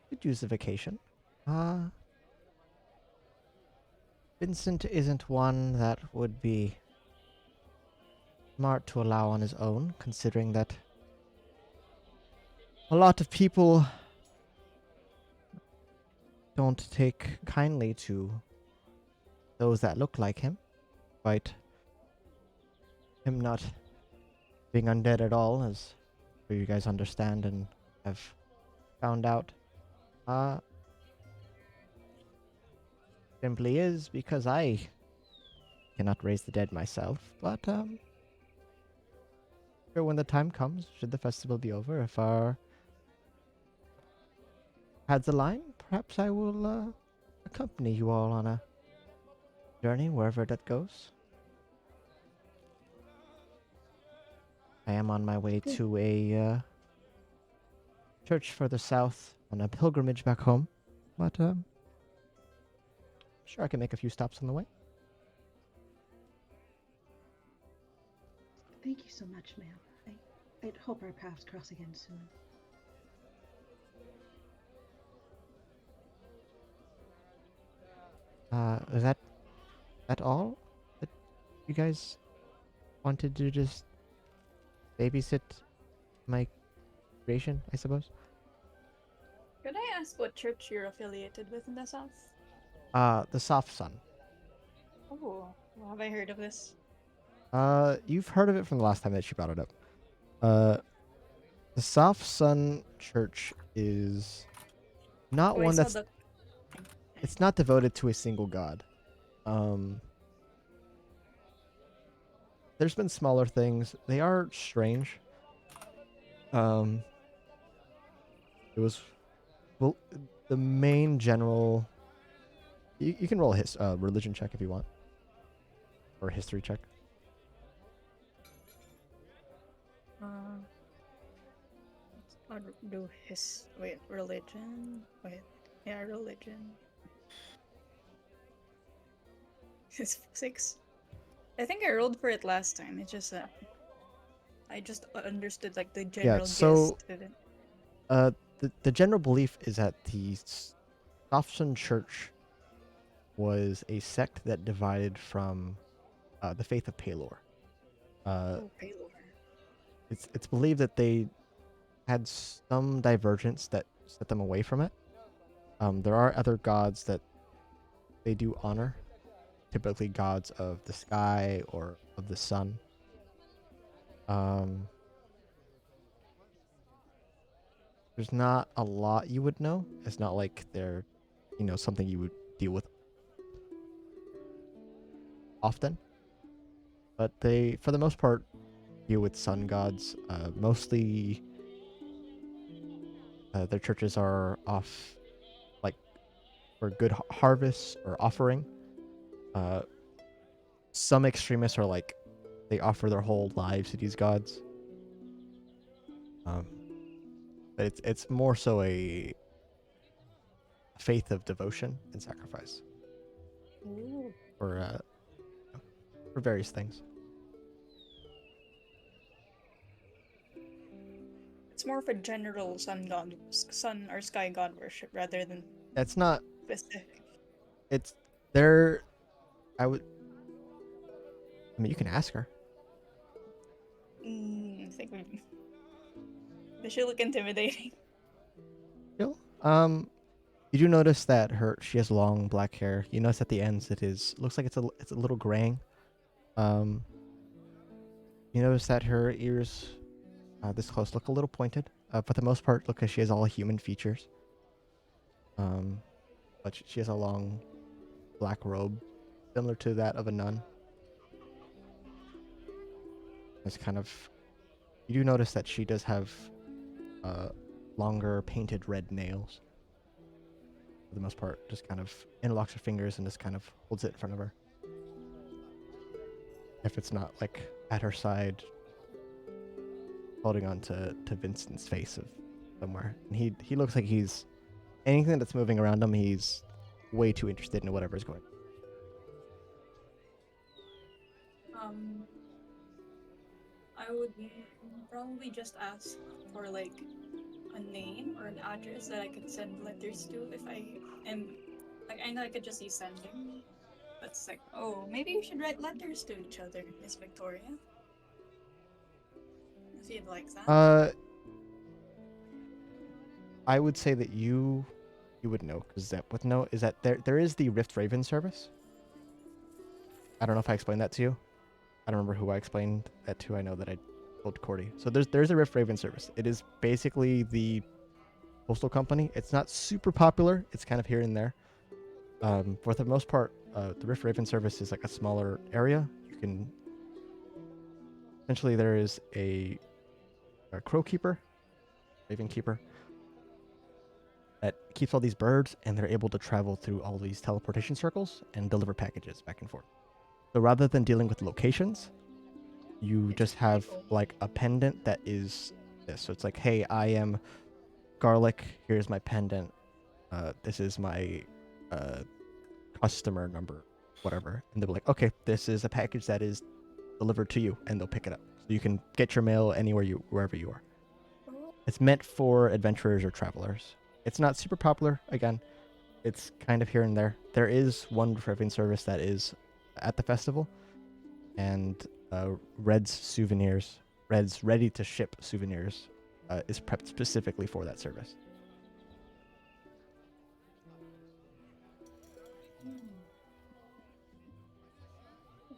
A: could use a vacation. Uh, Vincent isn't one that would be smart to allow on his own, considering that a lot of people don't take kindly to those that look like him, despite him not being undead at all, as you guys understand and have found out. Uh, Simply is because I cannot raise the dead myself, but sure, when the time comes, should the festival be over, if our paths align, perhaps I will accompany you all on a journey wherever that goes. I am on my way
D: Good.
A: to a church further south on a pilgrimage back home, but sure I can make a few stops on the way.
D: Thank you so much, ma'am. I hope our paths cross again soon.
A: Is that all that you guys wanted to just babysit my creation, I suppose?
B: Could I ask what church you're affiliated with in the south?
A: The Soft Sun.
B: Oh, well, have I heard of this?
A: You've heard of it from the last time that she brought it up. The Soft Sun Church is not
B: Oh, I
A: one
B: saw
A: that's
B: the.
A: it's not devoted to a single god. Um, there's been smaller things. They are strange. Um, it was well, the main general. You can roll a religion check if you want, or a history check.
B: Uh, I'll do his. Wait, religion? Wait. Yeah, religion. It's 6. I think I rolled for it last time. It's just I just understood like the
A: Yeah.
B: general
A: So,
B: gist of it.
A: the general belief is that the Soft Sun Church was a sect that divided from the faith of Palor.
B: Oh, Paylor.
A: It's believed that they had some divergence that set them away from it. There are other gods that they do honor, typically gods of the sky or of the sun. There's not a lot you would know. It's not like they're, something you would deal with often. But they, for the most part, deal with sun gods. Mostly, their churches are off, like, for good harvests or offering. Uh, some extremists are like, they offer their whole lives to these gods. But it's more so a faith of devotion and sacrifice
B: Ooh.
A: for various things.
B: It's more of a general sun or sky god worship rather than
A: It's not.
B: specific.
A: It's there. I would. I mean, you can ask her.
B: I think they should look intimidating.
A: Jill? You do notice that she has long black hair. You notice at the ends looks like it's a little graying. You notice that her ears, this close, look a little pointed. For the most part, look like she has all human features. But she has a long black robe, similar to that of a nun. It's kind of. You do notice that she does have longer painted red nails. For the most part, just kind of interlocks her fingers and just kind of holds it in front of her. If it's not like at her side, holding on to Vincent's face of somewhere. And he looks like he's anything that's moving around him, he's way too interested in whatever's going
B: Um, I would probably just ask for like a name or an address that I could send letters to if I am like I know I could just use sending. But it's like, oh, maybe we should write letters to each other, Miss Victoria. If you'd like that.
A: I would say that you would know, because that would know is that there is the Rift Raven service. I don't know if I explained that to you. I don't remember who I explained that to. I know that I told Cordy. So there's a Rift Raven service. It is basically the postal company. It's not super popular. It's kind of here and there. For the most part, the Rift Raven service is like a smaller area. You can essentially there is a crow keeper, raven keeper, that keeps all these birds, and they're able to travel through all these teleportation circles and deliver packages back and forth. So rather than dealing with locations, you just have like a pendant that is this. So it's like, hey, I am Garlic. Here's my pendant. This is my customer number, whatever. And they'll be like, okay, this is a package that is delivered to you, and they'll pick it up. So you can get your mail wherever you are. It's meant for adventurers or travelers. It's not super popular. Again, it's kind of here and there. There is one Riven service that is at the festival, and Red's ready to ship souvenirs, is prepped specifically for that service.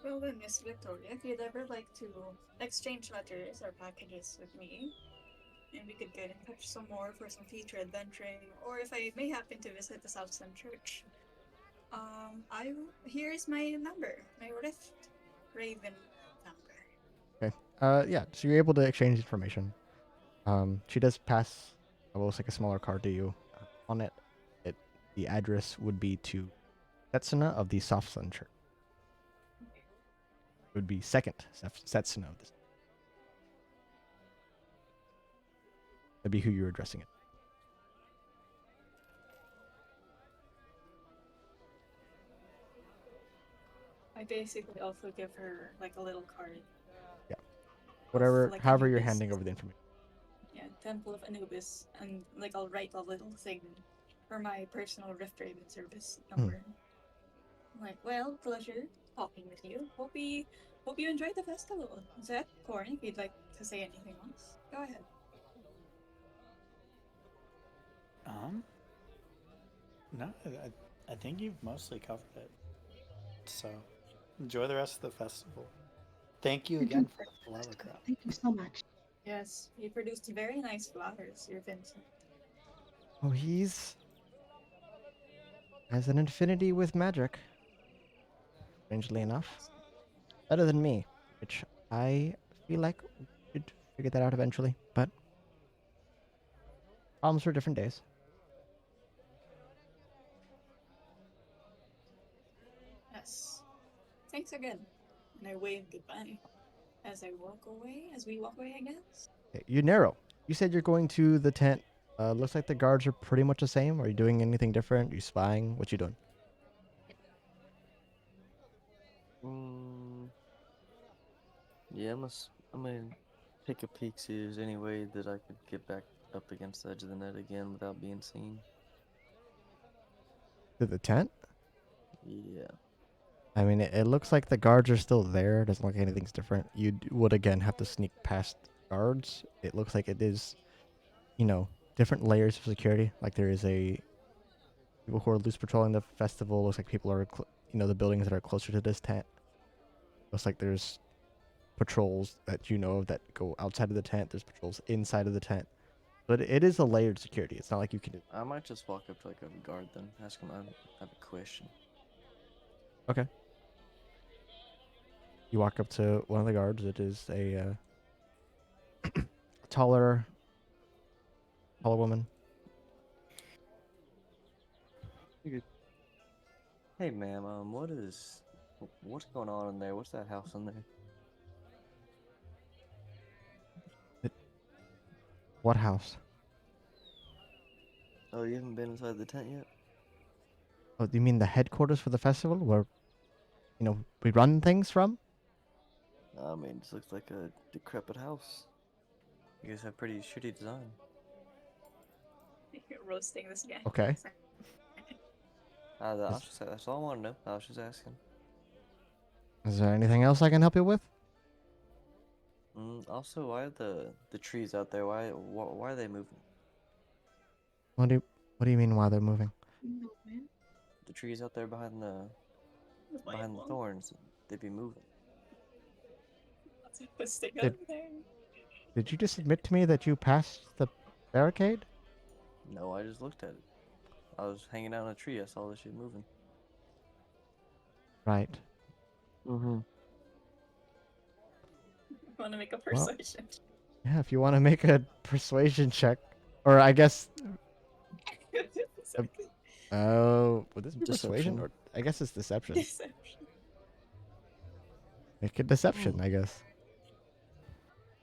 B: Well then, Miss Victoria, if you'd ever like to exchange letters or packages with me, and we could get in touch some more for some future adventuring, or if I may happen to visit the South Sun Church, here's my number, my Rift Raven number.
A: Okay. Yeah. So you're able to exchange information. She does pass, looks like a smaller card to you. On it, the address would be to Setsuna of the Soft Sun Church. It would be second Setsuna of this. That'd be who you're addressing it.
B: I basically also give her like a little card.
A: Yeah. Whatever,
B: like,
A: however you're
B: Anubis.
A: handing over the information.
B: Yeah, Temple of Anubis, and like I'll write a little thing for my personal Rift Raven service number. Like, well, pleasure talking with you. Hope you enjoyed the festival. Zed, Corn, if you'd like to say anything else, go ahead.
C: No, I think you've mostly covered it. So, enjoy the rest of the festival. Thank you again for the flower crop.
D: Thank you so much.
B: Yes, you produced very nice flowers, your Vincent.
A: Oh, he's has an infinity with magic. Strangely enough, better than me, which I feel like we should figure that out eventually. But problems for different days.
B: Yes. Thanks again. And I wave goodbye as we walk away, I guess.
A: Okay, Unero, you said you're going to the tent. Looks like the guards are pretty much the same. Are you doing anything different? Are you spying? What you doing?
E: Yeah, I'm gonna take a peek, see if there's any way that I could get back up against the edge of the net again without being seen.
A: To the tent?
E: Yeah.
A: I mean, it looks like the guards are still there. Doesn't look like anything's different. You would again have to sneak past guards. It looks like it is, different layers of security. Like there is people who are loose patrolling the festival. Looks like people are, the buildings that are closer to this tent. Looks like there's patrols that that go outside of the tent. There's patrols inside of the tent. But it is a layered security. It's not like you can.
E: I might just walk up to like a guard then. Ask him. I have a question.
A: Okay. You walk up to one of the guards. It is a taller woman.
E: Hey, ma'am. What's going on in there? What's that house in there?
A: What house?
E: Oh, you haven't been inside the tent yet?
A: Oh, you mean the headquarters for the festival, where, we run things from?
E: I mean, it looks like a decrepit house. You guys have pretty shitty design.
B: You're roasting this guy.
A: Okay.
E: That's all I want to know. I was just asking.
A: Is there anything else I can help you with?
E: Also, why are the trees out there? Why are they moving?
A: What do you mean why they're moving?
D: No, man.
E: The trees out there behind the thorns, they'd be moving.
A: Did you just admit to me that you passed the barricade?
E: No, I just looked at it. I was hanging out in a tree. I saw the shit moving.
A: Right.
E: Mm-hmm.
B: Want to make a persuasion?
A: Yeah, if you want to make a persuasion check, or I guess. Oh, would this be persuasion,
E: Deception.
A: or I guess it's deception.
B: Deception.
A: Make it deception, I guess.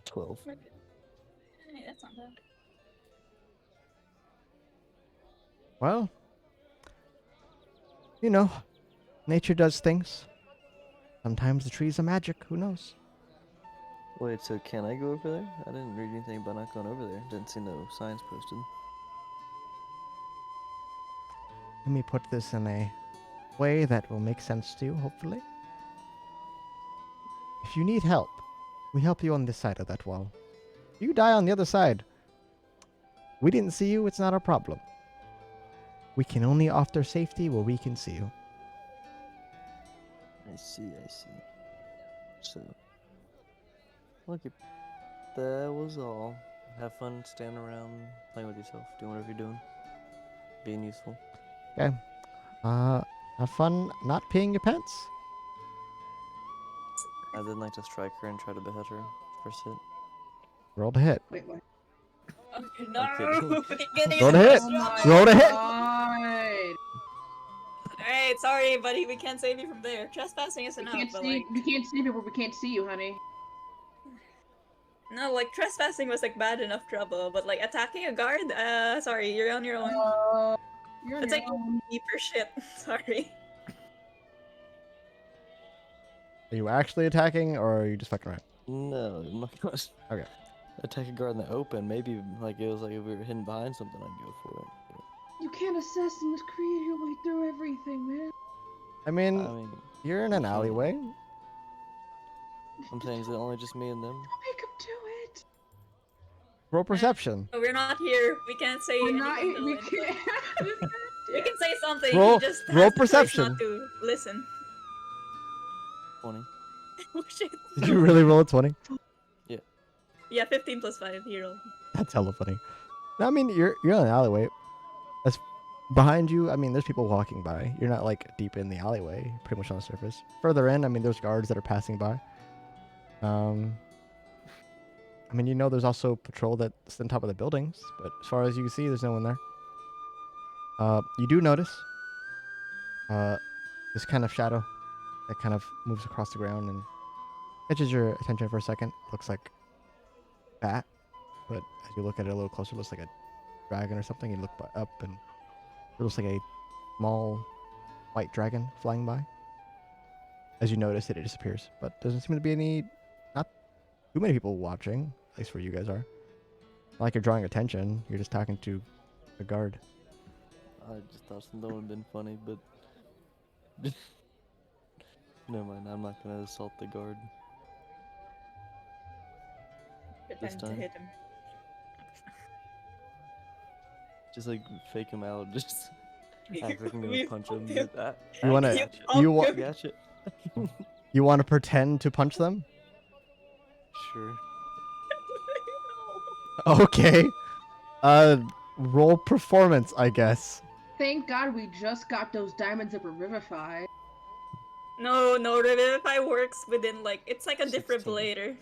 E: 12.
B: Hey, that's not bad.
A: Well, nature does things. Sometimes the trees are magic. Who knows?
E: Wait, so can I go over there? I didn't read anything about not going over there. Didn't see no signs posted.
A: Let me put this in a way that will make sense to you, hopefully. If you need help, we help you on this side of that wall. You die on the other side. We didn't see you, it's not our problem. We can only offer safety where we can see you.
E: I see. So, look, that was all. Have fun standing around, playing with yourself, doing whatever you're doing. Being useful.
A: Okay. Have fun not peeing your pants.
E: I didn't like to strike her and try to behead her first hit.
A: Roll to hit.
D: Wait, what?
B: Okay, no.
E: kidding.
B: Getting
A: Roll
B: in
A: to hit.
B: trouble.
A: Roll to hit.
D: God.
B: Alright, sorry, buddy. We can't save you from there. Trespassing is enough, but like.
D: We can't see people. We can't see you, honey.
B: No, like trespassing was like bad enough trouble, but like attacking a guard, sorry, you're on your own.
D: You're on
B: It's
D: your
B: like
D: own.
B: deeper shit. Sorry.
A: Are you actually attacking, or are you just fucking around?
E: No, my gosh.
A: Okay.
E: Attack a guard in the open. Maybe like it was like if we were hidden behind something, I'd go for it.
D: You can't assess and create your way through everything, man.
A: I mean,
E: I mean,
A: you're in an alleyway.
E: I'm saying is it only just me and them?
D: Don't make him do it.
A: Roll perception.
B: No, we're not here. We can't say
D: We're
B: anything.
D: not.
B: to
D: We
B: him.
D: can't.
B: We can say something.
A: Roll-
B: he just has
A: roll
B: the choice
A: perception.
B: Not to listen.
E: 20.
B: Oh shit.
A: Did you really roll a 20?
B: Yeah, 15 plus 5. He rolled.
A: That's hella funny. No, I mean, you're in an alleyway. As behind you, I mean, there's people walking by. You're not like deep in the alleyway. You're pretty much on the surface. Further in, I mean, there's guards that are passing by. I mean, there's also patrol that's on top of the buildings, but as far as you can see, there's no one there. You do notice this kind of shadow that kind of moves across the ground and catches your attention for a second. Looks like bat, but as you look at it a little closer, it looks like a dragon or something. You look up and it looks like a small white dragon flying by. As you notice it disappears, but doesn't seem to be not too many people watching, at least where you guys are. Not like you're drawing attention, you're just talking to a guard.
E: I just thought something would have been funny, but never mind. I'm not gonna assault the guard.
B: Pretend to
E: time.
B: hit him.
E: Just like fake him out. Just act like I'm
B: We
E: gonna punch him.
B: fucked him.
A: You wanna-
B: You
E: Gotcha.
A: You want to pretend to punch them?
E: Sure.
A: Okay. Roll performance, I guess.
D: Thank God we just got those diamonds up at Revivify.
B: No, Revivify works within it's like a
E: 16.
B: defibrillator.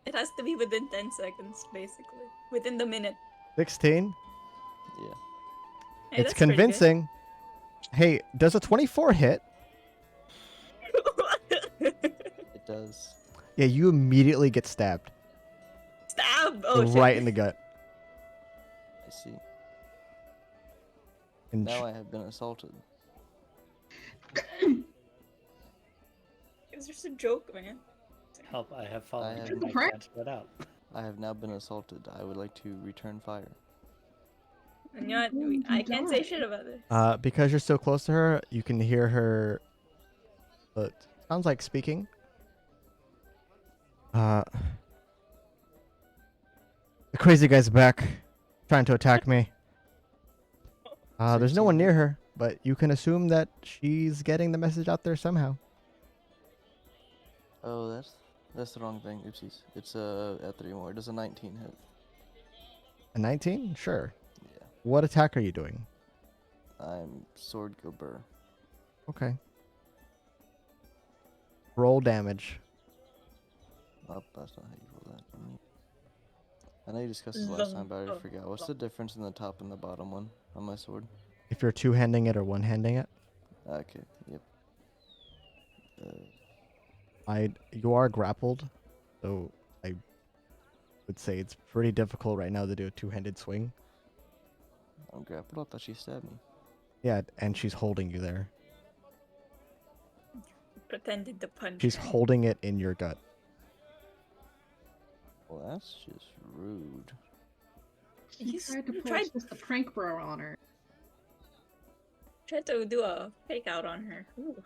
B: It has to be within 10 seconds, basically. Within the minute.
A: 16.
E: Yeah.
B: Hey,
A: It's
B: that's pretty good.
A: convincing. Hey, does a 24 hit?
E: It does.
A: Yeah, you immediately get stabbed.
B: Stab! Oh,
A: right
B: shit.
A: in the gut.
E: I see.
A: And
E: Now I have been assaulted.
B: It's just a joke, man.
C: Help, I have fallen.
E: I
C: and I
D: have-
C: can't spread out.
E: I have now been assaulted. I would like to return fire.
B: And you know what? I can't say shit about this.
A: because you're so close to her, you can hear her. It sounds like speaking. The crazy guy's back, trying to attack me. There's no one near her, but you can assume that she's getting the message out there somehow.
E: Oh, that's the wrong thing. Oopsies. It's at 3 more. Does a 19 hit?
A: A 19? Sure.
E: Yeah.
A: What attack are you doing?
E: I'm Sword Gobur.
A: Okay. Roll damage.
E: Oh, that's not how you roll that. I know you discussed this last time, but I already forgot. What's the difference in the top and the bottom one on my sword?
A: If you're two-handing it or one-handing it.
E: Okay. Yep.
A: You are grappled, so I would say it's pretty difficult right now to do a two-handed swing.
E: I'm grappled. I thought she stabbed me.
A: Yeah, and she's holding you there.
B: Pretended to punch.
A: She's
B: her.
A: holding it in your gut.
E: Well, that's just rude.
D: He tried to pull just a prank bro on her.
B: Tried to do a fake out on her. Ooh.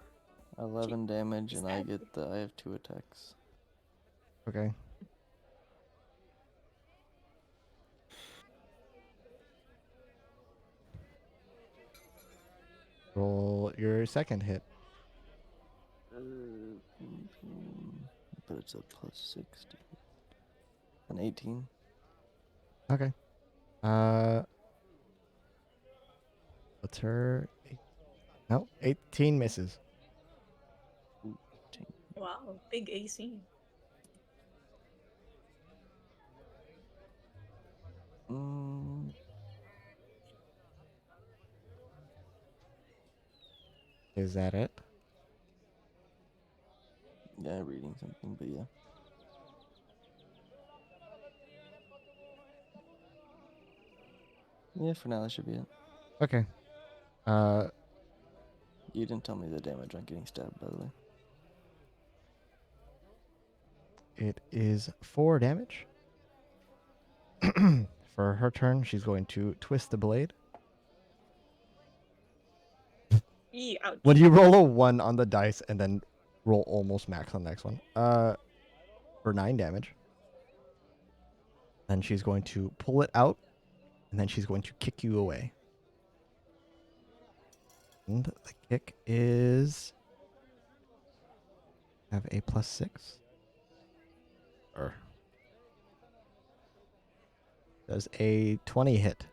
E: 11 damage, and I
B: stabbed
E: get I have 2 attacks.
A: Okay. Roll your second hit.
E: But it's a plus 60. An 18.
A: Okay. What's her? No, 18 misses.
B: Wow, big AC.
A: Is that it?
E: Yeah, reading something, but yeah. Yeah, for now that should be it.
A: Okay.
E: You didn't tell me the damage on getting stabbed, by the way.
A: It is 4 damage. For her turn, she's going to twist the blade.
B: Eee, ouch.
A: When you roll a 1 on the dice and then roll almost max on the next one, for 9 damage. Then she's going to pull it out, and then she's going to kick you away. And the kick is... have a plus 6. Or... does a 20 hit?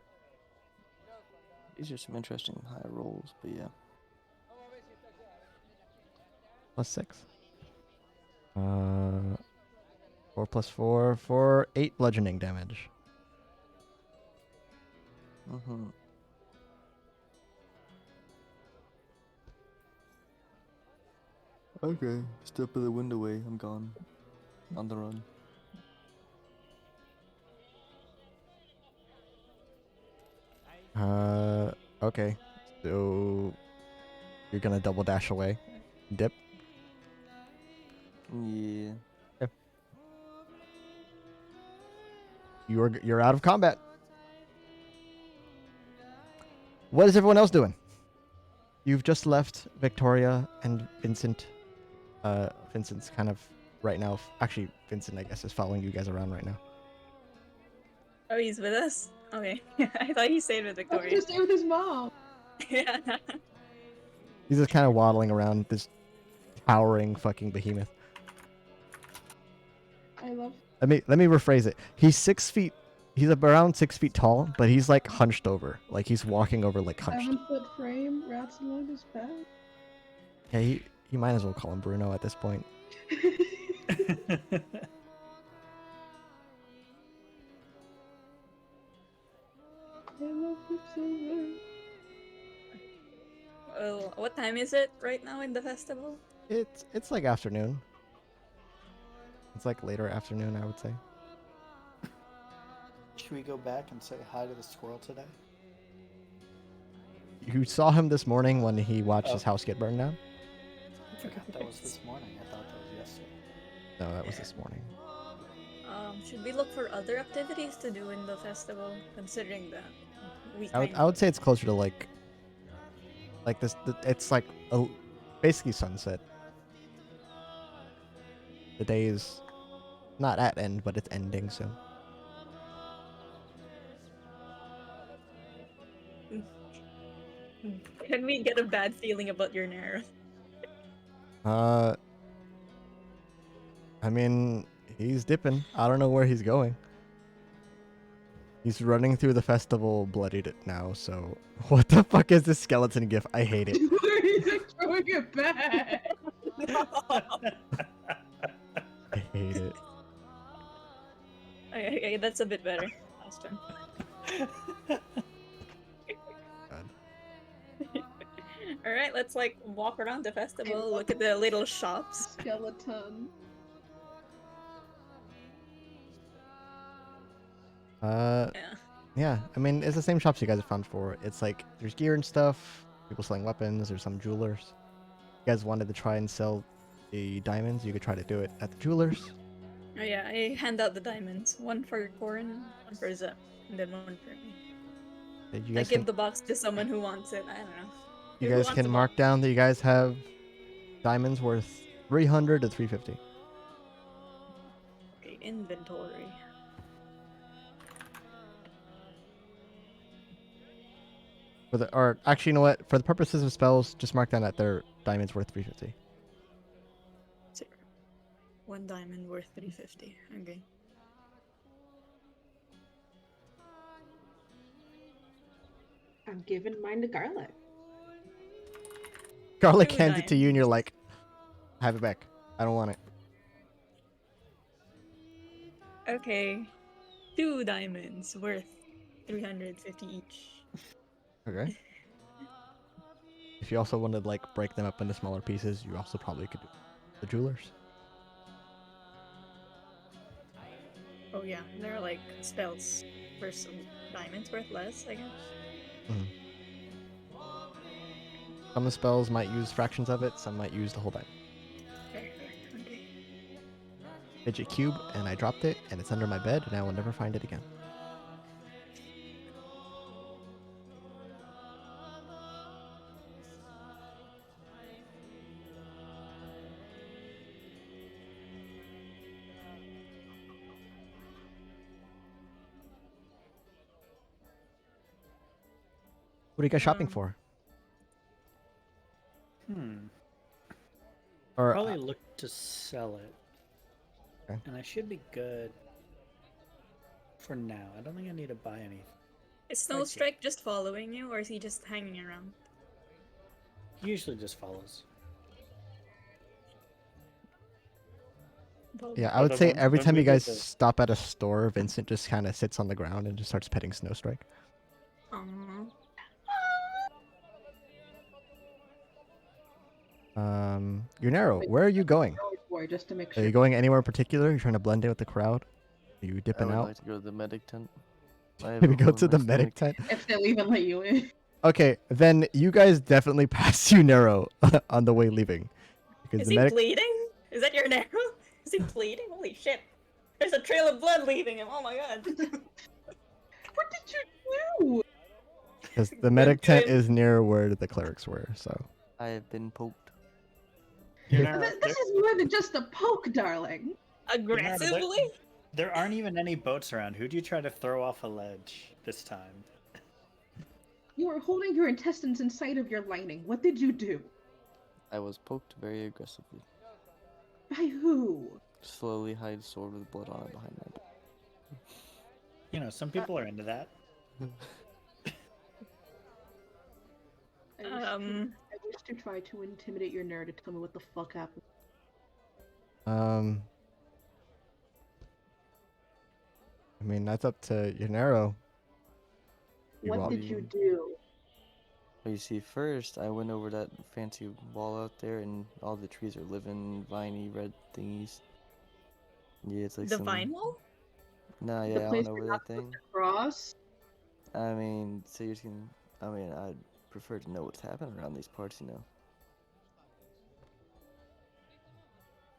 E: These are some interesting high rolls, but yeah.
A: Plus 6. 4 plus 4 for 8 bludgeoning damage.
E: Mm-hmm. Okay, step of the window way. I'm gone. On the run.
A: Okay. So you're gonna double dash away. Dip.
E: Yeah.
A: You're out of combat. What is everyone else doing? You've just left Victoria and Vincent. Vincent's kind of right now. Actually, Vincent, I guess, is following you guys around right now.
B: Oh, he's with us? Okay. I thought he stayed with
D: I could
B: Victoria.
D: just stay with his mom.
B: Yeah.
A: He's just kind of waddling around this towering fucking behemoth.
D: I love.
A: Let me rephrase it. He's 6 feet He's around 6 feet tall, but he's like hunched over. Like he's walking over like hunched.
D: 7-foot frame, rats along his back.
A: Yeah, you might as well call him Bruno at this point.
D: I love you so much.
B: Well, what time is it right now in the festival?
A: It's like afternoon. It's like later afternoon, I would say.
C: Should we go back and say hi to the squirrel today?
A: You saw him this morning when he watched his
C: Oh.
A: house get burned down?
C: I forgot that was this morning. I thought that was yesterday.
A: No, that was this morning.
B: Should we look for other activities to do in the festival, considering that we
A: I would say it's closer to like this. It's like basically sunset. The day is not at end, but it's ending soon.
B: Can we get a bad feeling about your Nero?
A: I mean, he's dipping. I don't know where he's going. He's running through the festival bloodied now, so what the fuck is this skeleton gif? I hate it.
D: He's like throwing it back.
A: I hate it.
B: Okay, that's a bit better. Last one. Alright, let's like walk around the festival, look at the little shops.
D: Skeleton.
B: Yeah.
A: Yeah, I mean, it's the same shops you guys have found before. It's like, there's gear and stuff, people selling weapons, there's some jewelers. You guys wanted to try and sell the diamonds, you could try to do it at the jewelers.
B: Oh yeah, I hand out the diamonds. One for Corin, one for Zep, and then one for me.
A: You
B: I
A: guys
B: give
A: can,
B: the box to someone who wants it, I don't know.
A: you
B: Who
A: guys
B: wants
A: can
B: the
A: mark
B: box?
A: down that you guys have diamonds worth 300 to 350.
B: Okay, inventory.
A: Or actually, you know what? For the purposes of spells, just mark down that their diamonds worth 350.
B: 0. 1 diamond worth 350. Okay.
D: I'm giving mine to Garlic.
A: Garlic
B: Two
A: hands it to you, and you're
B: diamonds.
A: like, "Have it back. I don't want it."
B: Okay. 2 diamonds worth 350 each.
A: Okay. If you also wanted to like break them up into smaller pieces, you also probably could do the jewelers.
B: Oh yeah, there are like spells for some diamonds worth less, I guess.
A: Some of the spells might use fractions of it, some might use the whole diamond.
B: Fair, okay.
A: Fidget cube, and I dropped it, and it's under my bed, and I will never find it again. What are you guys shopping
B: Um,
A: for?
C: Or
A: Or
C: probably look to sell it.
A: Okay.
C: And I should be good for now. I don't think I need to buy anything.
B: Is Snowstrike just following you, or is he just hanging around?
C: He usually just follows.
B: Well,
A: yeah, I
C: Oh,
A: would
C: the
A: say
C: one-
A: every
C: when
A: time
C: we
A: you
C: did
A: guys
C: the-
A: stop at a store, Vincent just kind of sits on the ground and just starts petting Snowstrike.
B: Aw.
A: Yunero, where are you going?
D: Boy, just to make
A: Are
D: sure.
A: you going anywhere in particular? You're trying to blend in with the crowd? Are you
E: I
A: dipping
E: would
A: out?
E: like to go to the medic tent. I have
A: Maybe
E: a
A: go
E: hole
A: to
E: in
A: the
E: my
A: medic
E: stomach.
A: tent?
D: If they'll even let you in.
A: Okay, then you guys definitely pass Yunero on the way leaving. Because
B: Is
A: the
B: he
A: medic
B: bleeding? Is that your Nero? Is he bleeding? Holy shit. There's a trail of blood leaving him. Oh my god.
D: What did you do?
A: because the medic tent
B: Good.
A: is near where the clerics were, so
E: I have been poked.
D: This is more than just a poke, darling.
B: Aggressively?
C: There aren't even any boats around. Who'd you try to throw off a ledge this time?
D: You were holding your intestines inside of your lining. What did you do?
E: I was poked very aggressively.
D: By who?
E: Slowly hide sword with blood on it behind my back.
C: You know, some people are into that.
D: I wish to try to intimidate your nerd to tell me what the fuck happened.
A: I mean, that's up to Yanero. You
D: What
A: want-
D: did you do?
E: Well, you see, first I went over that fancy wall out there, and all the trees are living, viney, red thingies. Yeah, it's like
B: The
E: some.
B: vine wall?
E: Nah,
D: The
E: yeah, I
D: place
E: went over
D: you're not
E: that thing.
D: Cross?
E: I mean, so you're gonna. I mean, I'd prefer to know what's happening around these parts, you know.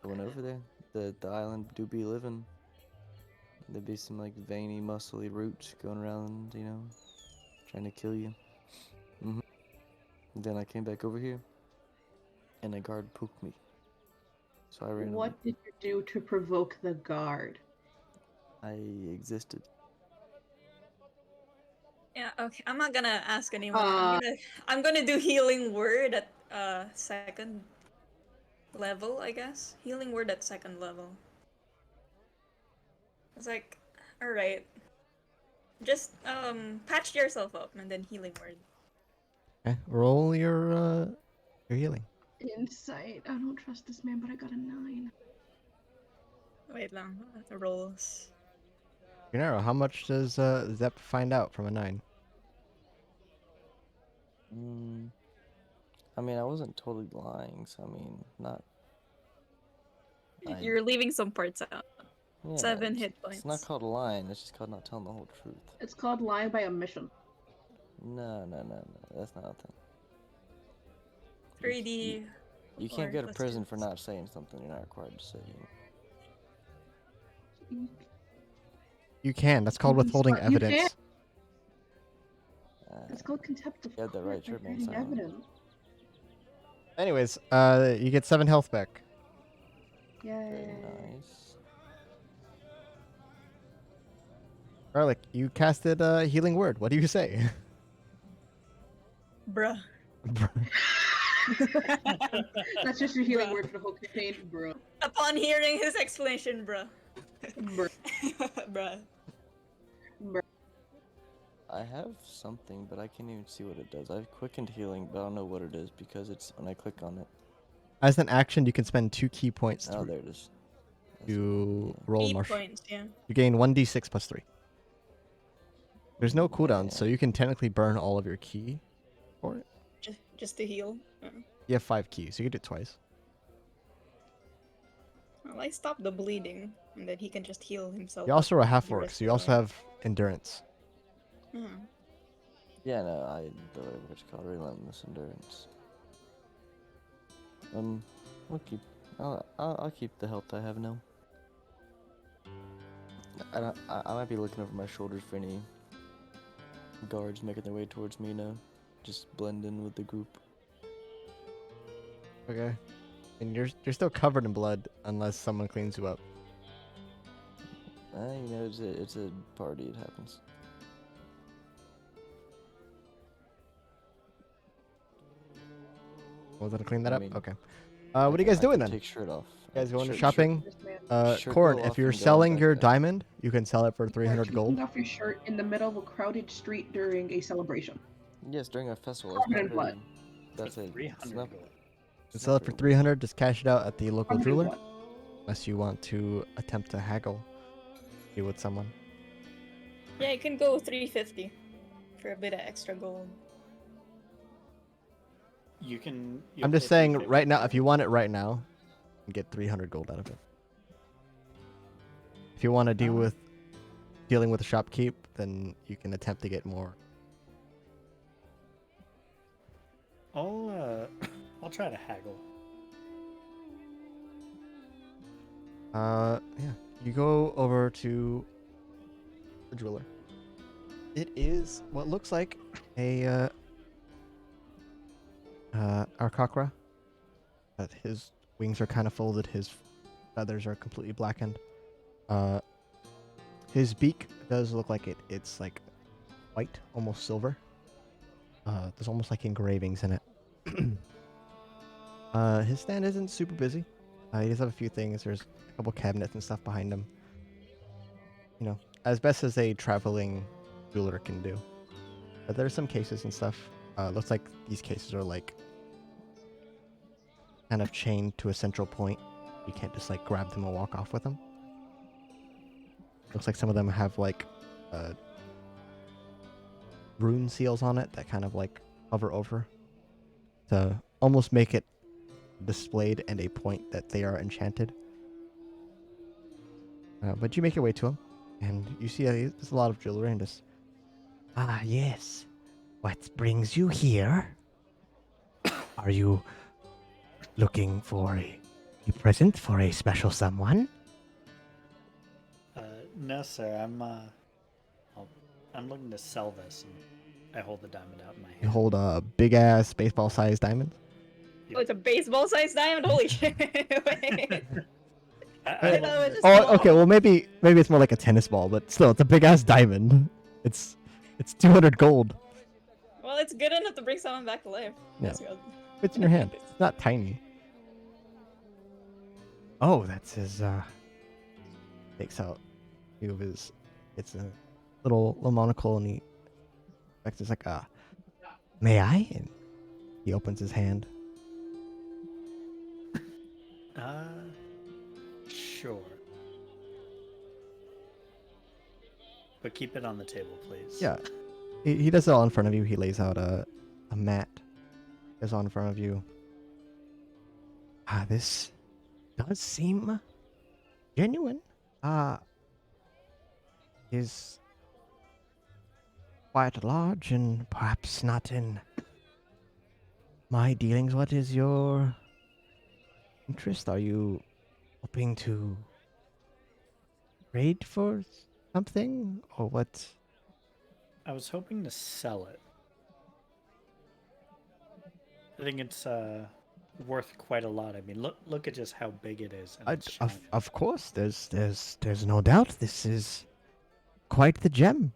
E: I went over there. The island do be living. There'd be some like veiny, muscly roots going around, you know, trying to kill you. Then I came back over here, and a guard pooped me. So I ran away.
D: What did you do to provoke the guard?
E: I existed.
B: Yeah, okay. I'm not gonna ask anymore.
D: Uh,
B: I'm gonna do healing word at second level, I guess. Healing word at second level. It's like, alright. Just patch yourself up and then healing word.
A: Okay, roll your healing.
D: Insight. I don't trust this man, but I got a 9.
B: Wait lang, the rolls.
A: Yanero, how much does Zep find out from a 9?
E: I mean, I wasn't totally lying, so I mean, not.
B: You're leaving some parts out.
E: Yeah,
B: 7
E: it's-
B: hit
E: It's not
B: points.
E: called lying. It's just called not telling the whole truth.
D: It's called lying by omission.
E: No, that's not a thing.
B: 3D.
E: You can't
B: or
E: go to
B: plus
E: prison for
B: twos.
E: not saying something you're not required to say. You know?
A: You can. That's called
D: You can
A: withholding
D: start- you
A: evidence.
D: It's called contempt of
E: You have that
D: court
E: right
D: for
E: shirt, man,
D: hiding
E: Simon.
D: evidence.
A: Anyways, you get 7 health back.
E: Very
D: Yay.
E: nice.
A: Garlic, you casted a healing word. What do you say?
B: Bruh.
D: That's just your healing
B: Bruh.
D: word for the whole campaign, bro.
B: Upon hearing his explanation, bruh.
D: Bruh.
B: Bruh.
D: Bruh.
E: I have something, but I can't even see what it does. I've quickened healing, but I don't know what it is because it's when I click on it.
A: As an action, you can spend 2 key points
E: Oh,
A: to,
E: there it is. That's
A: to
E: it,
A: roll
B: 8
A: marsh.
B: points, yeah.
A: You gain 1d6 plus 3. There's no cooldown, so
E: Yeah.
A: you can technically burn all of your key for it.
B: Just to heal.
A: You have 5 keys, so you can do it twice.
B: Well, I stop the bleeding, and then he can just heal himself.
A: You also are a half
B: the
A: orc,
B: rest
A: so you
B: of
A: also
B: the
A: have endurance.
B: way.
E: Yeah, no, whatever it's called, relentless endurance. I'll keep the health I have now. I might be looking over my shoulders for any guards making their way towards me now. Just blend in with the group.
A: Okay. And you're still covered in blood unless someone cleans you up.
E: You know, it's a party. It happens.
A: Was it to clean that
E: I
A: up?
E: mean,
A: Okay. What are you guys
E: I
A: doing
E: can
A: then?
E: Take shirt off.
A: You guys going
E: Shirt-
A: shopping?
D: This man.
E: Shirt
A: Corn,
E: go
A: if
E: off
A: you're
E: and go
A: selling
E: back
A: your
E: up.
A: diamond, you can sell it for
D: You
A: 300
D: are
A: gold.
D: taking off your shirt in the middle of a crowded street during a celebration.
E: Yes, during a festival.
D: Covered
E: It's
D: in
E: not
D: blood.
E: very. That's it.
C: 300
E: not-
C: gold.
A: You
E: it's
A: sell
E: not
A: it for
E: very-
A: 300, just cash it out at the local
D: Covered in
A: jeweler.
D: blood.
A: Unless you want to attempt to haggle you with someone.
B: Yeah, you can go 350 for a bit of extra gold.
C: You can.
A: I'm just saying, right now, if you want it right now, you can get 300 gold out of it. If you want to deal with dealing with the shopkeep, then you can attempt to get more.
C: I'll try to haggle.
A: Yeah. You go over to the jeweler. It is what looks like a Arkakra. But his wings are kind of folded. His feathers are completely blackened. His beak does look like it's like white, almost silver. There's almost like engravings in it. His stand isn't super busy. He does have a few things. There's a couple cabinets and stuff behind him. You know, as best as a traveling jeweler can do. But there's some cases and stuff. Looks like these cases are like kind of chained to a central point. You can't just like grab them and walk off with them. Looks like some of them have like rune seals on it that kind of like hover over to almost make it displayed and a point that they are enchanted. But you make your way to him, and you see there's a lot of jewelry and just. Ah, yes. What brings you here? Are you looking for a present for a special someone?
C: No, sir. I'm looking to sell this, and I hold the diamond out in my hand.
A: You hold a big ass baseball sized diamond.
B: Oh, it's a baseball-sized diamond. Holy shit! Wait.
C: I
B: thought it was just
A: Oh,
B: small.
A: okay. Well, maybe it's more like a tennis ball, but still, it's a big ass diamond. It's 200 gold.
B: Well, it's good enough to bring someone back to life.
A: Yeah.
B: That's good.
A: Fits in your hand. It's not tiny. Oh, that's his. Takes out a few of his. It's a little monocle, and he. It's like may I? And he opens his hand.
C: Sure. But keep it on the table, please.
A: Yeah, he does it all in front of you. He lays out a mat. Is on in front of you. This does seem genuine. Is quite large and perhaps not in my dealings. What is your interest? Are you hoping to trade for something, or what?
C: I was hoping to sell it. I think it's worth quite a lot. I mean, look at just how big it is. And it's shiny.
A: Of course, there's no doubt this is quite the gem.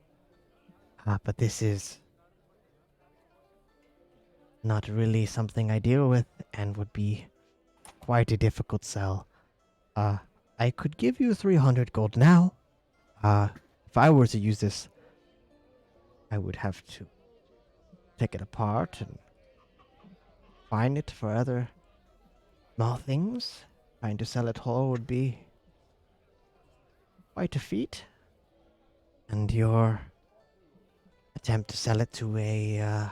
A: But this is not really something I deal with and would be quite a difficult sell. I could give you 300 gold now. If I were to use this, I would have to take it apart and find it for other small things. Trying to sell it whole would be quite a feat. And your attempt to sell it to a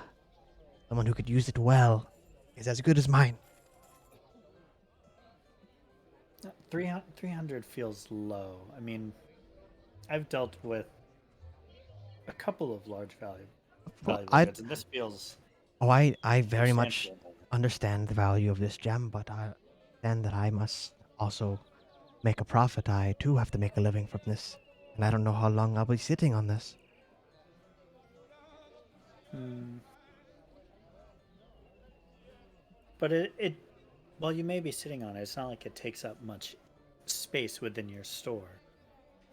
A: someone who could use it well is as good as mine.
C: 300 feels low. I mean, I've dealt with a couple of large valuable goods, and this feels.
A: Oh, I very much
C: substantial.
A: understand the value of this gem, but I understand that I must also make a profit. I too have to make a living from this, and I don't know how long I'll be sitting on this.
C: But it while you may be sitting on it, it's not like it takes up much space within your store.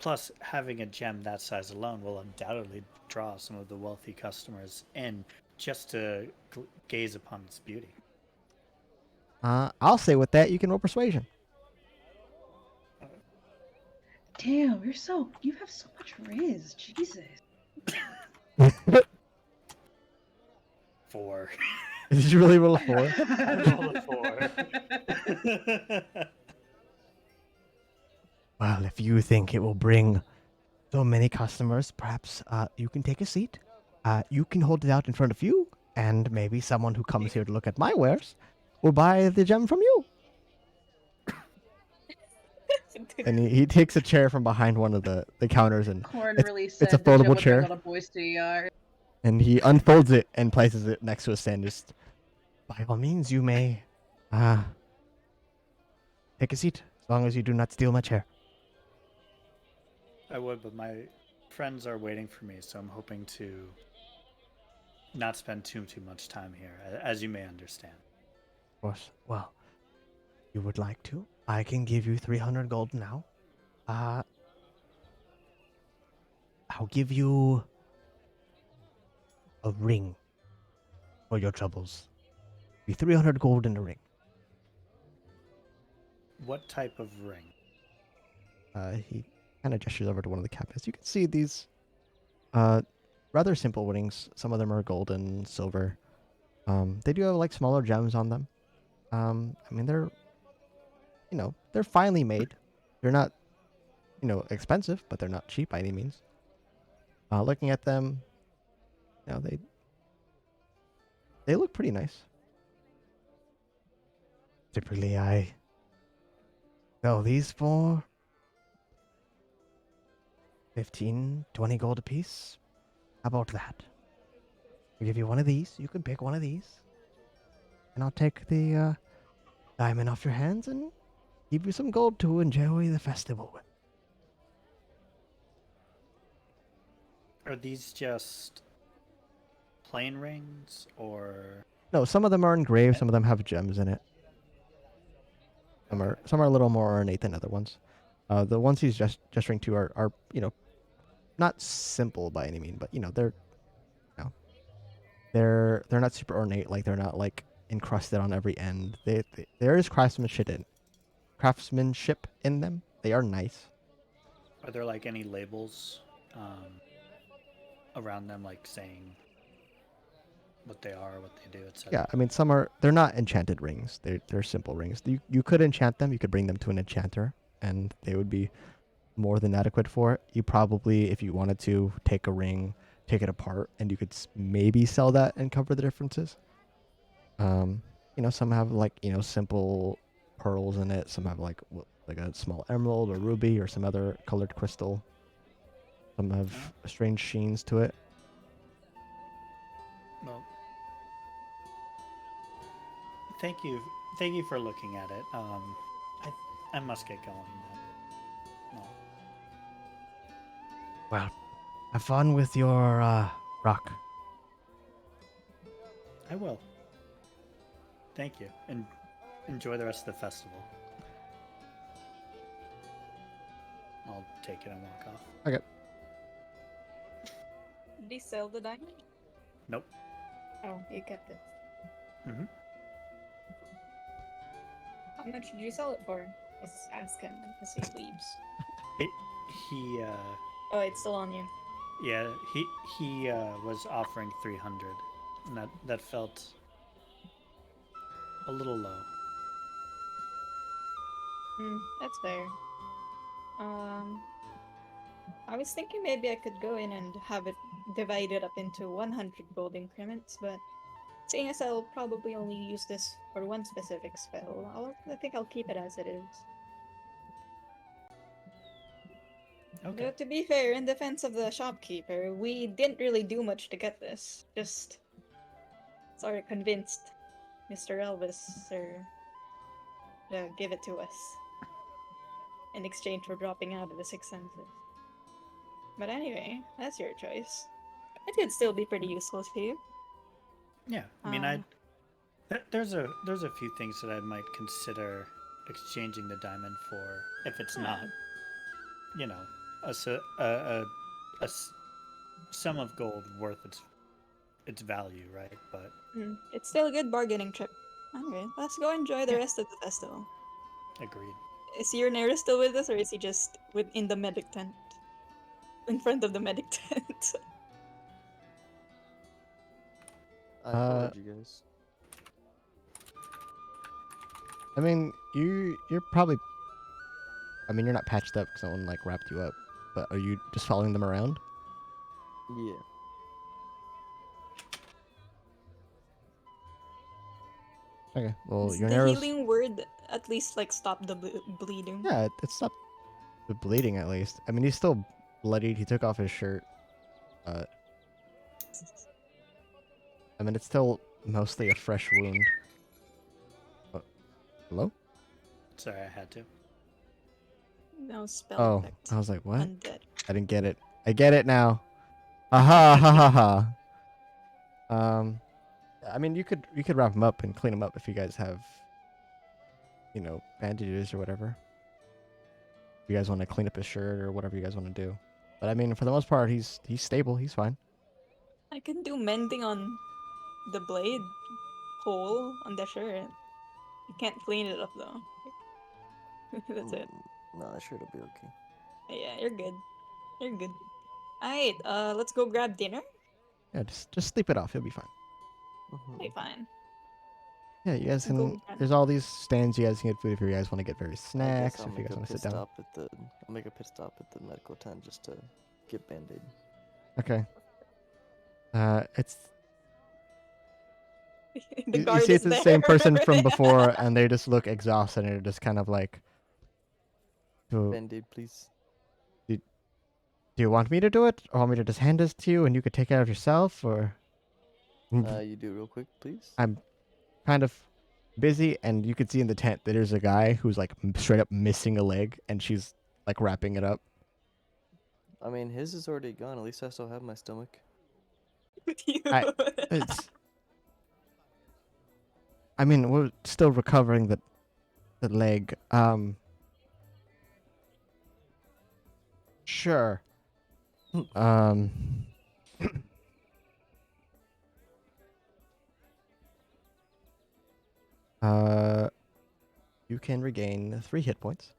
C: Plus, having a gem that size alone will undoubtedly draw some of the wealthy customers in just to gaze upon its beauty.
A: I'll say with that, you can roll persuasion.
D: Damn, you have so much riz, Jesus.
C: 4.
A: Did you really roll a 4?
C: I rolled a 4.
A: Well, if you think it will bring so many customers, perhaps you can take a seat. You can hold it out in front of you, and maybe someone who comes here to look at my wares will buy the gem from you. And he takes a chair from behind one of the counters, and
D: Corn
A: it's,
D: really
A: it's
D: said
A: a
D: the gem
A: foldable
D: would bring
A: chair.
D: all the boys to the yard.
A: And he unfolds it and places it next to a stand. Just, by all means, you may take a seat, as long as you do not steal my chair.
C: I would, but my friends are waiting for me, so I'm hoping to not spend too much time here, as you may understand.
A: Of course. Well, you would like to? I can give you 300 gold now. I'll give you a ring for your troubles. Be 300 gold in a ring.
C: What type of ring?
A: He kind of gestures over to one of the cabinets. You can see these rather simple rings. Some of them are gold and silver. They do have like smaller gems on them. I mean, they're finely made. They're not, expensive, but they're not cheap by any means. Looking at them, they look pretty nice. Typically, I sell these for 15, 20 gold apiece. How about that? I'll give you one of these. You can pick one of these. And I'll take the diamond off your hands and give you some gold to enjoy the festival with.
C: Are these just plain rings or?
A: No, some of them are engraved. Some of them have gems in it. Some are a little more ornate than other ones. The ones he's gesturing to are not simple by any means, but they're not super ornate. Like they're not like encrusted on every end. There is craftsmanship in them. They are nice.
C: Are there like any labels around them, like saying what they are, what they do, etc.?
A: Yeah, I mean they're not enchanted rings. They're simple rings. You could enchant them. You could bring them to an enchanter, and they would be more than adequate for it. You probably, if you wanted to, take a ring, take it apart, and you could maybe sell that and cover the differences. Some have like simple pearls in it. Some have like a small emerald or ruby or some other colored crystal. Some have strange sheens to it.
C: Well, thank you for looking at it. I must get going. No.
A: Well, have fun with your rock.
C: I will. Thank you, and enjoy the rest of the festival. I'll take it and walk off.
A: Okay.
B: Did he sell the diamond?
C: Nope.
B: Oh, you kept it.
C: Mm-hmm.
B: How much did you sell it for? Let's ask him as he leaves.
C: He
B: Oh, it's still on you.
C: yeah, he was offering 300, and that felt a little low.
B: That's fair. I was thinking maybe I could go in and have it divided up into 100 gold increments, but seeing as I'll probably only use this for one specific spell, I think I'll keep it as it is.
C: Okay.
B: Though, to be fair, in defense of the shopkeeper, we didn't really do much to get this. Just sort of convinced Mr. Elvis to give it to us in exchange for dropping out of the Six Senses. But anyway, that's your choice. It could still be pretty useful to you.
C: Yeah, I mean, there's a few things that I might consider exchanging the diamond for if it's not, a sum of gold worth its value, right? But
B: It's still a good bargaining chip. Anyway, let's go enjoy the rest of the festival.
C: agreed.
B: Is your Nair still with us, or is he just in the medic tent? In front of the medic tent?
E: I followed you guys.
A: I mean, you're probably. I mean, you're not patched up because someone like wrapped you up. But are you just following them around?
E: Yeah.
A: Okay. Well,
B: Does
A: your
B: the
A: arrows.
B: healing word at least like stop the bleeding?
A: Yeah, it stopped the bleeding at least. I mean, he's still bloodied. He took off his shirt. I mean, it's still mostly a fresh wound. Hello?
C: Sorry, I had to.
B: No spell
A: Oh,
B: effect.
A: I was like, what?
B: Undead.
A: I didn't get it. I get it now. Aha! Ha ha ha. I mean, you could wrap him up and clean him up if you guys have, bandages or whatever. If you guys want to clean up his shirt or whatever you guys want to do. But I mean, for the most part, he's stable. He's fine.
B: I can do mending on the blade hole on the shirt. You can't clean it up though. That's it.
E: No, sure it'll be okay.
B: Yeah, you're good. You're good. Alright, let's go grab dinner.
A: Yeah, just sleep it off. You'll be fine.
B: Okay, fine.
A: Yeah, you guys
B: Let's go
A: can.
B: grab.
A: There's all these stands. You guys can get food if you guys want to get various
E: I guess
A: snacks.
E: I'll
A: If you
E: make
A: guys
E: a
A: want to
E: pit
A: sit down.
E: stop at the. I'll make a pit stop at the medical tent just to get band-aid.
A: Okay. It's
B: The
A: you
B: guard
A: see
B: is
A: it's the
B: there.
A: same person from before, and they just look exhausted, and they're just kind of like, "Do
E: Band-aid, please.
A: do you want me to do it, or want me to just hand this to you, and you could take care of yourself, or?"
E: You do it real quick, please.
A: I'm kind of busy, and you could see in the tent that there's a guy who's like straight up missing a leg, and she's like wrapping it up.
E: I mean, his is already gone. At least I still have my stomach.
B: Dude.
A: It's. I mean, we're still recovering the leg. Sure. Um. You can regain 3 hit points,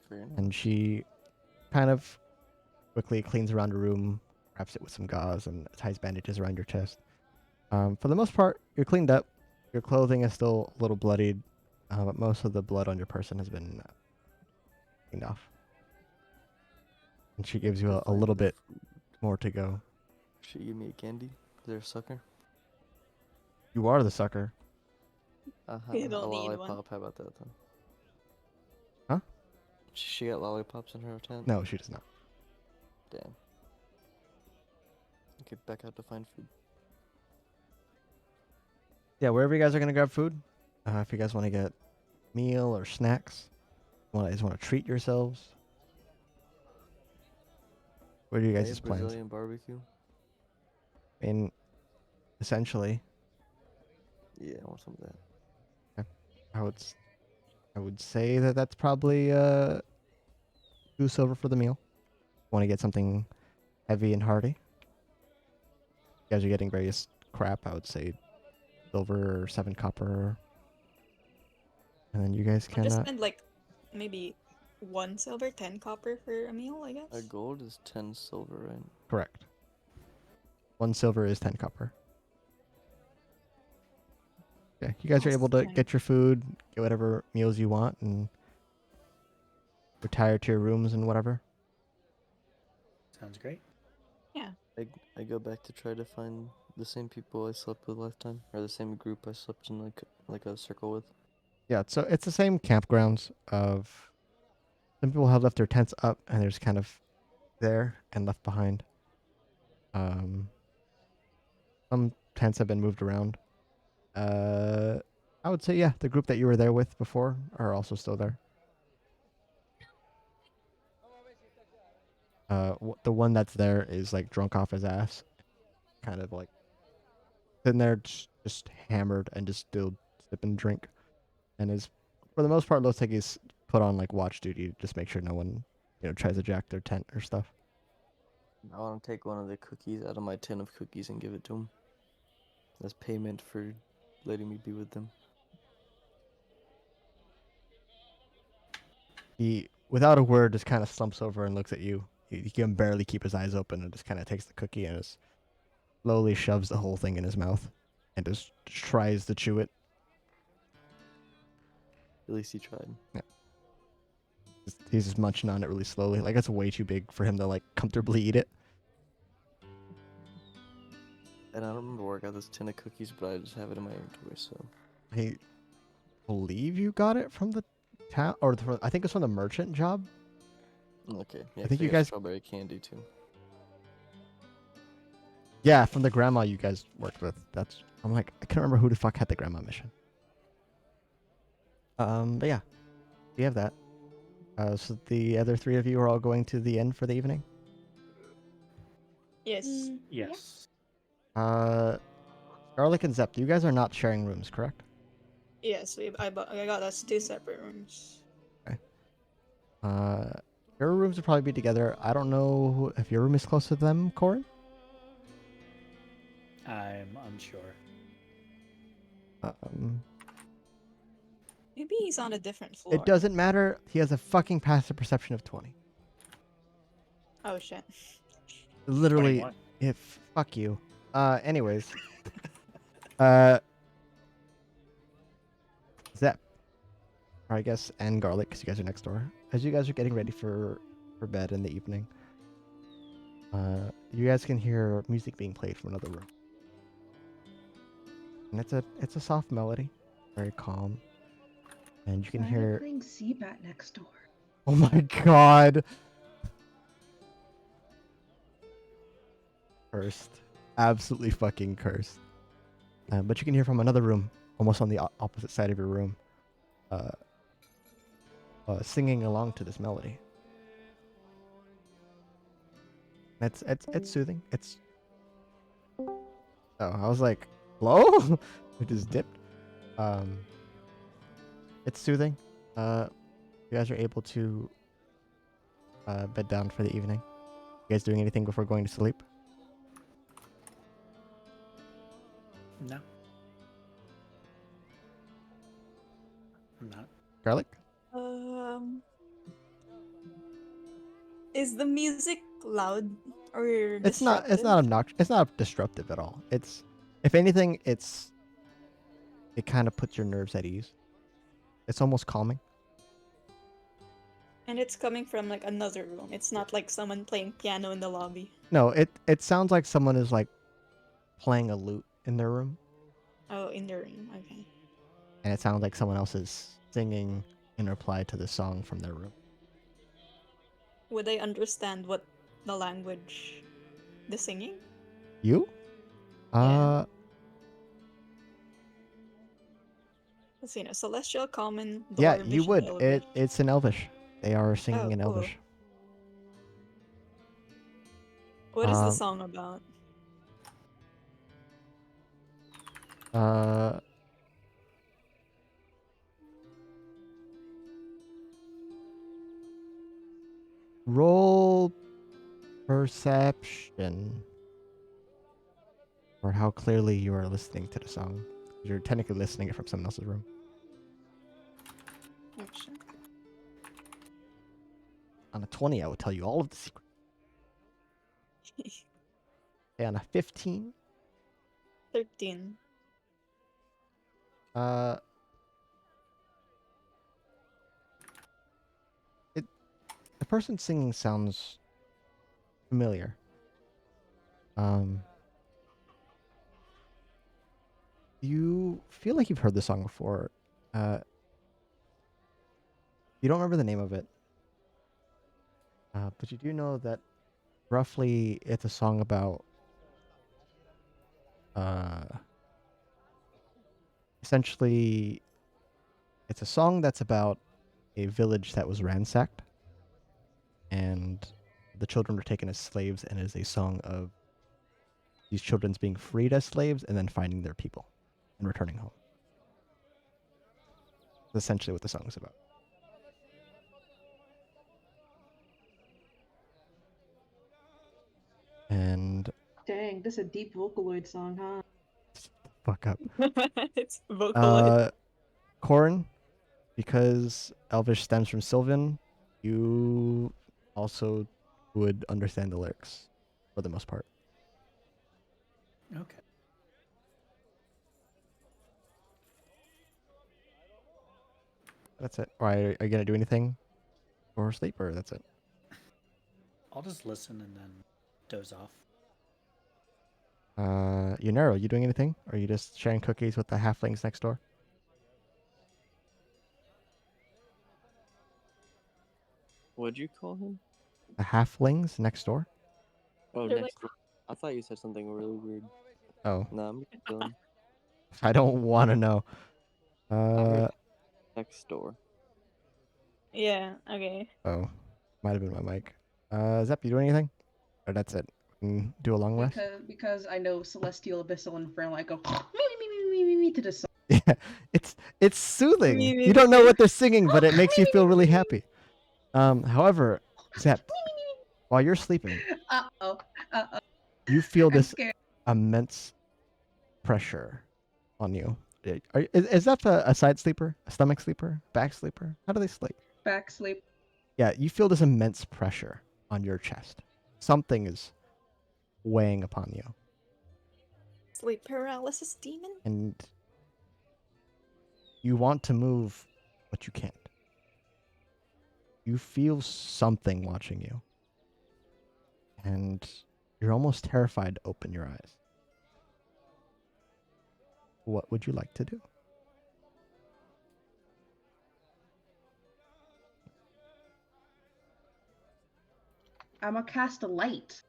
E: Fair enough.
A: and she kind of quickly cleans around the room, wraps it with some gauze, and ties bandages around your chest. For the most part, you're cleaned up. Your clothing is still a little bloodied, but most of the blood on your person has been cleaned off. And she gives you a
E: Find
A: little
E: the
A: bit
E: food.
A: more to go.
E: Should you give me a candy? Is there a sucker?
A: You are the sucker.
B: You
E: A
B: don't need one.
E: lollipop. How about that then?
A: Huh?
E: She got lollipops in her tent.
A: No, she does not.
E: Damn. Get back out to find food.
A: Yeah, wherever you guys are gonna grab food, if you guys want to get meal or snacks, you guys want to treat yourselves. What are you
E: Hey,
A: guys' plans?
E: Brazilian barbecue.
A: I mean, essentially,
E: Yeah, I want some of that.
A: I would say that that's probably 2 silver for the meal. Want to get something heavy and hearty? You guys are getting various crap. I would say silver or 7 copper, and then you guys
B: I'll
A: can.
B: just spend like maybe 1 silver, 10 copper for a meal, I guess.
E: A gold is 10 silver, right?
A: Correct. 1 silver is 10 copper. Yeah, you guys are
B: Yes,
A: able to
B: 10.
A: get your food, get whatever meals you want, and retire to your rooms and whatever.
C: Sounds great.
E: I go back to try to find the same people I slept with last time, or the same group I slept in like a circle with.
A: Yeah, so it's the same campgrounds of some people have left their tents up and they're just kind of there and left behind. Some tents have been moved around. I would say yeah, the group that you were there with before are also still there. The one that's there is like drunk off his ass, kind of like sitting there just hammered and just still sipping drink, and is for the most part looks like he's put on like watch duty to just make sure no one tries to jack their tent or stuff.
E: I want to take one of the cookies out of my tin of cookies and give it to him as payment for letting me be with them.
A: He, without a word, just kind of slumps over and looks at you. He can barely keep his eyes open and just kind of takes the cookie and just slowly shoves the whole thing in his mouth and just tries to chew it.
E: At least he tried.
A: He's just munching on it really slowly. Like, it's way too big for him to, like, comfortably eat it.
E: And I don't remember where I got this tin of cookies, but I just have it in my inventory, so.
A: I believe you got it from the town, or I think it's from the merchant job.
E: Okay, yeah,
A: I think
E: 'cause
A: you
E: got
A: guys-
E: strawberry candy too.
A: Yeah, from the grandma you guys worked with. I'm like, I can't remember who the fuck had the grandma mission. But yeah, we have that. So the other 3 of you are all going to the inn for the evening.
B: Yes.
C: Yes.
A: Garlic and Zept, you guys are not sharing rooms, correct?
B: Yes, I got us 2 separate rooms.
A: Your rooms would probably be together. I don't know if your room is close to them, Corin.
C: I'm unsure.
B: Maybe he's on a different floor.
A: It doesn't matter. He has a fucking passive perception of 20.
B: Oh shit.
A: Literally,
C: 21.
A: if fuck you. Anyways, uh, Zep, or I guess, and Garlic, because you guys are next door. As you guys are getting ready for bed in the evening, you guys can hear music being played from another room, and it's a soft melody, very calm, and you can
D: Why are they
A: hear.
D: playing Seabat next door?
A: Oh my god! Cursed, absolutely fucking cursed. But you can hear from another room, almost on the opposite side of your room, uh, singing along to this melody. It's soothing. It's I was like, hello? It just dipped. It's soothing. You guys are able to bed down for the evening. You guys doing anything before going to sleep?
C: No. I'm not.
A: Garlic?
B: Is the music loud or
A: It's not. It's
B: disruptive?
A: not obnoxious. It's not disruptive at all. It's, if anything, it kind of puts your nerves at ease. It's almost calming.
B: And it's coming from like another room. It's not like someone playing piano in the lobby.
A: No, it sounds like someone is like playing a lute in their room,
B: Oh, in the room. Okay.
A: and it sounds like someone else is singing in reply to the song from their room.
B: Would I understand what the language the singing?
A: You?
B: Yeah. Let's see, celestial, common,
A: Yeah,
B: dwarvish,
A: you
B: and
A: would.
B: elvish.
A: It's in Elvish. They are singing
B: Oh,
A: in
B: cool.
A: Elvish.
B: What is the
A: Um,
B: song about?
A: Uh, roll perception, or how clearly you are listening to the song. You're technically listening it from someone else's room.
B: Oh, shit.
A: On a 20, I will tell you all of the secrets. Okay, on a 15,
B: 13.
A: uh, the person singing sounds familiar. You feel like you've heard the song before. You don't remember the name of it, but you do know that roughly it's a song about essentially it's a song that's about a village that was ransacked and the children were taken as slaves, and it is a song of these children's being freed as slaves and then finding their people and returning home. That's essentially what the song is about. And
D: Dang, this is a deep Vocaloid song, huh?
A: fuck up.
B: It's Vocaloid.
A: Corn, because Elvish stems from Sylvan, you also would understand the lyrics for the most part.
C: Okay.
A: That's it. Or are you gonna do anything or sleep, or that's it?
C: I'll just listen and then doze off.
A: Yunero, you doing anything? Or are you just sharing cookies with the halflings next door?
E: What'd you call him?
A: The halflings next door?
E: Oh,
B: They're
E: next door. I thought you said something really weird.
A: Oh,
E: Nah, I'm just chilling.
A: I don't want to know.
E: I heard next door.
B: Yeah, okay.
A: Oh, might have been my mic. Zep, you doing anything? Or that's it? Do a long rest?
D: Because I know Celestial, Abyssal, and Infernal, I go me to the song.
A: Yeah, it's soothing.
B: Me, me,
A: You don't
B: me,
A: know
B: me.
A: what they're singing, but it makes you feel really happy. However, Zep, while you're sleeping,
D: Uh-oh.
A: you feel
D: I'm
A: this
D: scared.
A: immense pressure on you. Is that a side sleeper, a stomach sleeper, back sleeper? How do they sleep?
D: Back sleep.
A: Yeah, you feel this immense pressure on your chest. something is weighing upon you,
B: Sleep paralysis demon?
A: and you want to move, but you can't. You feel something watching you, and you're almost terrified to open your eyes. What would you like to do?
D: I'm gonna cast a light.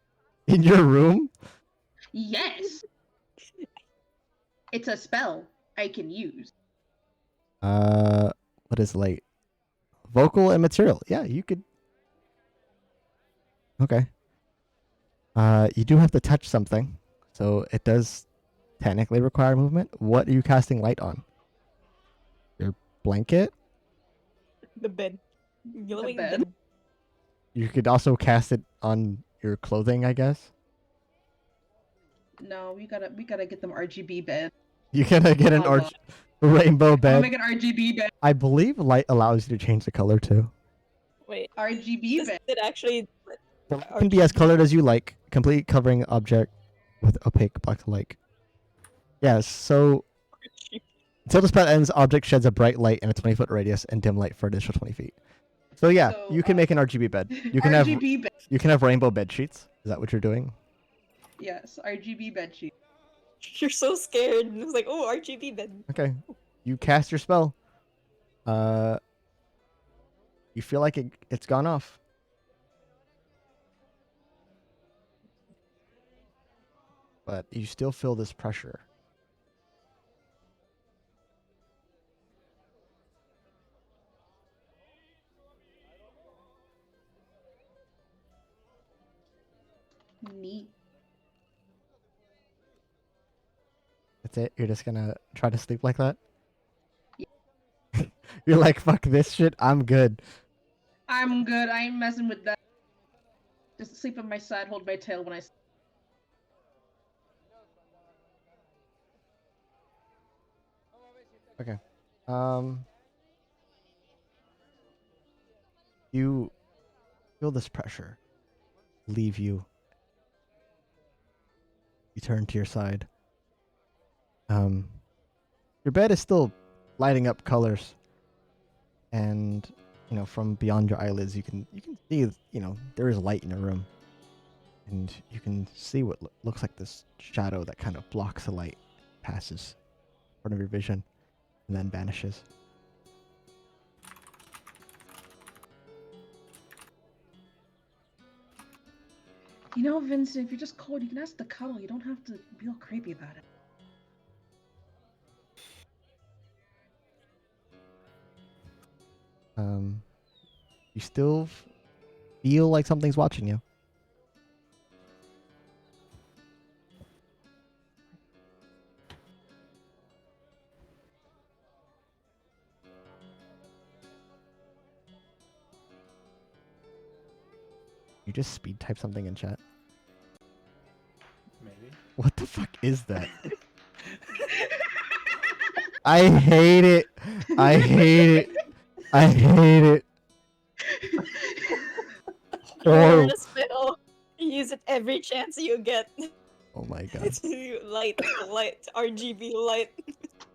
A: In your room?
D: Yes! It's a spell I can use.
A: What is light? Vocal and material. Yeah, you could. Okay. You do have to touch something, so it does technically require movement. What are you casting light on? Your blanket?
B: The bed. Glowing
D: bed?
B: bed.
A: You could also cast it on your clothing, I guess.
D: No, we gotta get them RGB bed.
A: You can get an
D: Oh,
A: rainbow
D: I'm gonna
A: bed.
D: make an RGB bed.
A: I believe light allows you to change the color too.
B: Wait,
D: RGB
B: does
D: bed.
B: it actually...
A: So it can be as colored as you like, complete covering object with opaque black light. Yes, so until the spell ends, object sheds a bright light in a 20-foot radius and dim light for an additional 20 feet. So yeah,
D: So,
A: you can make an RGB bed. You can
D: RGB bed.
A: you can have rainbow bed sheets. Is that what you're doing?
D: Yes, RGB bed sheet.
B: You're so scared. It's like, oh, RGB bed.
A: Okay. You cast your spell. You feel like it's gone off. But you still feel this pressure.
D: Neat.
A: That's it? You're just gonna try to sleep like that? You're like, fuck this shit, I'm good.
D: I'm good. I ain't messing with that. Just sleep on my side, hold my tail when I.
A: Okay. You feel this pressure leave you. You turn to your side. Your bed is still lighting up colors, and from beyond your eyelids, you can see there is light in your room, and you can see what looks like this shadow that kind of blocks the light, passes in front of your vision, and then vanishes.
D: You know, Vincent, if you're just cold, you can ask to cuddle. You don't have to be all creepy about it.
A: You still feel like something's watching you. You just speed type something in chat.
C: Maybe.
A: What the fuck is that? I hate it. I hate it. I hate it.
B: Learn
A: Oh,
B: a spell. Use it every chance you get.
A: oh my god.
B: It's light, RGB light.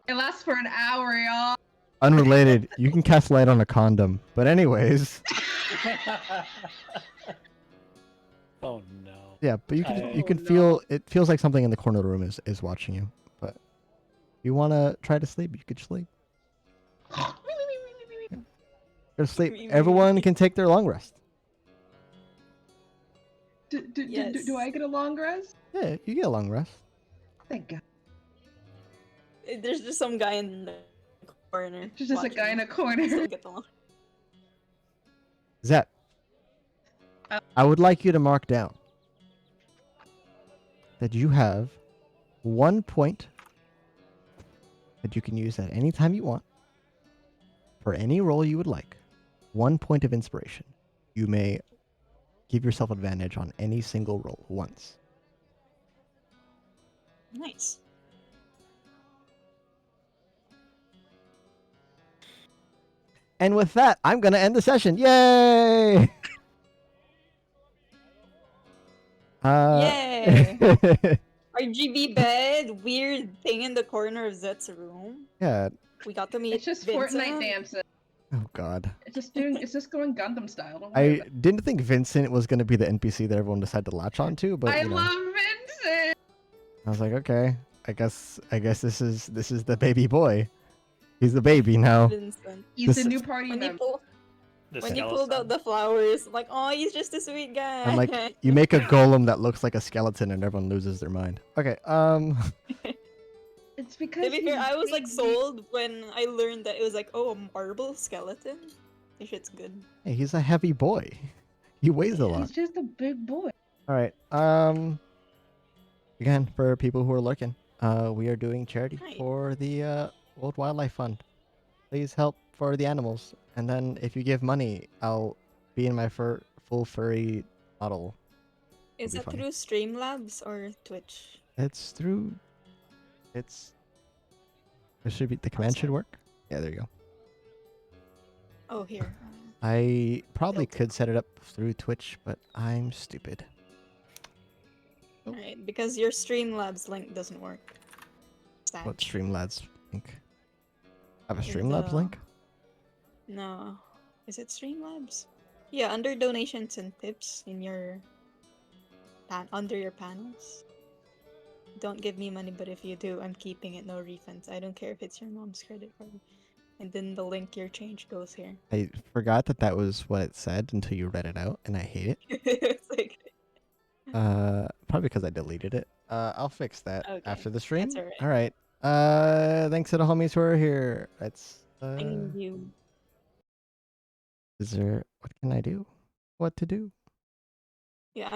D: It lasts for an hour, y'all.
A: Unrelated. You can cast light on a condom. But anyways,
C: Oh no.
A: yeah. But you can
D: no.
A: feel it feels like something in the corner of the room is watching you. But if you want to try to sleep, you could sleep. Go to sleep. Everyone can take their long rest.
D: Do I get a long rest?
A: Yeah, you get a long rest.
D: Thank God.
B: There's just some guy in the corner.
D: There's just a guy in a corner.
B: Still get the long.
A: Zep, I would like you to mark down that you have 1 point that you can use at any time you want for any role you would like. 1 point of inspiration. You may give yourself advantage on any single roll once.
B: Nice.
A: And with that, I'm going to end the session. Yay!
B: Yay! RGB bed, weird thing in the corner of Zet's room.
A: Yeah.
B: We got to meet
F: It's just
B: Vincent.
F: Fortnite dances.
A: Oh God.
F: It's just going Gundam style. Don't worry
A: I
F: about it.
A: didn't think Vincent was gonna be the NPC that everyone decided to latch onto, but
F: I
A: you know,
F: love Vincent.
A: I was like, okay, I guess this is the baby boy. He's the baby now.
B: Vincent.
F: He's
A: This
F: the
A: is-
F: new party
B: When you
F: member.
B: pull,
C: The
B: when you pulled out the flowers, like, oh, he's just a sweet guy.
A: I'm like, you make a golem that looks like a skeleton, and everyone loses their mind. Okay.
F: It's because
B: To be fair,
F: he's
B: I was like
F: big.
B: sold when I learned that it was like, oh, a marble skeleton. This shit's good.
A: Hey, he's a heavy boy. He weighs a lot.
F: He's just a big boy.
A: All right. Again, for people who are lurking, we are doing charity
B: Right.
A: for the World Wildlife Fund. Please help for the animals, and then if you give money, I'll be in my full furry model.
B: Is
A: be
B: that
A: funny.
B: through Streamlabs or Twitch?
A: It's through. It should be the command should
B: sorry.
A: work. Yeah, there you go.
B: Oh, here.
A: I probably
B: Filter.
A: could set it up through Twitch, but I'm stupid.
B: Alright, because your Streamlabs link doesn't work. Sad.
A: What Streamlabs link? I have a
B: In
A: Streamlabs
B: the-
A: link?
B: No. Is it Streamlabs? Yeah, under donations and tips in your under your panels. Don't give me money, but if you do, I'm keeping it. No refunds. I don't care if it's your mom's credit card. And then the link your change goes here.
A: I forgot that was what it said until you read it out, and I hate it.
B: It's like,
A: Probably because I deleted it. I'll fix that
B: Okay,
A: after the stream.
B: that's alright.
A: All right. Thanks to the homies who are here. That's
B: thank you.
A: Is there? What can I do? What to do?
B: Yeah,